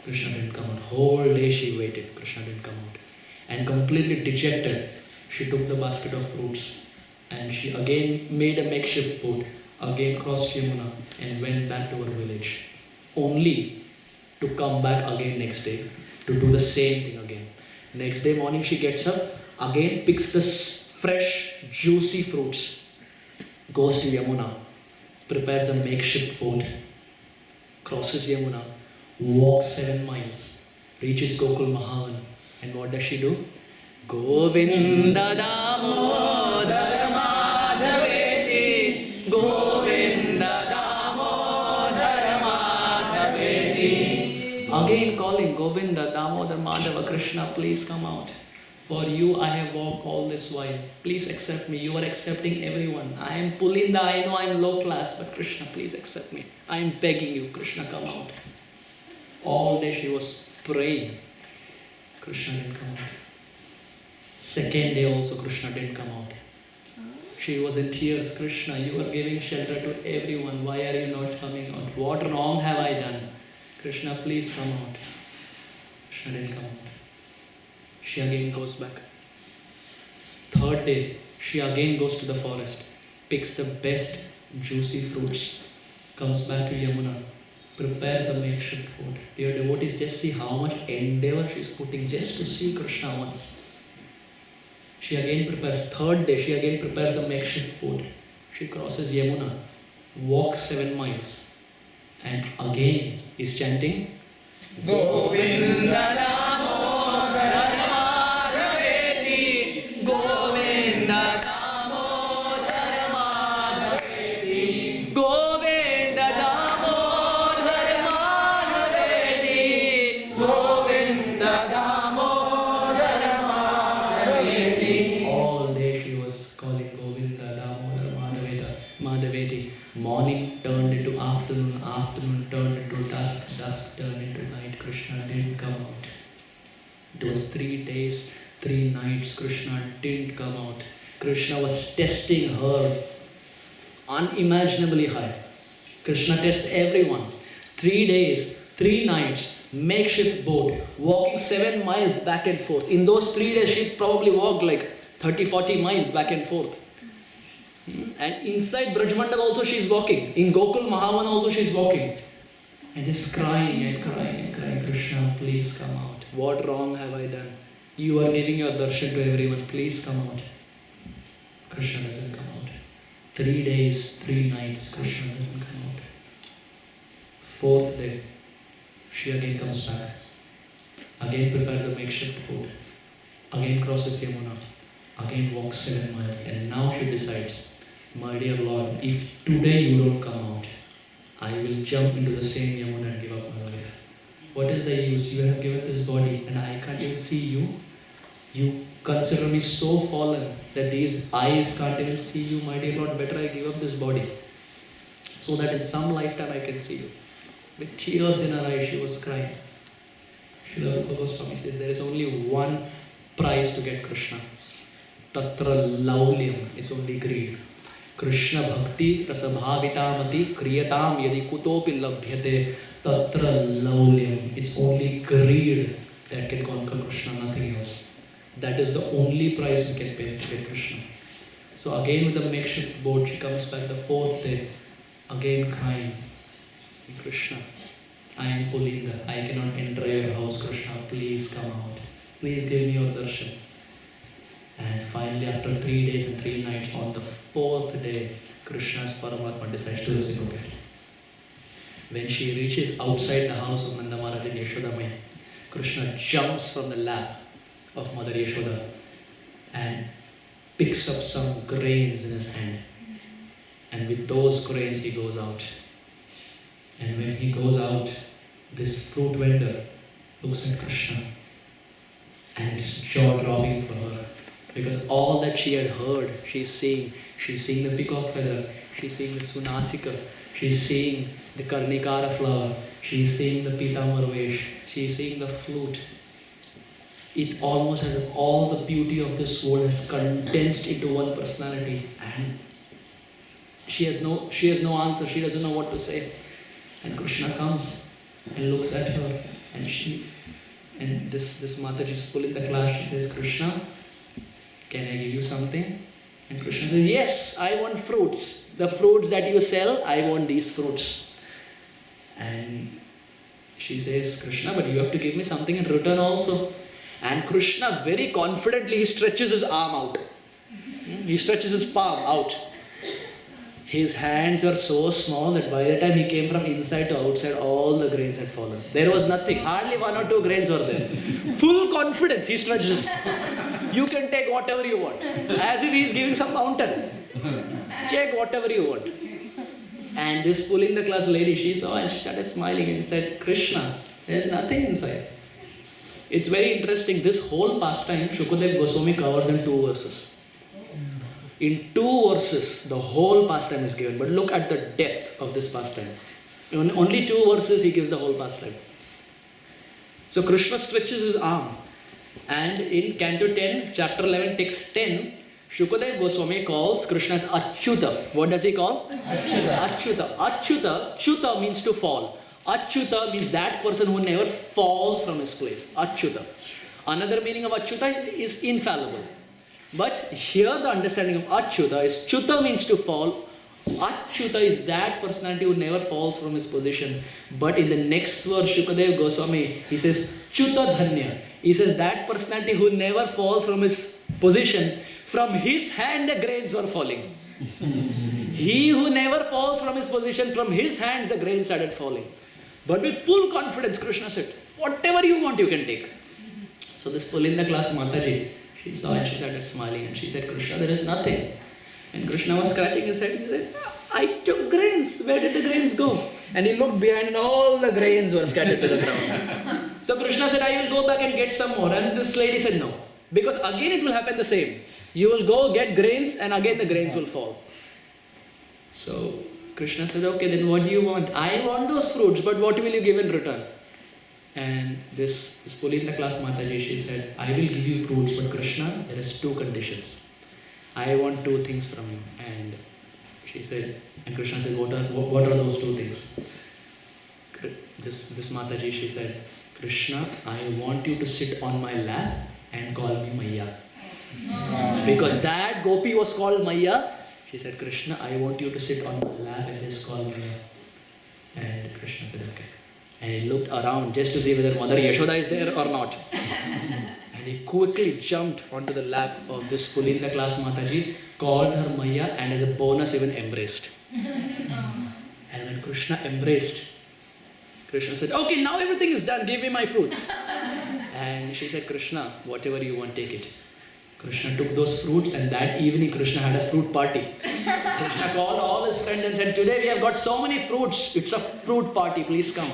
Krishna didn't come out. Whole day she waited. Krishna didn't come out. And completely dejected, she took the basket of fruits and she again made a makeshift boat, again crossed Yamuna and went back to her village. Only to come back again next day to do the same thing again. Next day morning she gets up, again picks the fresh juicy fruits, goes to Yamuna, prepares a makeshift boat, crosses Yamuna, walks 7 miles, reaches Gokul Mahavan, and what does she do? Govinda Damodara Madhaveti, Govinda Damodara Madhaveti. Again calling Govinda Damodara Madhava, Krishna, please come out. For you I have walked all this while. Please accept me. You are accepting everyone. I am Pulinda, I know I am low class, but Krishna, please accept me. I am begging you, Krishna, come out. All day she was praying. Krishna didn't come out. Second day also Krishna didn't come out. She was in tears. Krishna, you are giving shelter to everyone. Why are you not coming out? What wrong have I done? Krishna, please come out. Krishna didn't come out. She again goes back. Third day, she again goes to the forest, picks the best juicy fruits, comes back to Yamuna, prepares a makeshift boat. Dear devotees, just see how much endeavor she is putting just to see Krishna once. She again prepares, third day, she again prepares a makeshift boat. She crosses Yamuna, walks 7 miles, and again is chanting Govinda Damodara Madhaveti, Govinda Damodara Madhaveti, Govinda Damodara Madhaveti, Govinda Damodara Madhaveti. All day she was calling Govinda Damodara Madhaveti. Morning turned into afternoon, afternoon turned into dusk, dusk turned into night. Krishna didn't come out. It was 3 days, 3 nights. Krishna didn't come out. Krishna was testing her unimaginably high. Krishna tests everyone. 3 days, 3 nights, makeshift boat, walking 7 miles back and forth. In those 3 days, she probably walked like 30-40 miles back and forth. And inside Brajmandal also she is walking. In Gokul Mahavan also she is walking. And just crying and crying and crying. Krishna, please come out. What wrong have I done? You are giving your darshan to everyone. Please come out. Krishna doesn't come out. 3 days, 3 nights, Krishna doesn't come out. 4th day, she again comes back. Again prepares a makeshift boat. Again crosses Yamuna. Again walks 7 miles. And now she decides, my dear Lord, if today you don't come out, I will jump into the same Yamuna and give up my life. What is the use? You have given this body and I can't even see you. You consider me so fallen that these eyes can't even see you. My dear Lord, better I give up this body so that in some lifetime I can see you. With tears in her eyes, she was crying. Srila Rupa Goswami says there is only one prize to get Krishna. Tatra laulyam, it's only greed. Krishna bhakti rasabhavitamati kriyatam yadi kutopi labhyate tatra laulyam. It's only greed that can conquer Krishna, nothing else. That is the only price you can pay to get Krishna. So again with the makeshift boat, she comes back the 4th day, again crying. Krishna, I am Pulinda, I cannot enter your house, Krishna, please come out. Please give me your darshan. And finally, after 3 days and 3 nights, on the 4th day, Krishna's Paramatma decides to reciprocate. When she reaches outside the house of Nanda Maharaj and Yashoda Maya, Krishna jumps from the lap of Mother Yashoda and picks up some grains in his hand. And with those grains, he goes out. And when he goes out, this fruit vendor looks at Krishna and it's jaw-dropping for her. Because all that she had heard, she's seeing the peacock feather, she's seeing the sunasika, she's seeing the karnikara flower, she's seeing the pitamar vesh, she's seeing the flute. It's almost as if all the beauty of this world has condensed into one personality. And she has no answer, she doesn't know what to say. And Krishna comes and looks at her, and this Mataji is pulling the class. She says, Krishna, can I give you something? And Krishna says, yes, I want fruits. The fruits that you sell, I want these fruits. And she says, Krishna, but you have to give me something in return also. And Krishna very confidently, he stretches his arm out. He stretches his palm out. His hands were so small that by the time he came from inside to outside, all the grains had fallen. There was nothing. Hardly 1 or 2 grains were there. Full confidence, he stretches. You can take whatever you want. As if he is giving some mountain. Take whatever you want. And this pulling the class lady, she saw and she started smiling and said, Krishna, there's nothing inside. It's very interesting. This whole pastime, Shukadeva Goswami covers in 2 verses. In 2 verses, the whole pastime is given. But look at the depth of this pastime. In only 2 verses, he gives the whole pastime. So Krishna stretches his arm. And in Canto 10, chapter 11, text 10, Shukadeva Goswami calls Krishna as Achyuta. What does he call? Achyuta. Achyuta. Chuta means to fall. Achyuta means that person who never falls from his place. Achyuta. Another meaning of Achyuta is infallible. But here the understanding of Achyuta is Chuta means to fall. Achyuta is that personality who never falls from his position. But in the next verse, Shukadeva Goswami, he says Chuta Dhanya. He says that personality who never falls from his position, from his hand the grains were falling. He who never falls from his position, from his hands the grains started falling. But with full confidence, Krishna said, whatever you want you can take. So this Pulinda class Mataji, she saw and she started smiling and she said, Krishna, there is nothing. And Krishna was scratching his head. He said, I took grains. Where did the grains go? And he looked behind and all the grains were scattered to the ground. So Krishna said, I will go back and get some more. And this lady said, no. Because again it will happen the same. You will go get grains and again the grains will fall. So Krishna said, okay, then what do you want? I want those fruits, but what will you give in return? And this Pulinda class Mataji, she said, I will give you fruits, but Krishna, there is 2 conditions. I want 2 things from you. And she said, and Krishna said, what are those 2 things? This Mataji, she said, Krishna, I want you to sit on my lap and call me Maya. Because that gopi was called Maya. She said, Krishna, I want you to sit on my lap and just call Maya. And Krishna said, okay. And he looked around just to see whether Mother Yashoda is there or not. And he quickly jumped onto the lap of this Pulinda class Mataji, called her Maya, and as a bonus even embraced. And when Krishna embraced, Krishna said, okay, now everything is done, give me my fruits. And she said, Krishna, whatever you want, take it. Krishna took those fruits, and that evening Krishna had a fruit party. Krishna called all his friends and said, today we have got so many fruits, it's a fruit party, please come.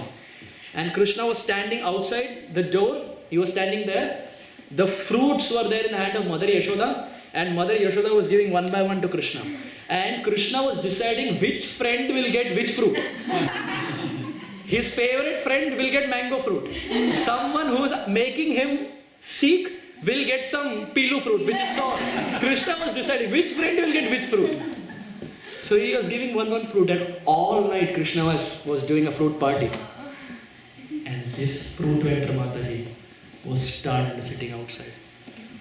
And Krishna was standing outside the door, he was standing there. The fruits were there in the hand of Mother Yashoda, and Mother Yashoda was giving one by one to Krishna. And Krishna was deciding which friend will get which fruit. His favorite friend will get mango fruit. Someone who is making him seek will get some pilu fruit, which is sour. Krishna was deciding which friend will get which fruit. So he was giving one fruit, and all night Krishna was doing a fruit party. And this fruit vendor Mataji was stunned sitting outside.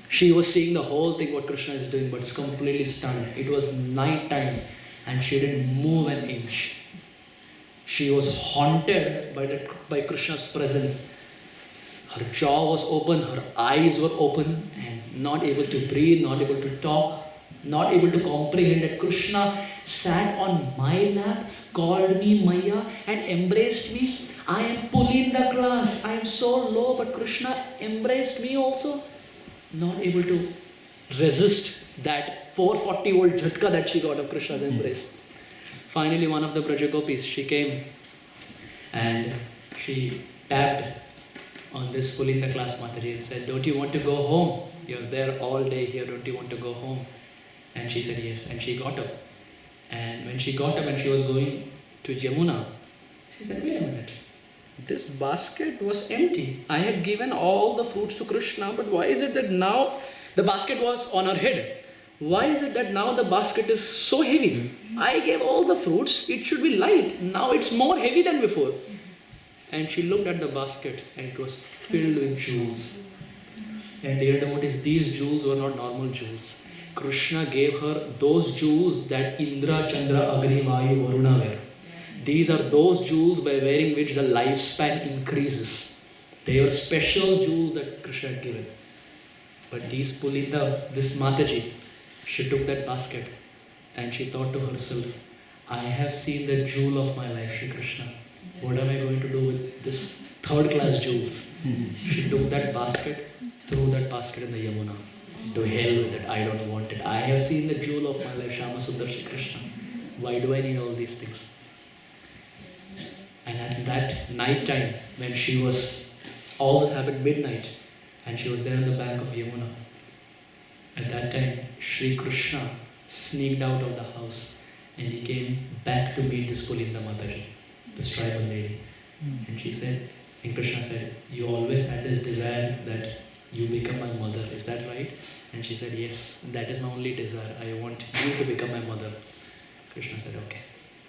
She was seeing the whole thing what Krishna is doing, but completely stunned. It was night time and she didn't move an inch. She was haunted by Krishna's presence. Her jaw was open, her eyes were open, and not able to breathe, not able to talk, not able to comprehend that Krishna sat on my lap, called me Maya, and embraced me. I am Pulinda class, I am so low, but Krishna embraced me also. Not able to resist that 440-volt jhatka that she got of Krishna's embrace. Finally, one of the Brajagopis, she came and she tapped on this Pulinda class Mataji and said, don't you want to go home? You're there all day here, don't you want to go home? And she said yes, and she got up. And when she got up and she was going to Yamuna, she said, wait a minute, this basket was empty. I had given all the fruits to Krishna, but why is it that now the basket was on her head? why is it that now the basket is so heavy? I gave all the fruits, it should be light. Now it's more heavy than before. And she looked at the basket and it was filled with jewels. And dear devotees, these jewels were not normal jewels. Krishna gave her those jewels that Indra, Chandra, Agni, Vayu, Varuna wear. These are those jewels by wearing which the lifespan increases. They are special jewels that Krishna had given. But these Pulinda, this Mataji, she took that basket and she thought to herself, I have seen the jewel of my life, Shri Krishna. What am I going to do with this third class jewels? She took that basket, threw that basket in the Yamuna. To hell with it, I don't want it. I have seen the jewel of my life, Shama Sundar Shri Krishna. Why do I need all these things? And at that night time, when she was, all this happened midnight, and she was there on the bank of Yamuna. At that time, Shri Krishna sneaked out of the house and he came back to meet this Pulinda Mataji, this tribal lady. And she said, and Krishna said, you always had this desire that you become my mother, is that right? And she said, yes, that is my only desire. I want you to become my mother. Krishna said, okay,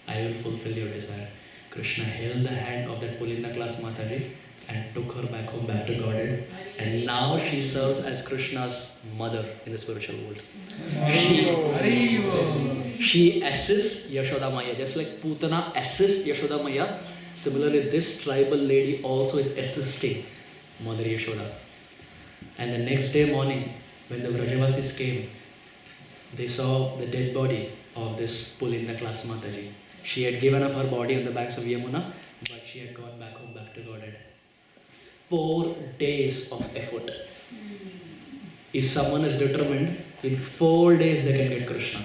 I will fulfill your desire. Krishna held the hand of that Pulinda class Mataji and took her back home, back to Godhead. And now she serves as Krishna's mother in the spiritual world. She assists Yashoda Maya, just like Putana assists Yashoda Maya. Similarly, this tribal lady also is assisting Mother Yashoda. And the next day morning, when the Vrajavasis came, they saw the dead body of this Pulinda class Mataji. She had given up her body on the banks of Yamuna, but she had gone back home, back to Godhead. 4 days of effort. If someone is determined, in 4 days they can get Krishna.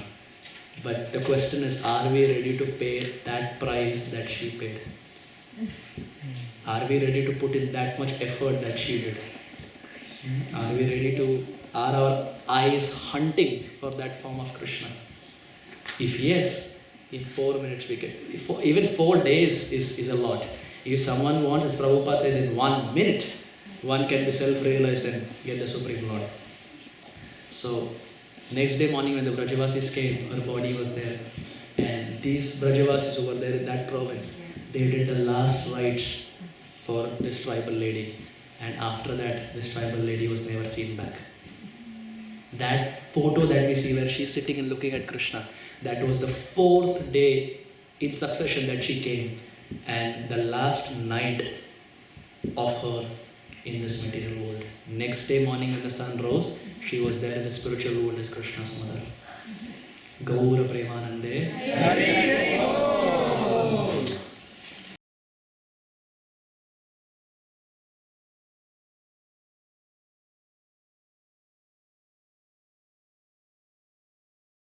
But the question is, are we ready to pay that price that she paid? Are we ready to put in that much effort that she did? Are we ready to, are our eyes hunting for that form of Krishna? If yes, in 4 minutes we can, even 4 days is a lot. If someone wants, as Prabhupada says, in 1 minute, one can be self-realized and get the Supreme Lord. So, next day morning when the Brajavasis came, her body was there. And these Brajavasis who were there in that province, they did the last rites for this tribal lady. And after that, this tribal lady was never seen back. That photo that we see where she's sitting and looking at Krishna, that was the 4th day in succession that she came. And the last night of her in this material world. Next day morning when the sun rose, she was there in the spiritual world as Krishna's mother. Gaura Premanande.